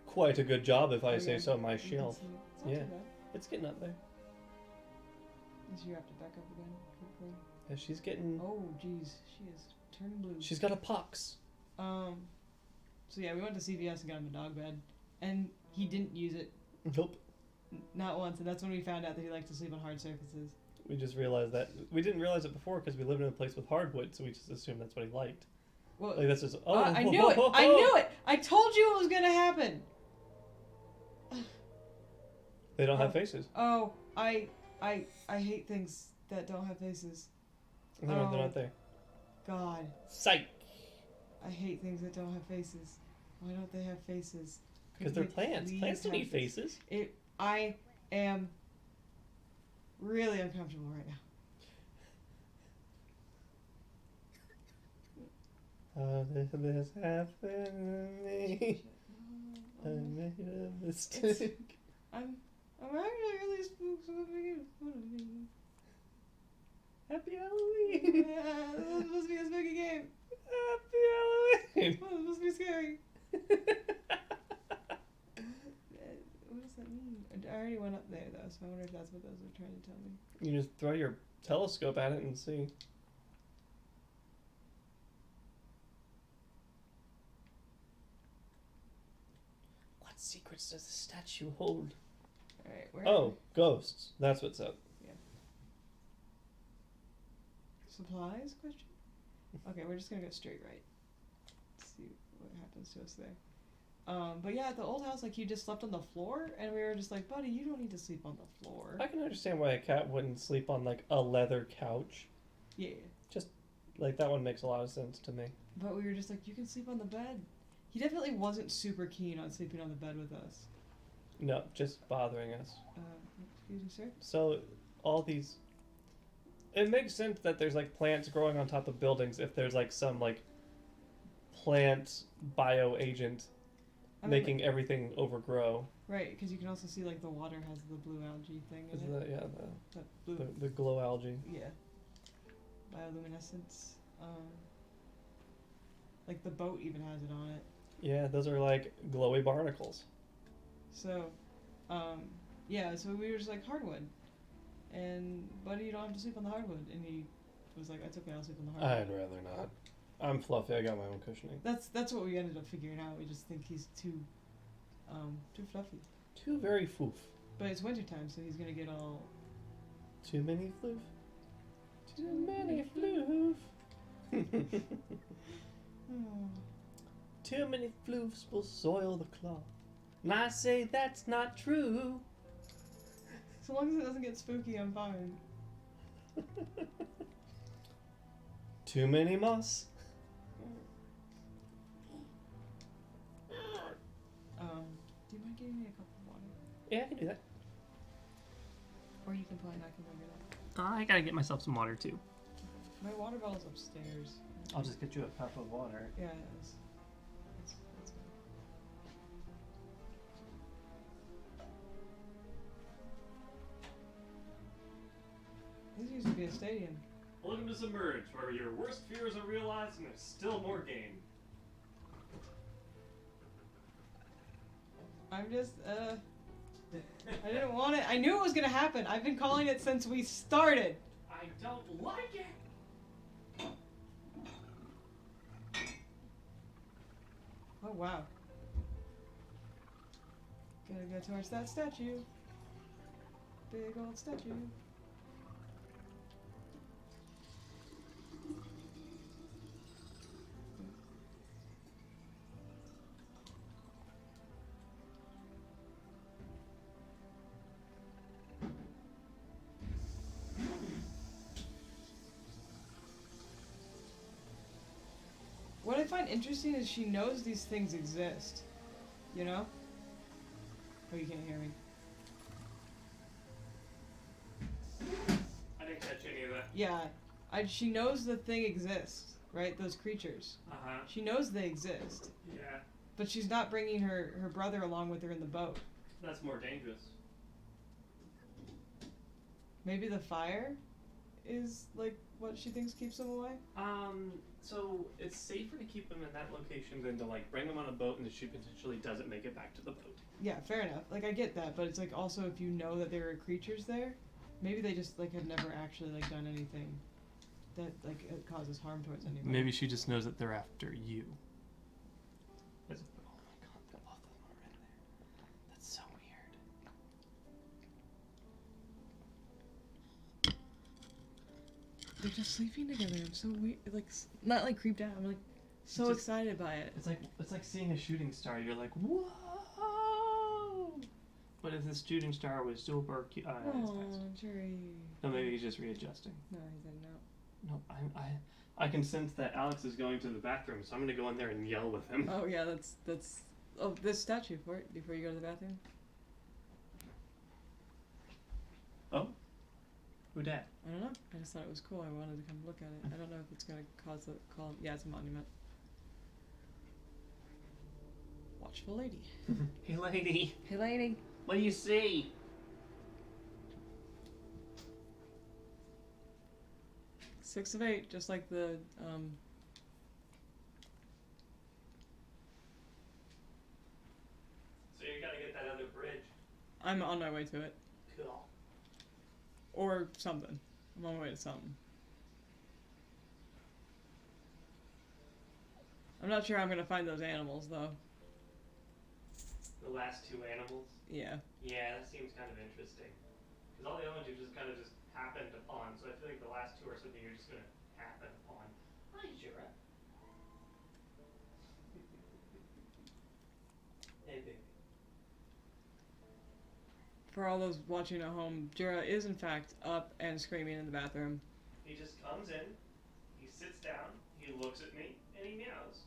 Quite a good job, if I say so myself. Yeah, it's getting up there. You have to back up again quickly. Yeah, she's getting... Oh, jeez, she is turning blue. She's got a pox. So yeah, we went to CVS and got him a dog bed. and he didn't use it. Nope. Not once, and that's when we found out that he liked to sleep on hard surfaces. We just realized that. We didn't realize it before because we lived in a place with hardwood, so we just assumed that's what he liked. Well, Like, that's just, I knew it! I knew it! I told you it was gonna happen! They don't have faces. Oh, I hate things that don't have faces. They're not there. God. Psych! I hate things that don't have faces. Why don't they have faces? Because they're plants. Plants don't need faces. I am really uncomfortable right now. How did this happen to me? I made a mistake. I'm actually really spooked. So making fun of me. Happy Halloween! Yeah, this was supposed to be a spooky game. Happy Halloween! Oh, it's supposed to be scary. What does that mean? I already went up there though, so I wonder if that's what those are trying to tell me. You just throw your telescope at it and see. What secrets does the statue hold? Alright, where? Oh, ghosts. That's what's up. Supplies? Question? Okay, we're just gonna go straight right. See what happens to us there. But yeah, at the old house, like, you just slept on the floor, and we were just like, buddy, you don't need to sleep on the floor. I can understand why a cat wouldn't sleep on, like, a leather couch. Yeah. Just, like, that one makes a lot of sense to me. But we were just like, you can sleep on the bed. He definitely wasn't super keen on sleeping on the bed with us. No, just bothering us. Excuse me, sir? So, all these... It makes sense that there's, like, plants growing on top of buildings if there's, like, some, like, plant bioagent making everything overgrow. Right, because you can also see, like, the water has the blue algae thing in it. Yeah, That blue, the glow algae. yeah. Bioluminescence. Like, the boat even has it on it. Yeah, those are, like, glowy barnacles. So, yeah, so we were just like, hardwood. And, buddy, you don't have to sleep on the hardwood. And he was like, that's okay, I'll sleep on the hardwood. I'd rather not. I'm fluffy, I got my own cushioning. That's what we ended up figuring out. We just think he's too fluffy. Too very foof. But it's wintertime, so he's gonna get all... Too many floof. Too many floof. Too many floofs will soil the cloth. And I say that's not true. So long as it doesn't get spooky, I'm fine. Too many moss. Do you mind getting me a cup of water? Yeah, I can do that. Or you can play and I can bring it up. I gotta get myself some water too. My water bottle's upstairs. I'll just get you a cup of water. Yeah, that's good. This used to be a stadium. Welcome to Submerged, where your worst fears are realized and there's still more game. I'm just, I didn't want it. I knew it was gonna happen. I've been calling it since we started. I don't like it! Oh, wow. Gotta go towards that statue. Big old statue. What I find interesting is she knows these things exist. You know? Oh, you can't hear me. I didn't catch any of that. Yeah. She knows the thing exists, right? Those creatures. Uh-huh. She knows they exist. Yeah. But she's not bringing her brother along with her in the boat. That's more dangerous. Maybe the fire is, like, what she thinks keeps them away? So it's safer to keep them in that location than to, like, bring them on a boat and she potentially doesn't make it back to the boat. Yeah, fair enough. Like, I get that, but it's, like, also if you know that there are creatures there, maybe they just, like, have never actually, like, done anything that, like, it causes harm towards anybody. Maybe she just knows that they're after you. Oh my god, all of them are in there. just sleeping together. I'm so weird. Like, not like creeped out. I'm like so Just- excited by it. It's like seeing a shooting star. You're like, whoa! But if this shooting star was super cute, Oh, Jerry. no, maybe he's just readjusting. No, he didn't know. No, I can sense that Alex is going to the bathroom, so I'm gonna go in there and yell with him. Oh yeah, that's. Oh, there's a statue for it before you go to the bathroom. Oh, who dat? I don't know. I just thought it was cool. I wanted to come look at it. I don't know if it's gonna cause a call. Yeah, it's a monument. Watchful lady. Hey, lady. Hey, lady. What do you see? Six of 8, just like the So you gotta get that other bridge. I'm on my way to it. Cool. Or something. I'm on my way to something. I'm not sure how I'm gonna find those animals though. The last two animals. Yeah. Yeah, that seems kind of interesting. Because all the other ones you just kind of just happened upon, so I feel like the last two are something you're just gonna happen upon. Hi, Jura. Hey, baby. For all those watching at home, Jura is in fact up and screaming in the bathroom. He just comes in, he sits down, he looks at me, and he meows.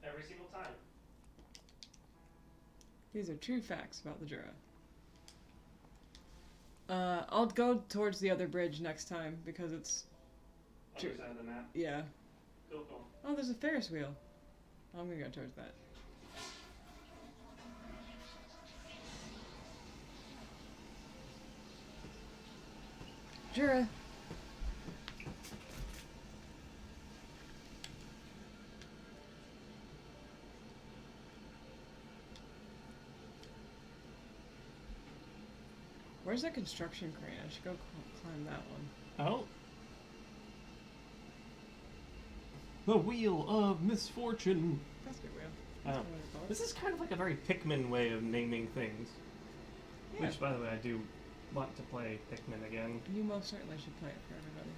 Every single time. These are true facts about the Jura. I'll go towards the other bridge next time because it's Other side of the map. yeah. Cool, cool. Oh, there's a Ferris wheel. I'm gonna go towards that. Jura. Where's that construction crane? I should go climb that one. Oh. The Wheel of Misfortune. That's a good wheel. Oh. That's what I thought. This is kind of like a very Pikmin way of naming things. Yeah. Which, by the way, I do want to play Pikmin again. You most certainly should play it for everybody.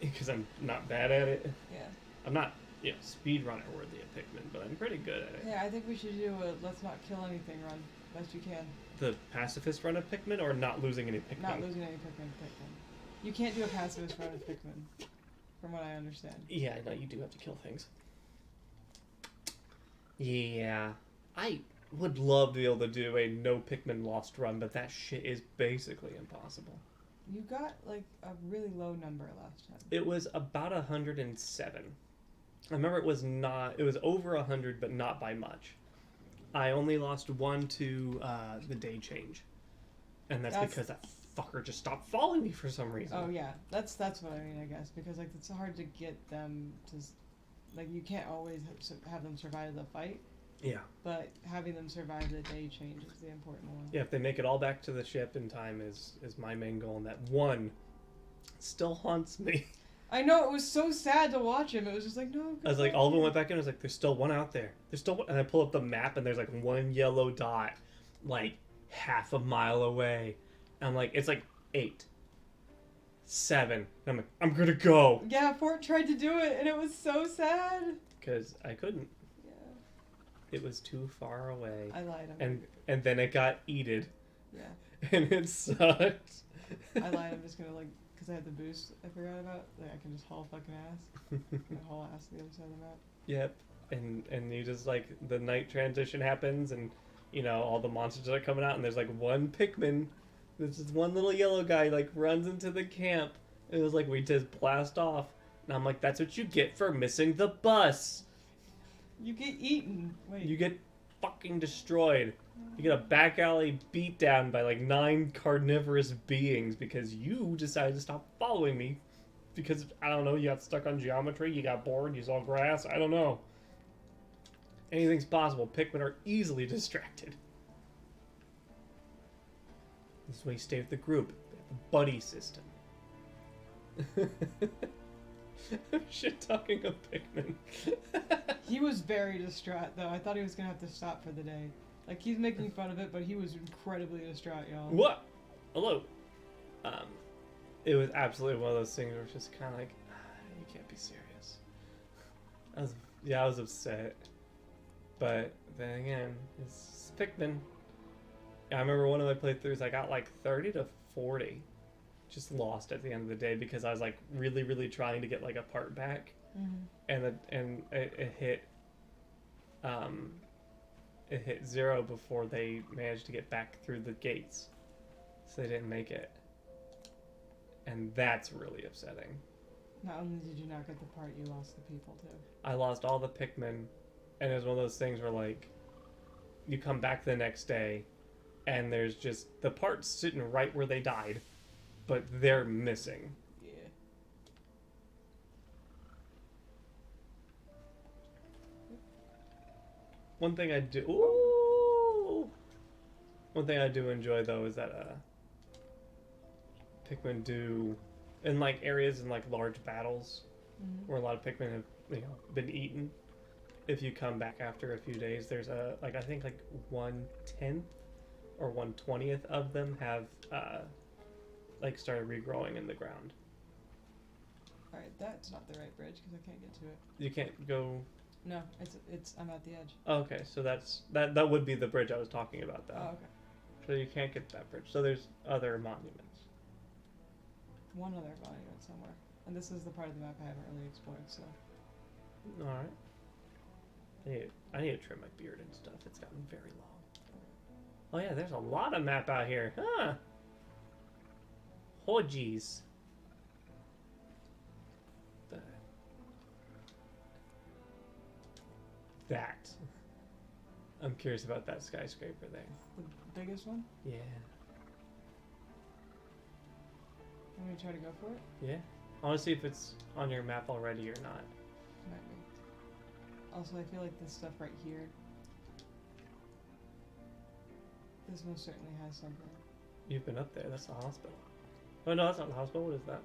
Because I'm not bad at it. Yeah. I'm not, speedrunner worthy of Pikmin, but I'm pretty good at it. Yeah, I think we should do a let's not kill anything run. Best you can. The pacifist run of Pikmin or not losing any Pikmin? Not losing any Pikmin. You can't do a pacifist run of Pikmin, from what I understand. Yeah, no, you do have to kill things. Yeah. I would love to be able to do a no Pikmin lost run, but that shit is basically impossible. You got like a really low number last time. It was about 107. I remember it was over 100, but not by much. I only lost one to the day change. And that's because that fucker just stopped following me for some reason. Oh yeah, that's what I mean, I guess, because like it's hard to get them to, like you can't always have them survive the fight. Yeah. But having them survive the day change is the important one. Yeah, if they make it all back to the ship in time is my main goal, and that one still haunts me. I know, it was so sad to watch him. It was just like, no. I was like, all of them went back in. I was like, there's still one out there. There's still one. And I pull up the map, and there's like one yellow dot, like half a mile away. And I'm like, it's like 8, 7. And I'm like, I'm gonna go. Yeah, Fort tried to do it, and it was so sad. Because I couldn't. Yeah. It was too far away. I lied. And then it got eated. Yeah. And it sucked. I lied. I'm just gonna like, because I had the boost I forgot about. Like I can just haul fucking ass. And haul ass to the other side of the map. Yep. And you just like the night transition happens, and all the monsters are coming out, and there's like one Pikmin. This is one little yellow guy like runs into the camp. It was like we just blast off, and I'm like, that's what you get for missing the bus. You get eaten. Wait. You get fucking destroyed. You get a back alley beat down by like 9 carnivorous beings because you decided to stop following me. Because, I don't know, you got stuck on geometry, you got bored, you saw grass, I don't know. Anything's possible. Pikmin are easily distracted. This is why you stay with the group. The buddy system. I'm shit talking a Pikmin. He was very distraught, though. I thought he was gonna have to stop for the day. Like, he's making fun of it, but he was incredibly distraught, y'all. What? Hello. It was absolutely one of those things where it's just kind of like, you can't be serious. I was upset. But then again, it's Pikmin. I remember one of my playthroughs, I got like 30 to 40. Just lost at the end of the day because I was like really, really trying to get like a part back. Mm-hmm. And it hit 0 before they managed to get back through the gates. So they didn't make it. And that's really upsetting. Not only did you not get the part, you lost the people too. I lost all the Pikmin, and it was one of those things where, like, you come back the next day, and there's just the parts sitting right where they died, but they're missing. Yeah. One thing I do enjoy though is that Pikmin do in like areas in like large battles where a lot of Pikmin have been eaten. If you come back after a few days, there's a like I think like 1/10 or 1/20th of them have like started regrowing in the ground. All right, that's not the right bridge because I can't get to it. You can't go. No, it's I'm at the edge. Oh, okay, so that would be the bridge I was talking about though. Oh, okay. So you can't get to that bridge. So there's other monuments. One other monument somewhere, and this is the part of the map I haven't really explored. So. All right. I need to trim my beard and stuff. It's gotten very long. Oh yeah, there's a lot of map out here. Huh. Oh geez. That. I'm curious about that skyscraper there. The biggest one? Yeah. I'm gonna try to go for it. Yeah. I want to see if it's on your map already or not. Might be. Also, I feel like this stuff right here. This most certainly has something. You've been up there. That's the hospital. Oh no, that's not the hospital. What is that?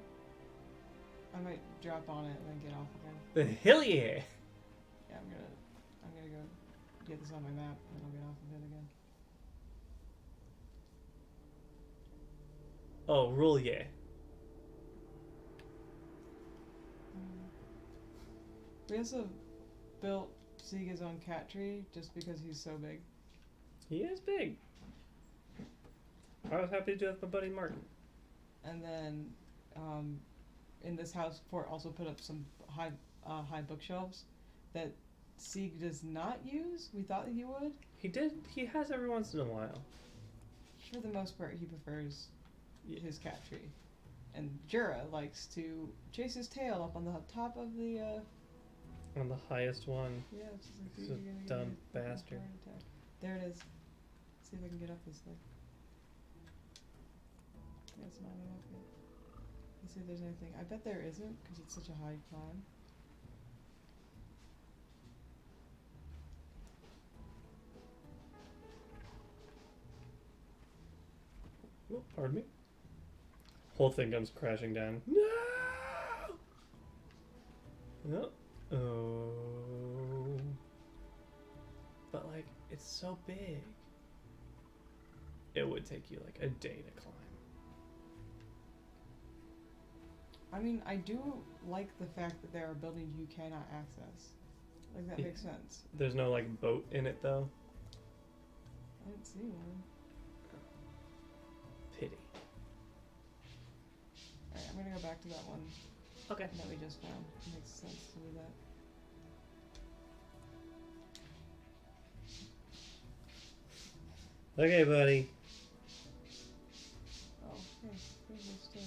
I might drop on it and then get off again. The hell yeah! Yeah, I'm gonna go get this on my map and I'll get off of it again. Oh, rule yeah. We also built Sega's own cat tree just because he's so big. He is big. I was happy to do that with my buddy Martin. And then in this house, Fort also put up some high bookshelves that Sieg does not use. We thought he would. He did. He has every once in a while. For the most part, he prefers his cat tree. And Jura likes to chase his tail up on the top of the... On the highest one. Yeah, it's just like, He's you're a gonna dumb get a fucking bastard. heart attack. There it is. Let's see if I can get up this thing. Yeah, it's not up yet. Let's see if there's anything. I bet there isn't, because it's such a high climb. Oh, pardon me. Whole thing comes crashing down. No! No. Oh. But like, it's so big. It would take you like a day to climb. I mean, I do like the fact that there are buildings you cannot access. Like, that makes sense. There's no like boat in it though. I didn't see one. Pity. Alright, I'm gonna go back to that one Okay. that we just found. It makes sense to do that. Okay, buddy. Oh, hey, there's this too.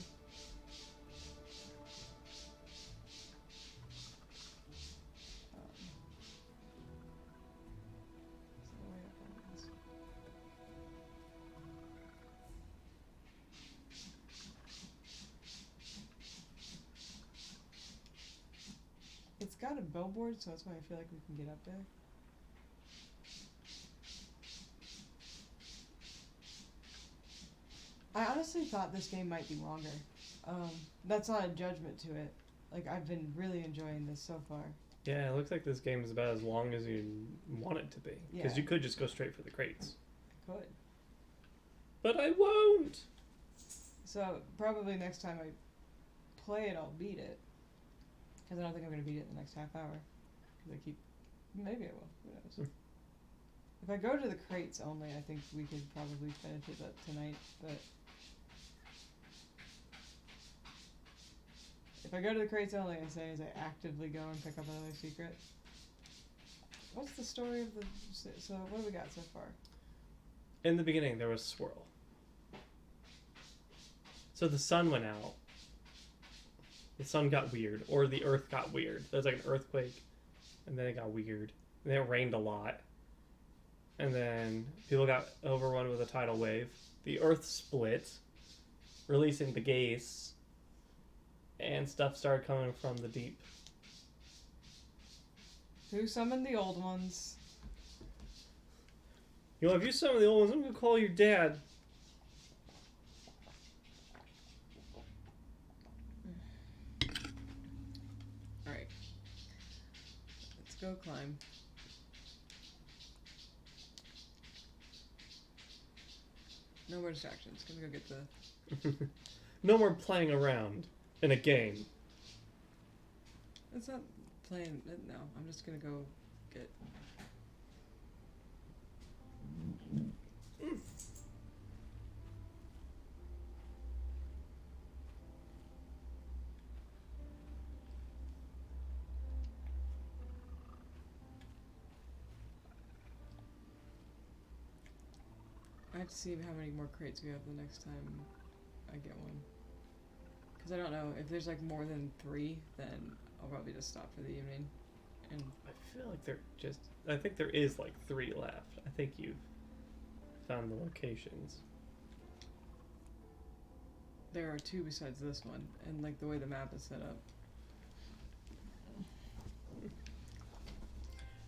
So way up on this. It's got a billboard, so that's why I feel like we can get up there. I honestly thought this game might be longer. That's not a judgment to it. Like, I've been really enjoying this so far. Yeah, it looks like this game is about as long as you want it to be. Because Yeah. you could just go straight for the crates. I could. But I won't! So probably next time I play it, I'll beat it. Because I don't think I'm going to beat it in the next half hour. Because I keep... Maybe I will. Who knows? If I go to the crates only, I think we could probably finish it up tonight, but... If I go to the crates only, I say as I actively go and pick up another secret. What's the story of the... So what do we got so far? In the beginning, there was swirl. So the sun went out. The sun got weird, or the earth got weird. There was like an earthquake, and then it got weird. And then it rained a lot. And then people got overrun with a tidal wave. The earth split, releasing the gas, and stuff started coming from the deep. Who summoned the old ones? You know, if you summon the old ones, I'm gonna call your dad. Alright. Let's go climb. No more distractions. Gonna go get the... No more playing around in a game. It's not playing... No, I'm just gonna go get... I have to see how many more crates we have the next time I get one. Because I don't know, if there's like more than 3, then I'll probably just stop for the evening. And I feel like I think there is like 3 left. I think you've found the locations. there are 2 besides this one, and like the way the map is set up.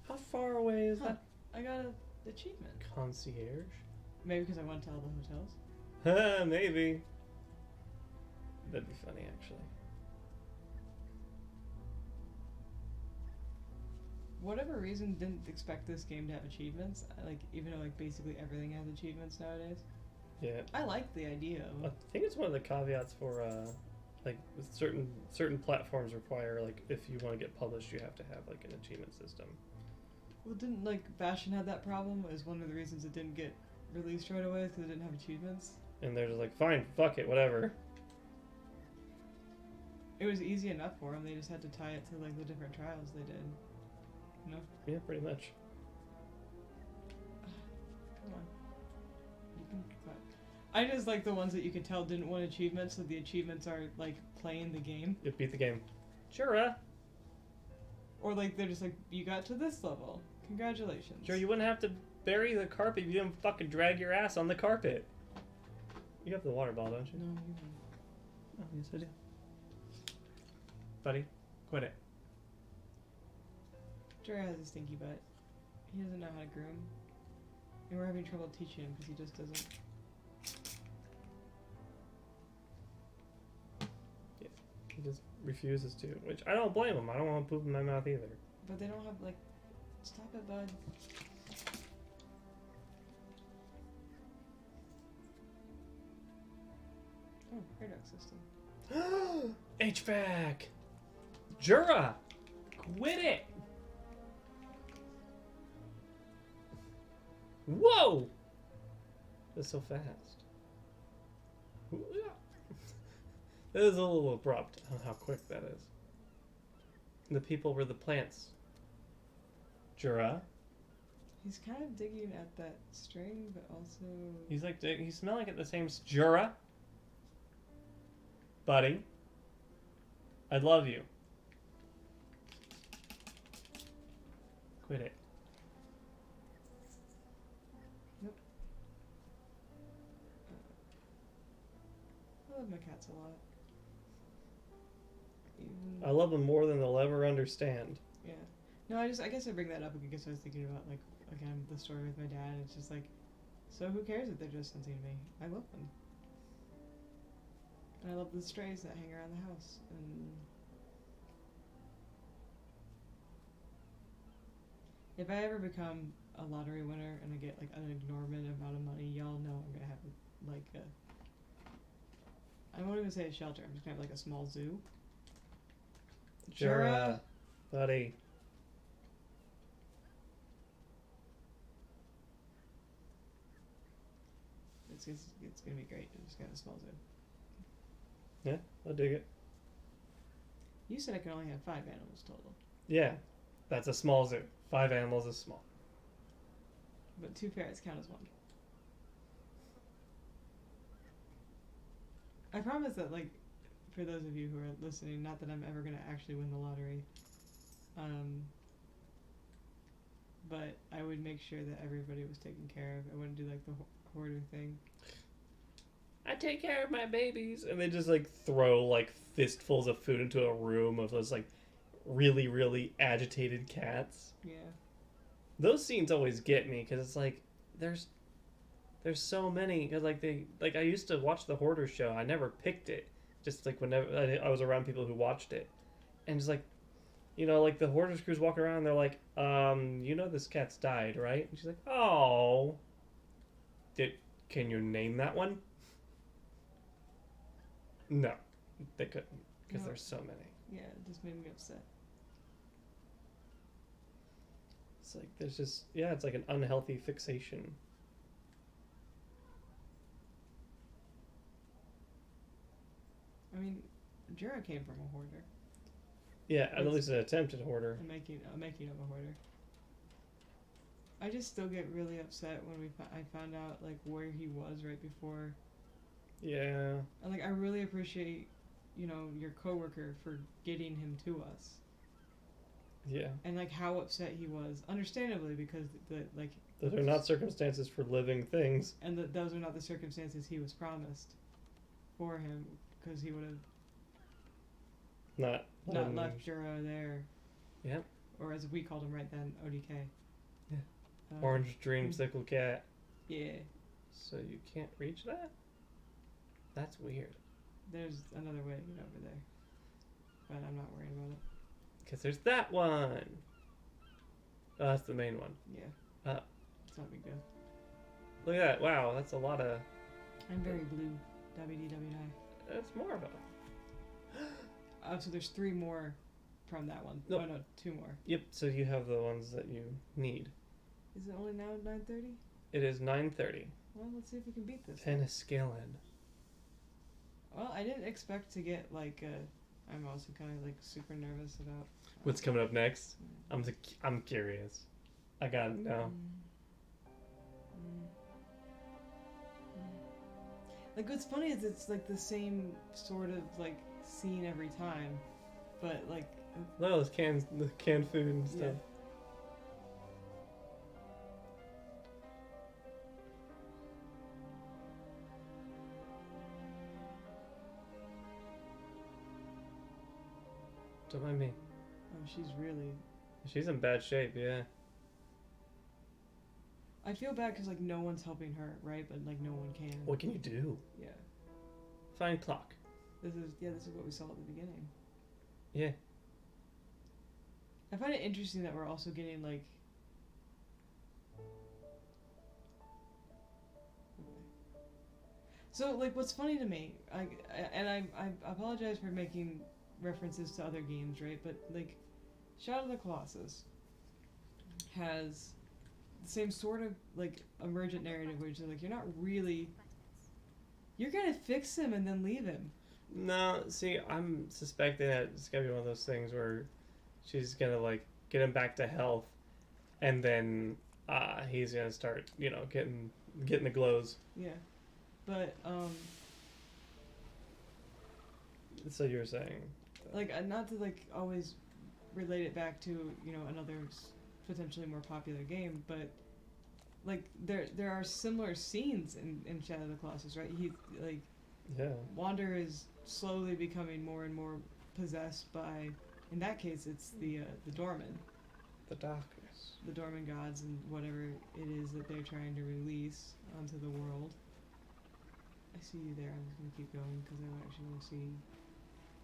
How far away is that? I got an achievement. Concierge? Maybe because I went to all the hotels. Maybe. That'd be funny, actually. Whatever reason, didn't expect this game to have achievements. Like, even though like basically everything has achievements nowadays. Yeah. I like the idea of. I think it's one of the caveats for like with certain platforms require, like, if you want to get published, you have to have like an achievement system. Well, didn't like Bastion have that problem? Is one of the reasons it didn't get released right away because it didn't have achievements. And they're just like, fine, fuck it, whatever. It was easy enough for them. They just had to tie it to like the different trials they did. You know? Yeah, pretty much. Come on. You can. I just like the ones that you could tell didn't want achievements, so the achievements are like playing the game. You beat the game. Sure. Or like they're just like, you got to this level. Congratulations. Sure, you wouldn't have to bury the carpet if you didn't fucking drag your ass on the carpet. You have the water ball, don't you? No, you don't. Oh, yes I do. Buddy, quit it. Jerry has a stinky butt. He doesn't know how to groom. And we're having trouble teaching him because he just doesn't. Yeah, he just refuses to, which I don't blame him. I don't want to poop in my mouth either. But they don't have like. Stop it, bud. Oh, radar system. HVAC! Jura! Quit it! Whoa! That's so fast. That is a little abrupt on how quick that is. The people were the plants. Jura? He's kind of digging at that string, but also. He's like, he's smelling at the same. Jura? Buddy? I love you. Quit it. Nope. I love my cats a lot. Even... I love them more than they'll ever understand. Yeah. No, I guess I bring that up because I was thinking about, like, again, the story with my dad. It's just like, so who cares if they're just sensing me? I love them. And I love the strays that hang around the house. And if I ever become a lottery winner and I get like an enormous amount of money, y'all know I'm gonna have like I won't even say a shelter. I'm just kind of like a small zoo. Jura, buddy. It's gonna be great. It's just got a small zoo. Yeah, I dig it. You said I can only have 5 animals total, Yeah, that's a small zoo. 5 animals is small. but 2 ferrets count as 1. I promise that, like, for those of you who are listening, not that I'm ever gonna actually win the lottery, but I would make sure that everybody was taken care of. I wouldn't do like the hoarder thing. I take care of my babies, and they just like throw like fistfuls of food into a room of those like really really agitated cats. Yeah. Those scenes always get me because it's like there's so many because like I used to watch the Hoarder show. I never picked it, just like whenever I was around people who watched it, and it's like, you know, like the Hoarders crews walk around, they're like, you know, this cat's died, right? And she's like, oh, can you name that one? No, they couldn't because No. there's so many. Yeah, it just made me upset. It's like there's just it's like an unhealthy fixation. I mean, Jura came from a hoarder. Yeah, at least an attempted hoarder. I'm making him a hoarder. I just still get really upset when I found out like where he was right before. Yeah. And like I really appreciate, you know, your coworker for getting him to us. Yeah. And like how upset he was, understandably, because Those are not circumstances for living things. and those are not the circumstances he was promised for him, because he would have not left Jura there. Yep. Or as we called him right then, ODK. Yeah. Orange Dreamsicle Cat. Yeah. So you can't reach that? That's weird. There's another way to get over there, but I'm not worried about it. Because there's that one. Oh, that's the main one. Yeah. It's not a big deal. Look at that. Wow, that's a lot of... I'm very blue. WDWI. That's more of a... Oh, so there's 3 more from that one. Nope. Oh, no, 2 more. Yep, so you have the ones that you need. Is it only now 9:30? It is 9:30. Well, let's see if we can beat this. Penicillin. Well, I didn't expect to get, like, I'm also kind of, like, super nervous about... What's coming up next? I'm curious. I gotta know. Like, what's funny is it's, like, the same sort of, like, scene every time, but, like... No, the canned food and stuff. Yeah. Don't mind me. Oh, She's in bad shape, yeah. I feel bad because, like, no one's helping her, right? But, like, no one can. What can you do? Yeah. Find clock. This is what we saw at the beginning. Yeah. I find it interesting that we're also getting, like... So, like, what's funny to me, I apologize for making references to other games, right? But, like, Shadow of the Colossus has the same sort of, like, emergent narrative where it's like, you're not really... You're gonna fix him and then leave him. No, see, I'm suspecting that it's gonna be one of those things where she's gonna, like, get him back to health, and then he's gonna start, you know, getting the glows. Yeah. But, So you were saying... like, not to, like, always relate it back to, you know, another potentially more popular game, but, like, there are similar scenes in Shadow of the Colossus, right? He, like... Yeah. Wander is slowly becoming more and more possessed by, in that case, it's the Dorman. The darkness. The Dorman gods and whatever it is that they're trying to release onto the world. I see you there. I'm just going to keep going because I actually want to see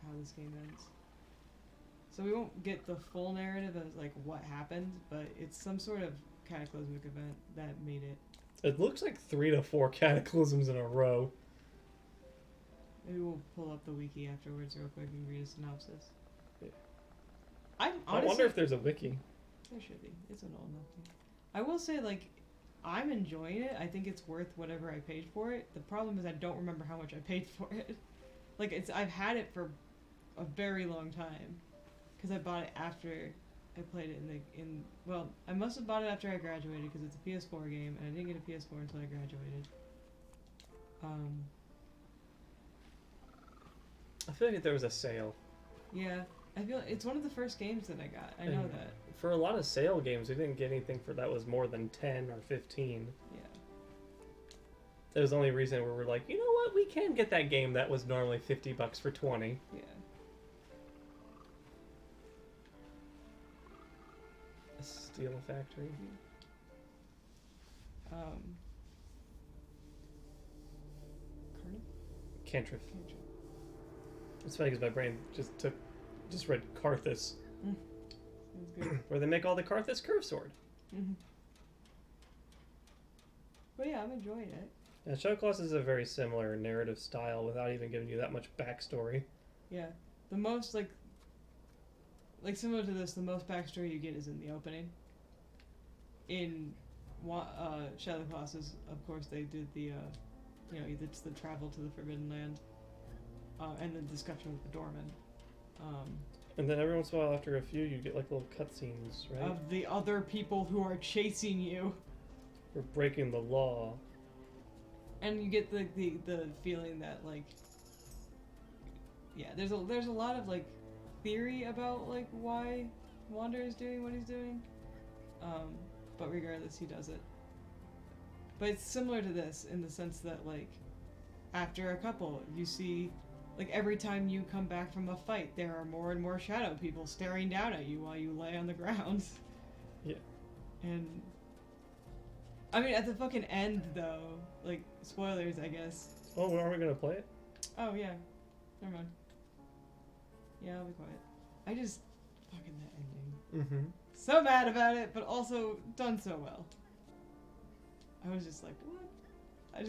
how this game ends. So we won't get the full narrative of, like, what happened, but it's some sort of cataclysmic event that made it. It looks like 3 to 4 cataclysms in a row. Maybe we'll pull up the wiki afterwards real quick and read a synopsis. Yeah. I'm I honestly, wonder if there's a wiki. there should be. It's an old enough game. I will say, like, I'm enjoying it. I think it's worth whatever I paid for it. The problem is I don't remember how much I paid for it. Like, I've had it for a very long time, because I bought it after I played it well, I must have bought it after I graduated because it's a PS4 game, and I didn't get a PS4 until I graduated. I feel like there was a sale. Yeah, I feel it's one of the first games that I got. I know And that. For a lot of sale games, we didn't get anything for that was more than 10 or 15. Yeah. That was the only reason where we're like, you know what, we can get that game that was normally $50 for 20. Yeah. Steel Factory. Cardiff? Cantrip. It's funny because my brain just read Karthus, Sounds good. where they make all the Karthus curve sword. Mm-hmm. But yeah, I'm enjoying it. Now, Shadow Colossus is a very similar narrative style without even giving you that much backstory. Yeah. The most, like similar to this, the most backstory you get is in the opening. In Shadow of the Colossus, of course, they did the, it's the travel to the Forbidden Land, and the discussion with the doorman. And then every once in a while, after a few, you get like little cutscenes, right? Of the other people who are chasing you. For breaking the law. And you get the feeling that, like, yeah, there's a lot of, like, theory about, like, why Wander is doing what he's doing. But regardless, he does it. But it's similar to this in the sense that, like, after a couple, you see, like, every time you come back from a fight, there are more and more shadow people staring down at you while you lay on the ground. Yeah. And I mean, at the fucking end, though, like, spoilers, I guess. Oh, are we gonna play it? Oh, yeah. Never mind. Yeah, I'll be quiet. I just fucking that ending. Mm-hmm. So mad about it, but also done so well. I was just like, what? I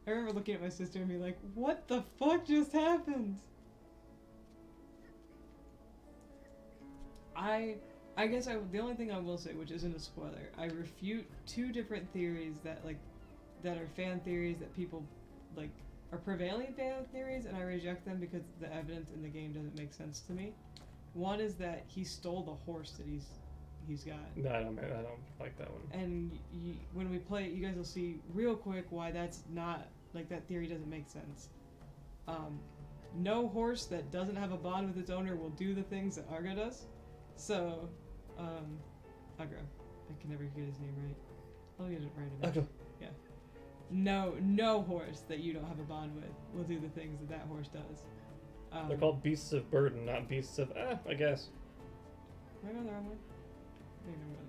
remember looking at my sister and being like, what the fuck just happened? I guess the only thing I will say, which isn't a spoiler, I refute two different theories that are fan theories that people, like, are prevailing fan theories, and I reject them because the evidence in the game doesn't make sense to me. One is that he stole the horse that he's got. No, I don't like that one. And when we play it, you guys will see real quick why that's not, like, that theory doesn't make sense. No horse that doesn't have a bond with its owner will do the things that Arga does. So, Agra. I can never get his name right. I'll get it right eventually. Agra. Yeah. No horse that you don't have a bond with will do the things that horse does. They're called beasts of burden, not beasts of, I guess. Am I going the wrong way? Maybe I'm going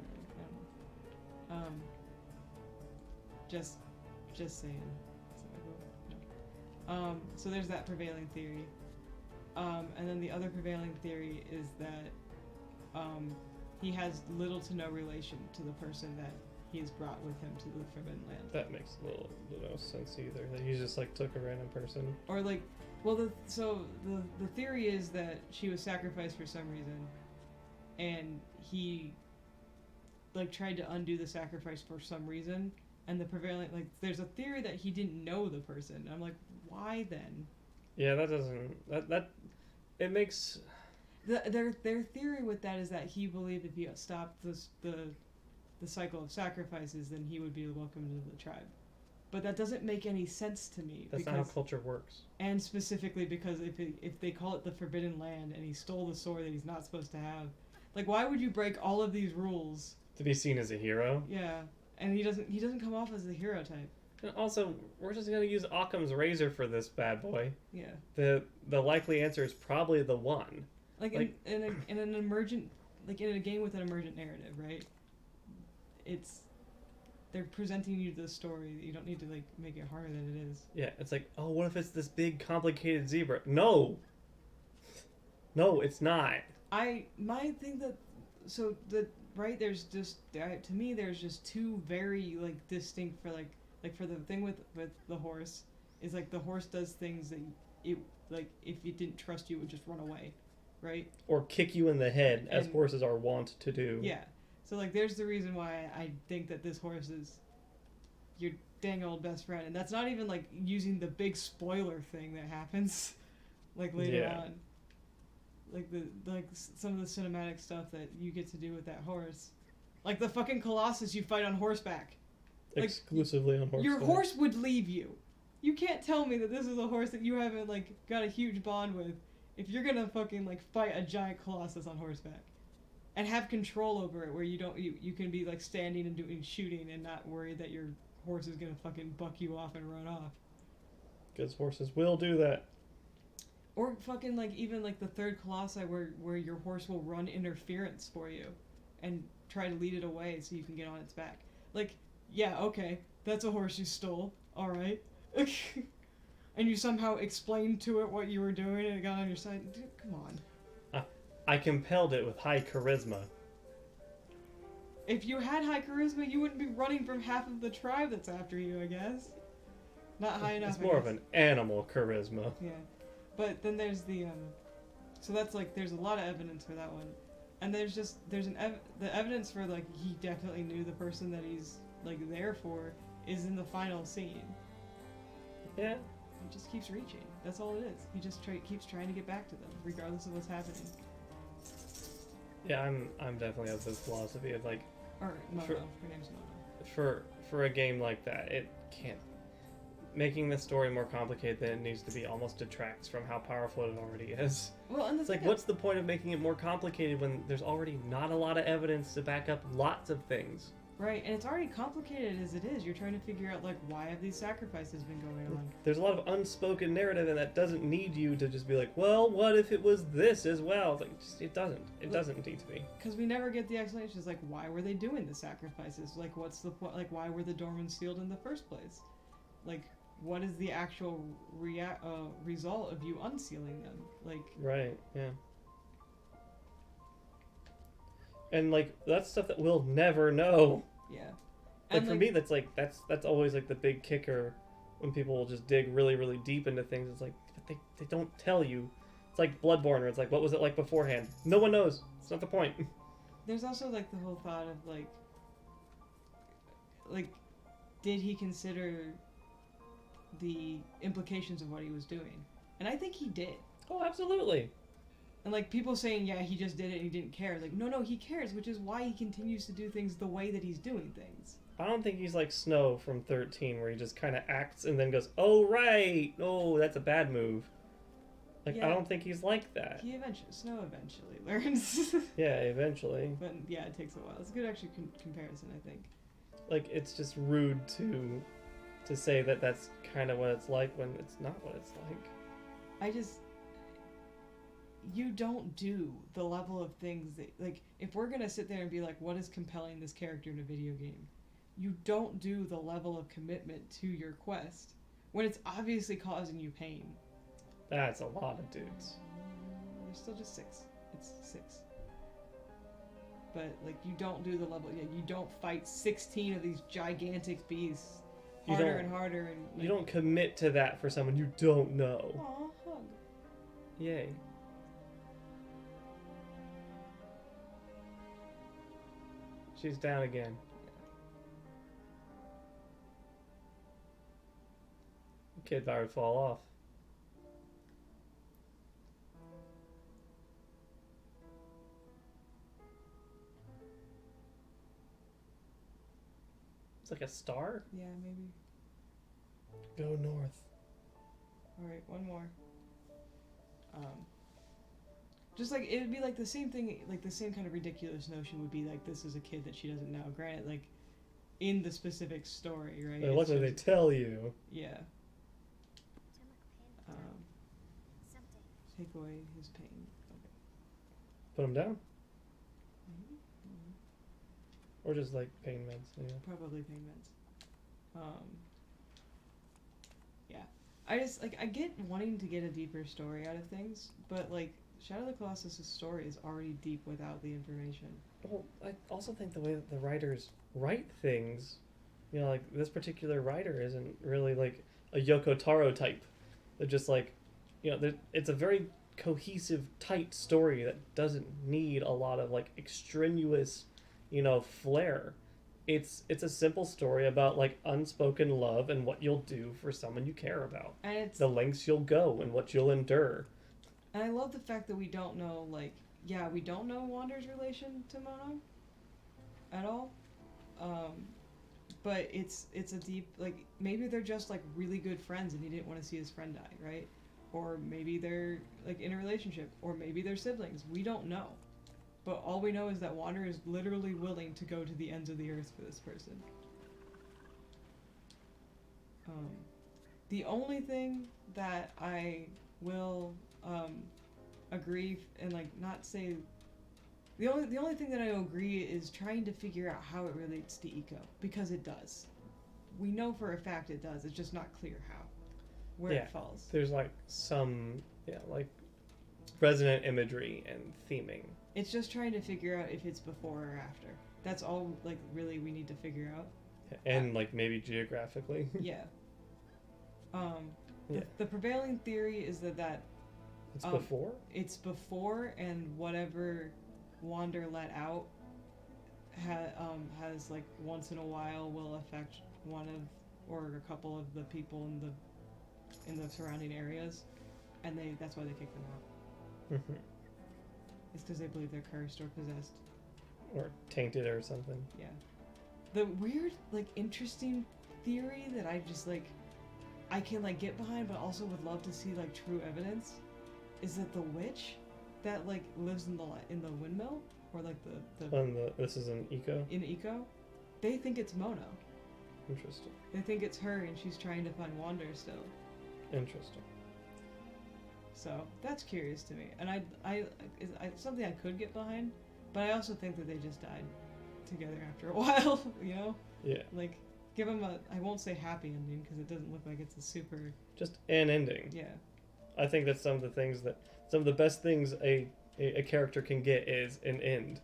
the wrong way. I don't know. Just saying. No. So there's that prevailing theory. And then the other prevailing theory is that he has little to no relation to the person that he's brought with him to the Forbidden Land. That makes no sense either. That he just like took a random person. Or like, well, the theory is that she was sacrificed for some reason, and he like tried to undo the sacrifice for some reason. And the prevailing, like, there's a theory that he didn't know the person. And I'm like, why then? Yeah, that doesn't that it makes. Their theory with that is that he believed if he stopped the cycle of sacrifices, then he would be welcomed into the tribe. But that doesn't make any sense to me. That's not how culture works. And specifically because if they call it the Forbidden Land and he stole the sword that he's not supposed to have, like, why would you break all of these rules To be seen as a hero. Yeah, and he doesn't come off as the hero type. And also, we're just gonna use Occam's razor for this bad boy. Yeah. The likely answer is probably the one. Like in an emergent, like in a game with an emergent narrative, right? They're presenting you the story. You don't need to like make it harder than it is. Yeah, it's like, oh, what if it's this big, complicated zebra? No, it's not. My thing that, so the right there's just to me there's just two very like distinct for like for the thing with the horse is like the horse does things that it like if it didn't trust you, it would just run away, right? Or kick you in the head, as And- horses are wont to do. Yeah. So like, there's the reason why I think that this horse is your dang old best friend, and that's not even like using the big spoiler thing that happens like later Yeah. on. Like some of the cinematic stuff that you get to do with that horse, like the fucking Colossus you fight on horseback. Like, Exclusively on horseback. your horse would leave you. You can't tell me that this is a horse that you haven't like got a huge bond with if you're gonna fucking like fight a giant Colossus on horseback and have control over it, where you can be like standing and doing shooting and not worry that your horse is gonna fucking buck you off and run off. Because horses will do that. Or fucking like even like the third Colossi where your horse will run interference for you and try to lead it away so you can get on its back. Like, yeah, okay, that's a horse you stole, alright. And you somehow explained to it what you were doing and it got on your side. Dude, come on. I compelled it with high charisma. If you had high charisma, you wouldn't be running from half of the tribe that's after you, I guess. Not high enough. It's more of an animal charisma. Yeah. But then there's the so that's like there's a lot of evidence for that one. And there's the evidence for like he definitely knew the person that he's like there for is in the final scene. Yeah. He just keeps reaching. That's all it is. He just keeps trying to get back to them regardless of what's happening. Yeah, I'm definitely of this philosophy of like Or Mono. For- Her name's Mono. for a game like that, it can't. Making the story more complicated than it needs to be almost detracts from how powerful it already is. Well, and the It's like, what's the point of making it more complicated when there's already not a lot of evidence to back up lots of things? Right, and it's already complicated as it is. You're trying to figure out, like, why have these sacrifices been going on? There's a lot of unspoken narrative, and that doesn't need you to just be like, well, what if it was this as well? It's like, it doesn't. It doesn't need to be. Because we never get the explanations, like, why were they doing the sacrifices? Like, what's the point? Like, why were the Dormans sealed in the first place? Like, what is the actual result of you unsealing them? Like, Right, yeah. And, like, that's stuff that we'll never know. yeah. Like, And, for me, that's always, like, the big kicker when people will just dig really, really deep into things. It's like, but they don't tell you. It's like Bloodborne, where it's like, what was it like beforehand? No one knows. It's not the point. There's also, like, the whole thought of, like, did he consider the implications of what he was doing? And I think he did. Oh, absolutely. And, like, people saying, yeah, he just did it and he didn't care. Like, no, he cares, which is why he continues to do things the way that he's doing things. I don't think he's like Snow from 13, where he just kind of acts and then goes, oh, right. Oh, that's a bad move. Like, Yeah. I don't think he's like that. Snow eventually learns. Yeah, eventually. But, yeah, it takes a while. It's a good, actually, comparison, I think. Like, it's just rude to say that that's kind of what it's like when it's not what it's like. You don't do the level of things that, like, if we're gonna sit there and be like, what is compelling this character in a video game? You don't do the level of commitment to your quest when it's obviously causing you pain. That's a lot of dudes. There's still just 6. It's 6. But, like, you don't do the level, you don't fight 16 of these gigantic beasts harder and harder. And, like, You don't commit to that for someone you don't know. Aw, hug. Yay. She's down again. Kid bar would fall off. It's like a star? Yeah, maybe. Go north. Alright, one more. Just like, it would be like the same thing, like the same kind of ridiculous notion would be like, this is a kid that she doesn't know. Granted, like, in the specific story, right? Well, luckily they tell you. Yeah. Take away his pain. Okay. Put him down? Mhm. Or just like pain meds, yeah. Probably pain meds. Yeah. I just, like, I get wanting to get a deeper story out of things, but, like, Shadow of the Colossus' story is already deep without the information. Well, I also think the way that the writers write things, you know, like this particular writer isn't really like a Yoko Taro type. They're just like, it's a very cohesive, tight story that doesn't need a lot of like extraneous, flair. It's a simple story about like unspoken love and what you'll do for someone you care about, And it's the lengths you'll go and what you'll endure. and I love the fact that we don't know we don't know Wander's relation to Mono at all. But it's a deep maybe they're just like really good friends and he didn't want to see his friend die, right? Or maybe they're like in a relationship, or maybe they're siblings. We don't know. But all we know is that Wander is literally willing to go to the ends of the earth for this person. The only thing that I will agree and not say the only thing that I agree is trying to figure out how it relates to Eco, because it does. We know for a fact it does. It's just not clear how, where it falls. There's like some resonant imagery and theming. It's just trying to figure out if it's before or after. That's all really we need to figure out. And maybe geographically. Yeah. The prevailing theory is that it's before? It's before, and whatever Wander let out has once in a while will affect one of or a couple of the people in the surrounding areas, and that's why they kick them out. Mm-hmm. It's because they believe they're cursed or possessed. Or tainted or something. Yeah. The weird, interesting theory that I just, I can, get behind, but also would love to see, true evidence, is that the witch that, lives in the windmill, or, this is an Eco? In Eco, they think it's Mono. Interesting. They think it's her, and she's trying to find Wander still. Interesting. So, that's curious to me. And I something I could get behind, but I also think that they just died together after a while, Yeah. Give them I won't say happy ending, because it doesn't look like it's a super... Just an ending. Yeah. I think that's some of the best things a character can get is an end.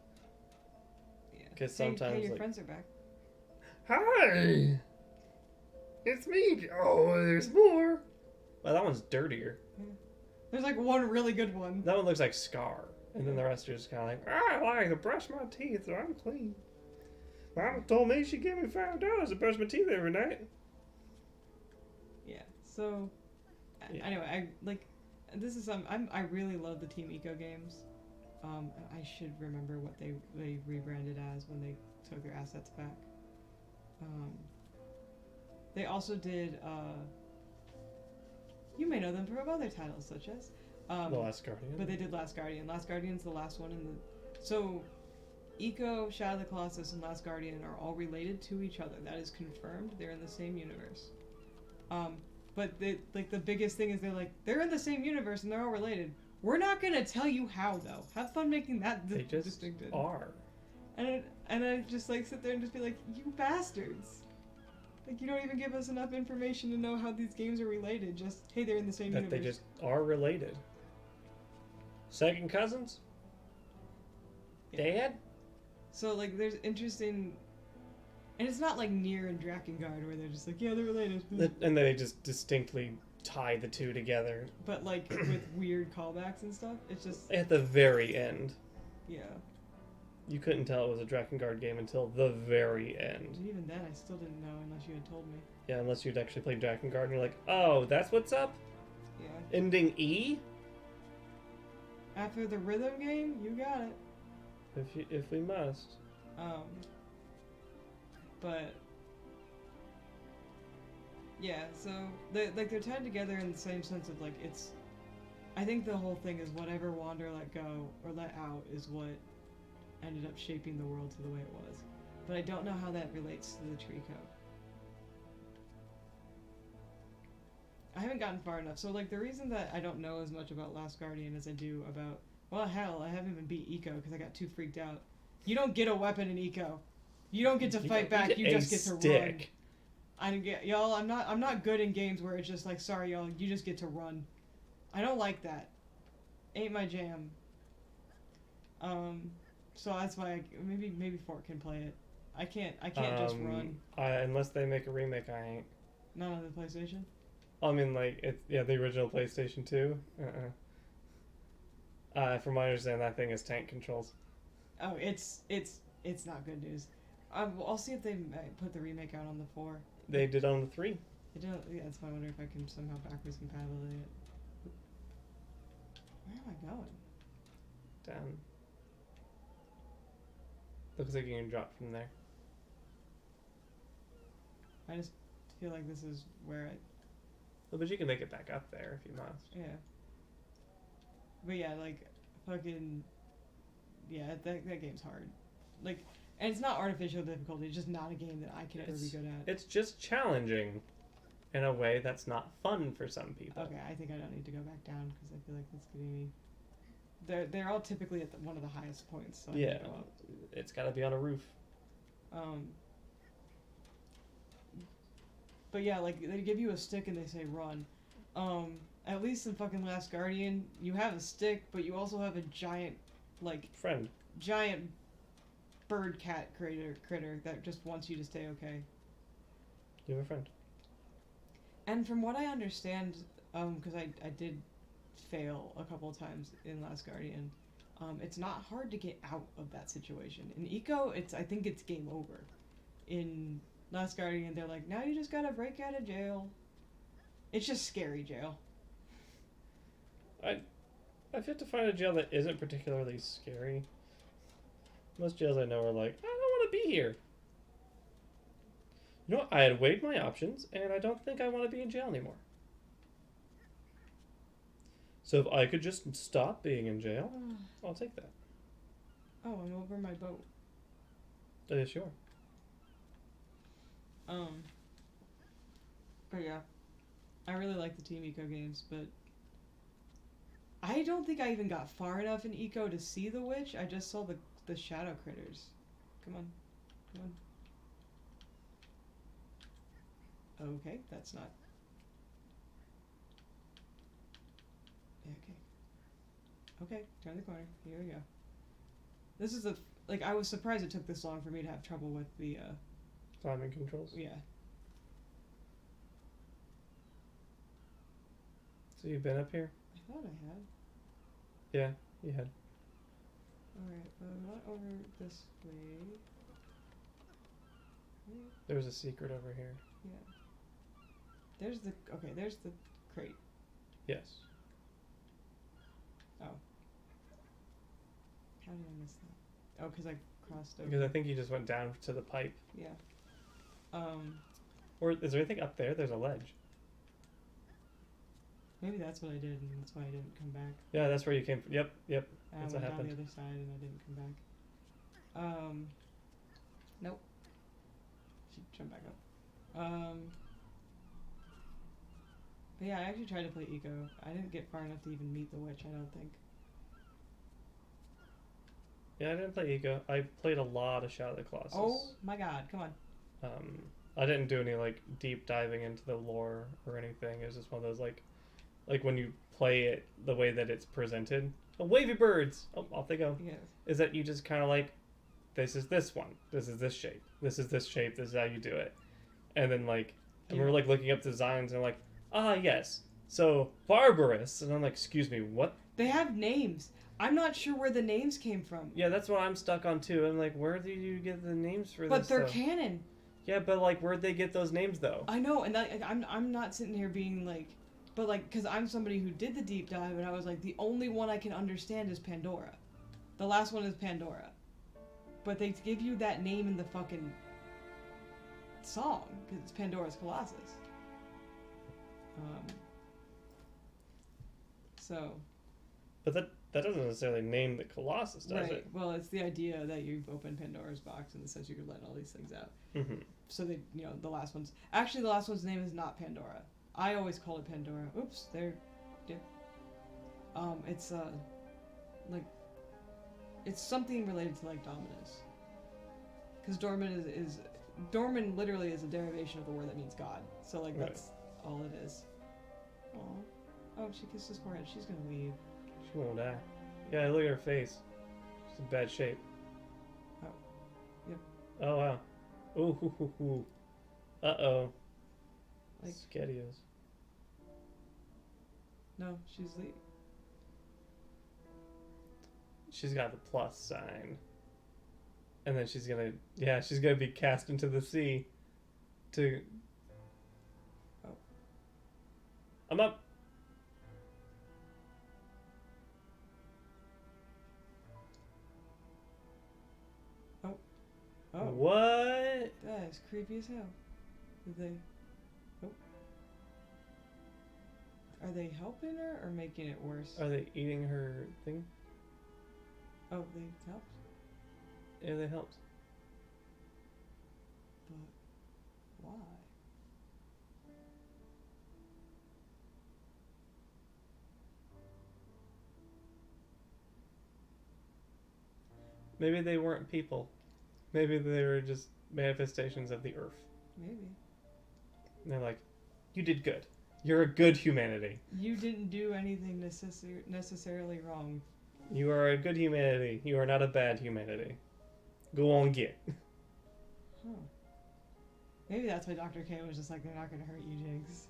Yeah. Because sometimes, your friends are back. Hi! It's me! Oh, there's more! Well, that one's dirtier. Yeah. There's, one really good one. That one looks like Scar. And then the rest are just kind of I like to brush my teeth, so I'm clean. Mama told me she gave me $5 to brush my teeth every night. Yeah. So, anyway, this is I really love the Team Eco games. I should remember what they rebranded as when they took their assets back. They also did. You may know them from other titles, such as. The Last Guardian. But they did Last Guardian. Last Guardian's the last one in the... So, Eco, Shadow of the Colossus, and Last Guardian are all related to each other. That is confirmed. They're in the same universe. But the biggest thing is they're in the same universe and they're all related. We're not gonna tell you how, though. Have fun making that distinctive. They just are. And I just sit there and just be like, you bastards. You don't even give us enough information to know how these games are related. Just, hey, they're in the same universe. That they just are related. Second cousins? Yeah. Dad? So, there's interesting... And it's not like Nier and Drakengard where they're just yeah, they're related. And they just distinctly tie the two together. But, with weird callbacks and stuff, it's just... At the very end. Yeah. You couldn't tell it was a Drakengard game until the very end. And even then, I still didn't know unless you had told me. Yeah, unless you'd actually played Drakengard and you're like, oh, that's what's up? Yeah. Ending E? After the rhythm game, you got it. If we must. But yeah, so they're tied together in the same sense of it's. I think the whole thing is whatever Wander let go or let out is what ended up shaping the world to the way it was. But I don't know how that relates to the tree code. I haven't gotten far enough. So the reason that I don't know as much about Last Guardian as I do about, well, hell, I haven't even beat Eco because I got too freaked out. You don't get a weapon in Eco. You don't get to fight back. You just get to run. I'm not good in games where it's just sorry y'all, you just get to run. I don't like that. Ain't my jam. So that's why maybe Fort can play it. I can't just run. Unless they make a remake, I ain't. Not on the PlayStation. I mean, like, it's, yeah, the original PlayStation 2. From my understanding, that thing is tank controls. Oh, it's not good news. I'll see if they put the remake out on the 4. They did on the 3. They don't. Yeah, that's why I wonder if I can somehow backwards compatibility it. Where am I going? Down. Looks like you can drop from there. I just feel like this is where I. Oh, but you can make it back up there if you must. Yeah. But yeah, like, fucking. Yeah, that game's hard. Like, and it's not artificial difficulty. It's just not a game that I can ever be good at. It's just challenging, in a way that's not fun for some people. Okay, I think I don't need to go back down because I feel like that's giving me. They're all typically at one of the highest points. So Yeah, go up. it's got to be on a roof. But yeah, like they give you a stick and they say run. At least in fucking Last Guardian, you have a stick, but you also have a giant, like Friend. giant bird cat critter that just wants you to stay okay. You have a friend. And from what I understand, because I did fail a couple of times in Last Guardian, it's not hard to get out of that situation. In Eco, I think it's game over. In Last Guardian, they're like, now you just gotta break out of jail. It's just scary jail. I've yet to find a jail that isn't particularly scary. Most jails I know are like, I don't want to be here. You know what? I had weighed my options, and I don't think I want to be in jail anymore. So if I could just stop being in jail, I'll take that. Oh, I'm over my boat. Yeah, sure. But yeah, I really like the Team Eco games, but I don't think I even got far enough in Eco to see the witch. I just saw the shadow critters. Come on, come on. Okay, that's not. Yeah, okay. Okay, turn the corner. Here we go. This is I was surprised it took this long for me to have trouble with the, Timing controls. yeah. So you've been up here? I thought I had. Yeah, you had. Alright, not over this way. There's a secret over here. Yeah. There's the crate. Yes. Oh. How did I miss that? Oh, because I crossed over. Because I think you just went down to the pipe. Yeah. Or is there anything up there? There's a ledge. Maybe that's what I did, and that's why I didn't come back. Yeah, that's where you came from. Yep. I That's went what down happened. the other side, and I didn't come back. Nope. Should jump back up. But yeah, I actually tried to play Eco. I didn't get far enough to even meet the witch, I don't think. Yeah, I didn't play Eco. I played a lot of Shadow of the Colossus. Oh my god, come on. I didn't do any like deep diving into the lore or anything. It was just one of those like when you play it the way that it's presented. Oh, wavy birds! Oh, off they go. Yes. Is that you just kind of like, this is this one. This is this shape. This is this shape. This is how you do it. And then like, and we're like looking up designs and like, yes. So barbarous. And I'm like, excuse me, what? They have names. I'm not sure where the names came from. Yeah, that's what I'm stuck on too. I'm like, where do you get the names for this? But they're though? canon. Yeah, but like, where'd they get those names though? I know, and I'm not sitting here being like, but like, because I'm somebody who did the deep dive, and I was like, the only one I can understand is Pandora. The last one is Pandora. But they give you that name in the fucking song, because it's Pandora's Colossus. So. But that doesn't necessarily name the Colossus, does Right. it? Well, it's the idea that you've opened Pandora's box and it says you could let all these things out. Mm-hmm. So they, the last one's actually the last one's name is not Pandora. I always call it Pandora. Oops, there. Yeah. It's like, it's something related to like Dominus. Because Dorman literally is a derivation of the word that means God. So like that's all it is. Aw. Oh, she kissed his forehead. She's gonna leave. She won't die. Yeah, look at her face. She's in bad shape. Oh. Yep. Oh, wow. Ooh, hoo, hoo, hoo. Uh-oh. Like, Skadios. No, she's the. She's got the plus sign. And then she's gonna be cast into the sea to... Oh. I'm up. Oh. What? That is creepy as hell. Did they... Oh. Are they helping her or making it worse? Are they eating her thing? Oh, they helped? Yeah, they helped. But why? Maybe they weren't people. Maybe they were just manifestations of the earth. Maybe. And they're like, you did good. You're a good humanity. You didn't do anything necessarily wrong. You are a good humanity. You are not a bad humanity. Go on, get. Huh. Maybe that's why Dr. K was just like, they're not going to hurt you, Jynx.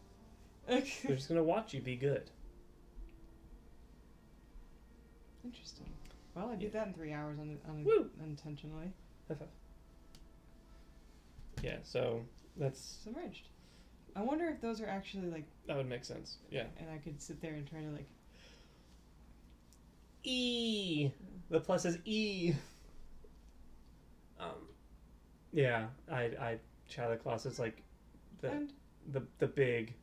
They're just going to watch you be good. Interesting. Well, I did that in 3 hours unintentionally. Yeah, so that's... Submerged. I wonder if those are actually like... That would make sense, yeah. And I could sit there and try to like... E! The plus is E! Yeah, I Shadow Class is like the big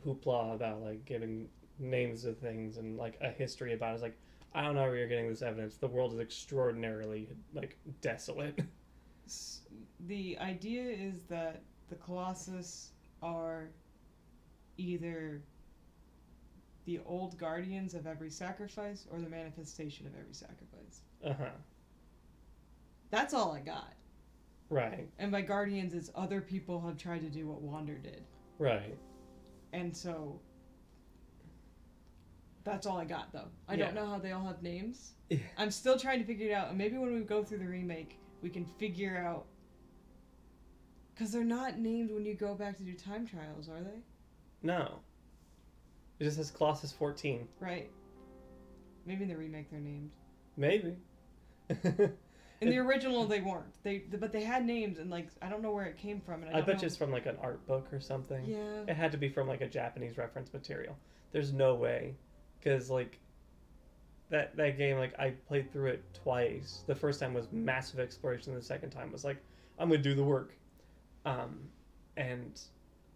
hoopla about like giving names to things and like a history about it. It's like, I don't know where you're getting this evidence. The world is extraordinarily like desolate. The idea is that the Colossus are either the old guardians of every sacrifice or the manifestation of every sacrifice. Uh-huh. That's all I got. Right. And by guardians, it's other people have tried to do what Wander did. Right. And so that's all I got, though. I don't know how they all have names. Yeah. I'm still trying to figure it out. And maybe when we go through the remake, we can figure out... Because they're not named when you go back to do time trials, are they? No. It just says Colossus 14. Right. Maybe in the remake they're named. Maybe. In the original, they weren't. But they had names, and like I don't know where it came from. And I bet you it's from like an art book or something. Yeah. It had to be from like a Japanese reference material. There's no way, because like that game, like I played through it twice. The first time was massive exploration. The second time was like, I'm gonna do the work. And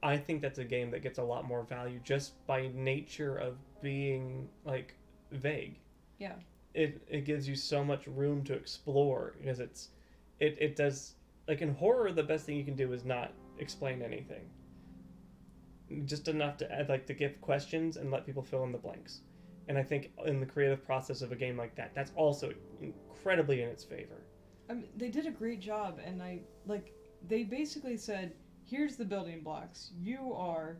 I think that's a game that gets a lot more value just by nature of being like vague. Yeah. It gives you so much room to explore because it does, like in horror, the best thing you can do is not explain anything, just enough to add, like to give questions and let people fill in the blanks. And I think in the creative process of a game like that, that's also incredibly in its favor. I mean, they did a great job, and they basically said, here's the building blocks. You are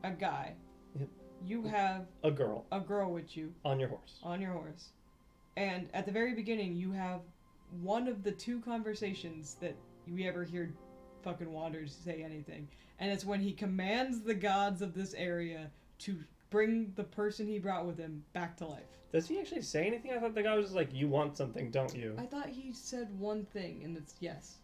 a guy. Yep. You have a girl with you on your horse. And at the very beginning, you have one of the two conversations that you ever hear fucking Wanderers say anything. And it's when he commands the gods of this area to bring the person he brought with him back to life. Does he actually say anything? I thought the guy was just like, you want something, don't you? I thought he said one thing, and it's yes.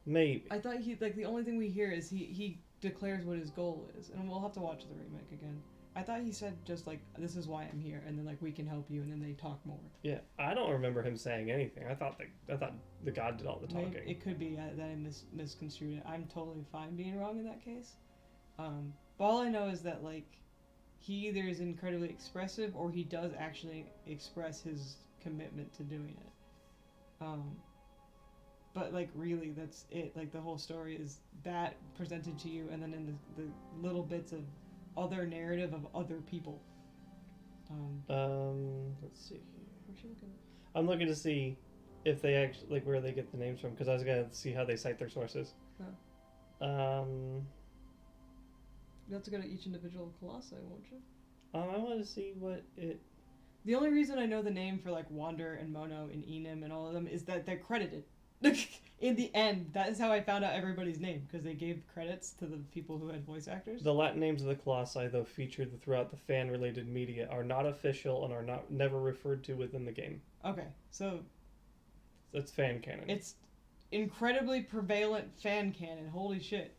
Maybe. I thought the only thing we hear is he declares what his goal is. And we'll have to watch the remake again. I thought he sasaid just like, this is why I'm here, and then like we can help you, and then they talk more. Yeah, I don't remember him saying anything. I thought the god did all the talking. Maybe, it could be that I misconstrued it. I'm totally fine being wrong in that case. But all I know is that like he either is incredibly expressive or he does actually express his commitment to doing it. But like really, that's it. Like the whole story is that presented to you, and then in the little bits of other narrative of other people. Let's see here. Where's she looking? I'm looking to see if they actually, like, where they get the names from, because I was gonna see how they cite their sources. Oh. You have to go to each individual colossi, won't you? I want to see what it... The only reason I know the name for, like, Wander and Mono and Enim and all of them is that they're credited. In the end, that is how I found out everybody's name, because they gave credits to the people who had voice actors. The Latin names of the Colossi, though featured throughout the fan-related media, are not official and are never referred to within the game. Okay, so That's fan canon. it's incredibly prevalent fan canon. Holy shit.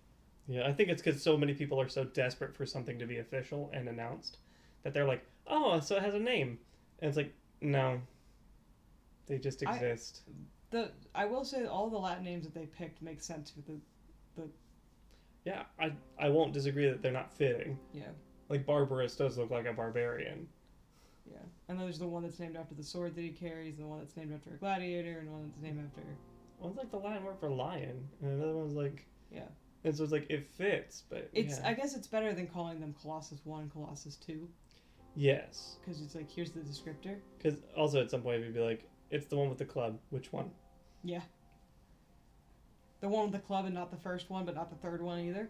Yeah, I think it's because so many people are so desperate for something to be official and announced that they're like, oh, so it has a name. And it's like, no. They just exist. I will say that all the Latin names that they picked make sense with the Yeah, I won't disagree that they're not fitting. yeah. Like, Barbarous does look like a barbarian. Yeah. And there's the one that's named after the sword that he carries, and the one that's named after a gladiator, and one that's named after... One's like the Latin word for lion, and another one's like... Yeah. And so it's like, it fits, but It's yeah. I guess it's better than calling them Colossus 1, Colossus 2, Yes. because it's like, here's the descriptor. Because also at some point you'd be like, it's the one with the club. Which one? Yeah. The one with the club and not the first one, but not the third one either.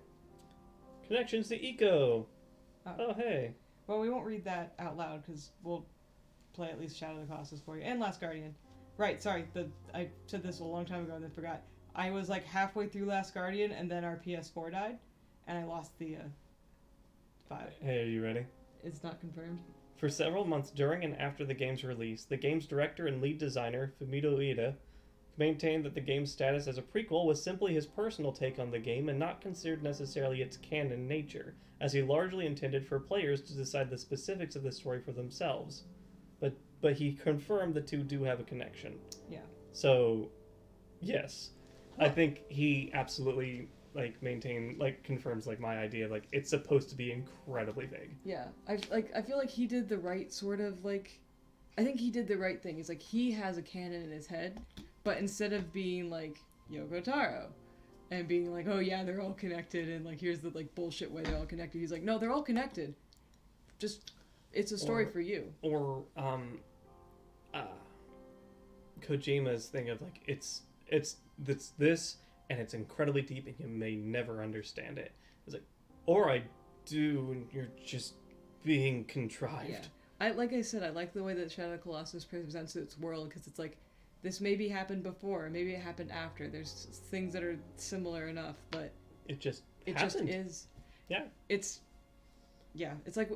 Connections to Eco. Oh. Oh, hey. Well, we won't read that out loud, because we'll play at least Shadow of the Colossus for you. And Last Guardian. Right, sorry, I said this a long time ago and then forgot. I was like halfway through Last Guardian, and then our PS4 died, and I lost the 5. Hey, are you ready? It's not confirmed. For several months during and after the game's release, the game's director and lead designer, Fumito Ueda, maintained that the game's status as a prequel was simply his personal take on the game and not considered necessarily its canon nature, as he largely intended for players to decide the specifics of the story for themselves. But he confirmed the two do have a connection. Yeah. So, yes. I think he absolutely confirms my idea, it's supposed to be incredibly vague. Yeah, I feel like he did the right sort of I think he did the right thing. He's like, he has a canon in his head, but instead of being like Yoko Taro and being like, oh yeah, they're all connected and here's the bullshit way they're all connected, he's like, no, they're all connected. Just it's a story for you. Or Kojima's thing of it's this and it's incredibly deep and you may never understand it. It's like, or I do and you're just being contrived. Yeah. Like I said, I like the way that Shadow of the Colossus presents its world, because it's like, this maybe happened before, maybe it happened after. There's things that are similar enough, but it just is. Yeah. It's like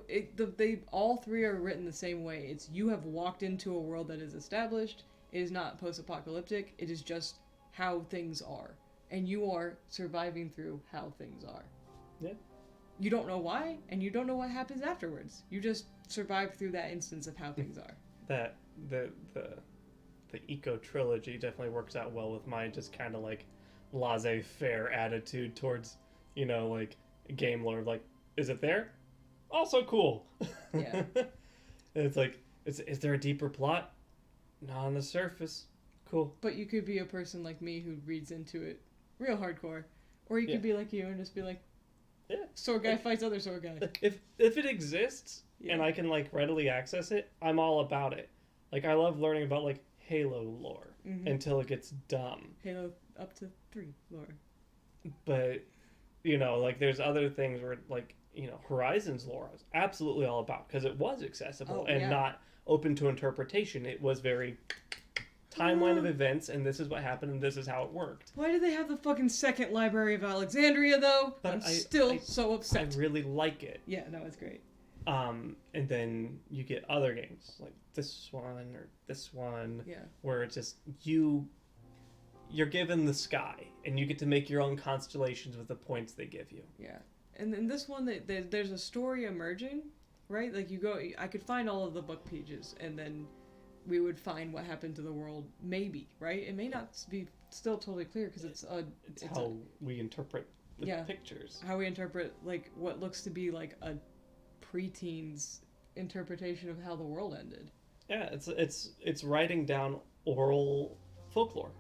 they all three are written the same way. It's, you have walked into a world that is established. It is not post-apocalyptic. It is just how things are, and you are surviving through how things are. Yeah. You don't know why, and you don't know what happens afterwards. You just survive through that instance of how things are. That the Eco trilogy definitely works out well with my just kind of laissez-faire attitude towards game lore. Is it there? Also cool. Yeah. It's is there a deeper plot? Not on the surface. Cool. But you could be a person like me who reads into it real hardcore, or you could be like you and just be like, yeah, sword guy fights other sword guy. If it exists and I can readily access it, I'm all about it. I love learning about Halo lore until it gets dumb. Halo up to 3 lore. But there's other things where Horizon's lore I was absolutely all about, because it was accessible not open to interpretation. It was very timeline of events, and this is what happened, and this is how it worked. Why do they have the fucking second Library of Alexandria, though? But I'm still so upset. I really like it. Yeah, no, it's great. And then you get other games, like this one or this one, where it's just you're given the sky, and you get to make your own constellations with the points they give you. Yeah. And in this one, there's a story emerging, right? I could find all of the book pages, and then we would find what happened to the world, maybe, right? It may not be still totally clear, because it's how we interpret the pictures. How we interpret, what looks to be a preteen's interpretation of how the world ended. Yeah, it's writing down oral folklore.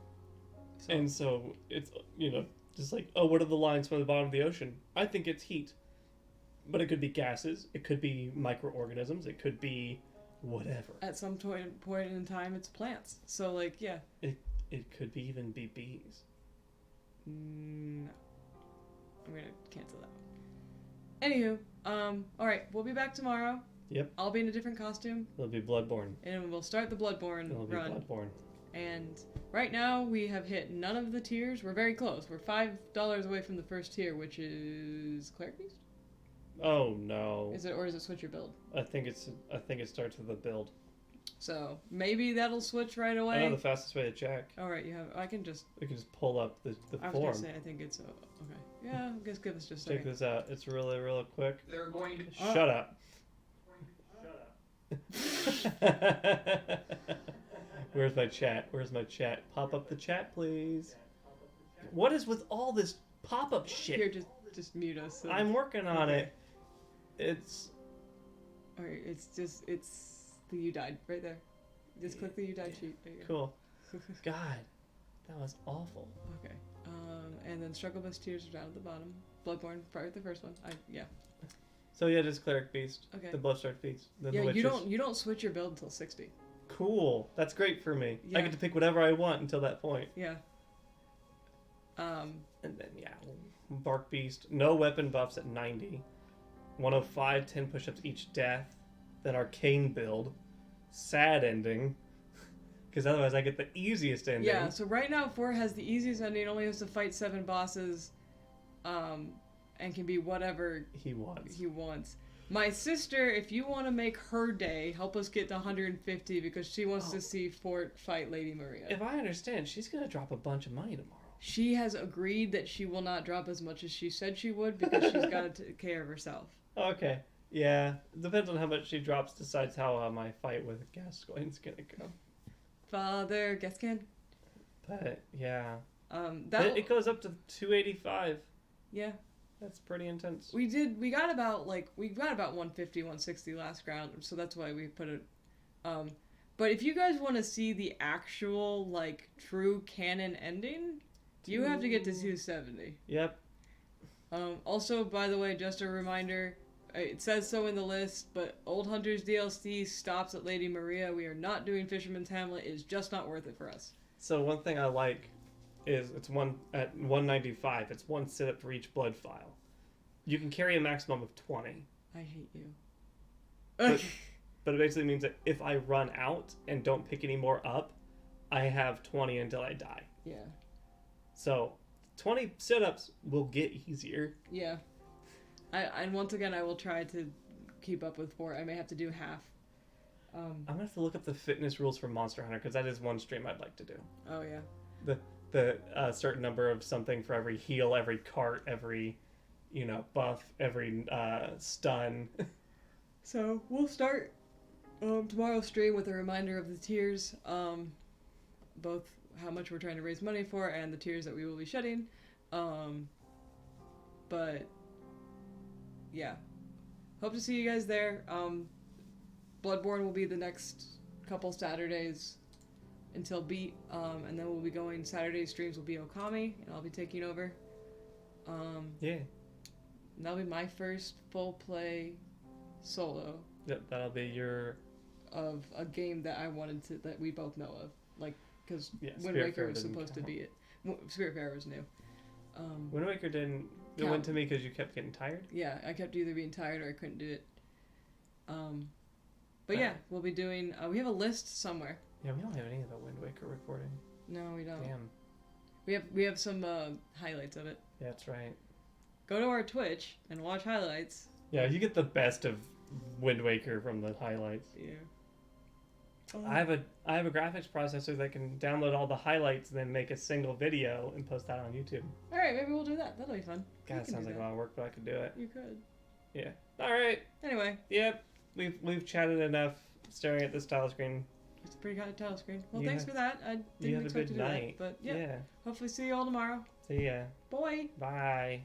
And so it's, just what are the lines from the bottom of the ocean? I think it's heat. But it could be gases, it could be microorganisms, it could be whatever. At some point in time, it's plants. So, yeah. It could be even be bees. No. I'm gonna cancel that one. Anywho, alright, we'll be back tomorrow. Yep. I'll be in a different costume. It'll be Bloodborne. And we'll start the Bloodborne It'll be run. Bloodborne. And right now we have hit none of the tiers. We're very close. We're $5 away from the first tier, which is Cleric Beast? Oh no. Is it switch your build? I think it starts with the build. So maybe that'll switch right I away. know the fastest way to check. All right, you have. I can just. We can just pull up the I was form. gonna say I think it's okay. Yeah, I guess give us just a Check second. this out. It's really, really quick. They're going to. Shut up. Where's my chat? Where's my chat? Pop up the chat, please. What is with all this pop-up shit? Here, just mute us. So. I'm working on it. It's All right, it's the you died right there. Just click the you died sheet. There you go. cool. God, that was awful. Okay. And then struggle bus tiers are down at the bottom. Bloodborne, probably the first one. Yeah. So yeah, just Cleric Beast. Okay. The Bloodstruck Beast. Then Yeah, the you Witches. don't switch your build until 60. Cool. That's great for me. Yeah. I get to pick whatever I want until that point. Yeah. And then yeah, Bark Beast. No weapon buffs at 90. 105, 10 push-ups each death. Then Arcane build. Sad ending. Because otherwise I get the easiest ending. Yeah, so right now 4 has the easiest ending, only has to fight 7 bosses, and can be whatever He wants. he wants. My sister, if you want to make her day, help us get to 150 because she wants to see Fort fight Lady Maria. If I understand, she's going to drop a bunch of money tomorrow. She has agreed that she will not drop as much as she said she would because she's got to take care of herself. Okay. Yeah. Depends on how much she drops, decides how my fight with Gascoigne's going to go. Father Gascan. But, yeah. That It goes up to 285. yeah. That's pretty intense. We got about 150, 160 last round, so that's why we put it. But if you guys want to see the actual like true canon ending, you have to get to 270. Yep. Also, by the way, just a reminder, it says so in the list, but Old Hunters DLC stops at Lady Maria. We are not doing Fisherman's Hamlet. It's just not worth it for us. So one thing I like is it's at 195. It's one sit-up for each blood file. You can carry a maximum of 20. I hate you. But it basically means that if I run out and don't pick any more up, I have 20 until I die. Yeah. So 20 sit-ups will get easier. Yeah. And once again, I will try to keep up with 4. I may have to do half. I'm gonna have to look up the fitness rules for Monster Hunter because that is one stream I'd like to do. Oh yeah. The certain number of something for every heal, every cart, every buff, every stun. So we'll start tomorrow's stream with a reminder of the tiers, both how much we're trying to raise money for and the tiers that we will be shedding. But yeah, hope to see you guys there. Bloodborne will be the next couple Saturdays until beat, and then we'll be going Saturday streams will be Okami, and I'll be taking over. Yeah. And that'll be my first full play solo Yep, that'll be your... of a game that I wanted to, that we both know of, like, because Yeah, Wind Spiritfarer Waker was doesn't supposed to count. be it. Spiritfarer was new. Wind Waker didn't... It Count. went to me because you kept getting tired? Yeah, I kept either being tired or I couldn't do it. But yeah, we'll be doing. We have a list somewhere. Yeah, we don't have any of the Wind Waker recording. No, we don't. Damn. We have some highlights of it. Yeah, that's right. Go to our Twitch and watch highlights. Yeah, you get the best of Wind Waker from the highlights. Yeah. I have a graphics processor that can download all the highlights and then make a single video and post that on YouTube. All right, maybe we'll do that. That'll be fun. God, it sounds like a lot of work, but I could do it. You could. Yeah. All right. Anyway, Yep. We've chatted enough staring at this title screen. it's a pretty hot title screen. Well, You thanks have- for that. I You didn't have a expect good to do night. that, but yeah. Yeah. Hopefully, see you all tomorrow. See ya. Bye. Bye.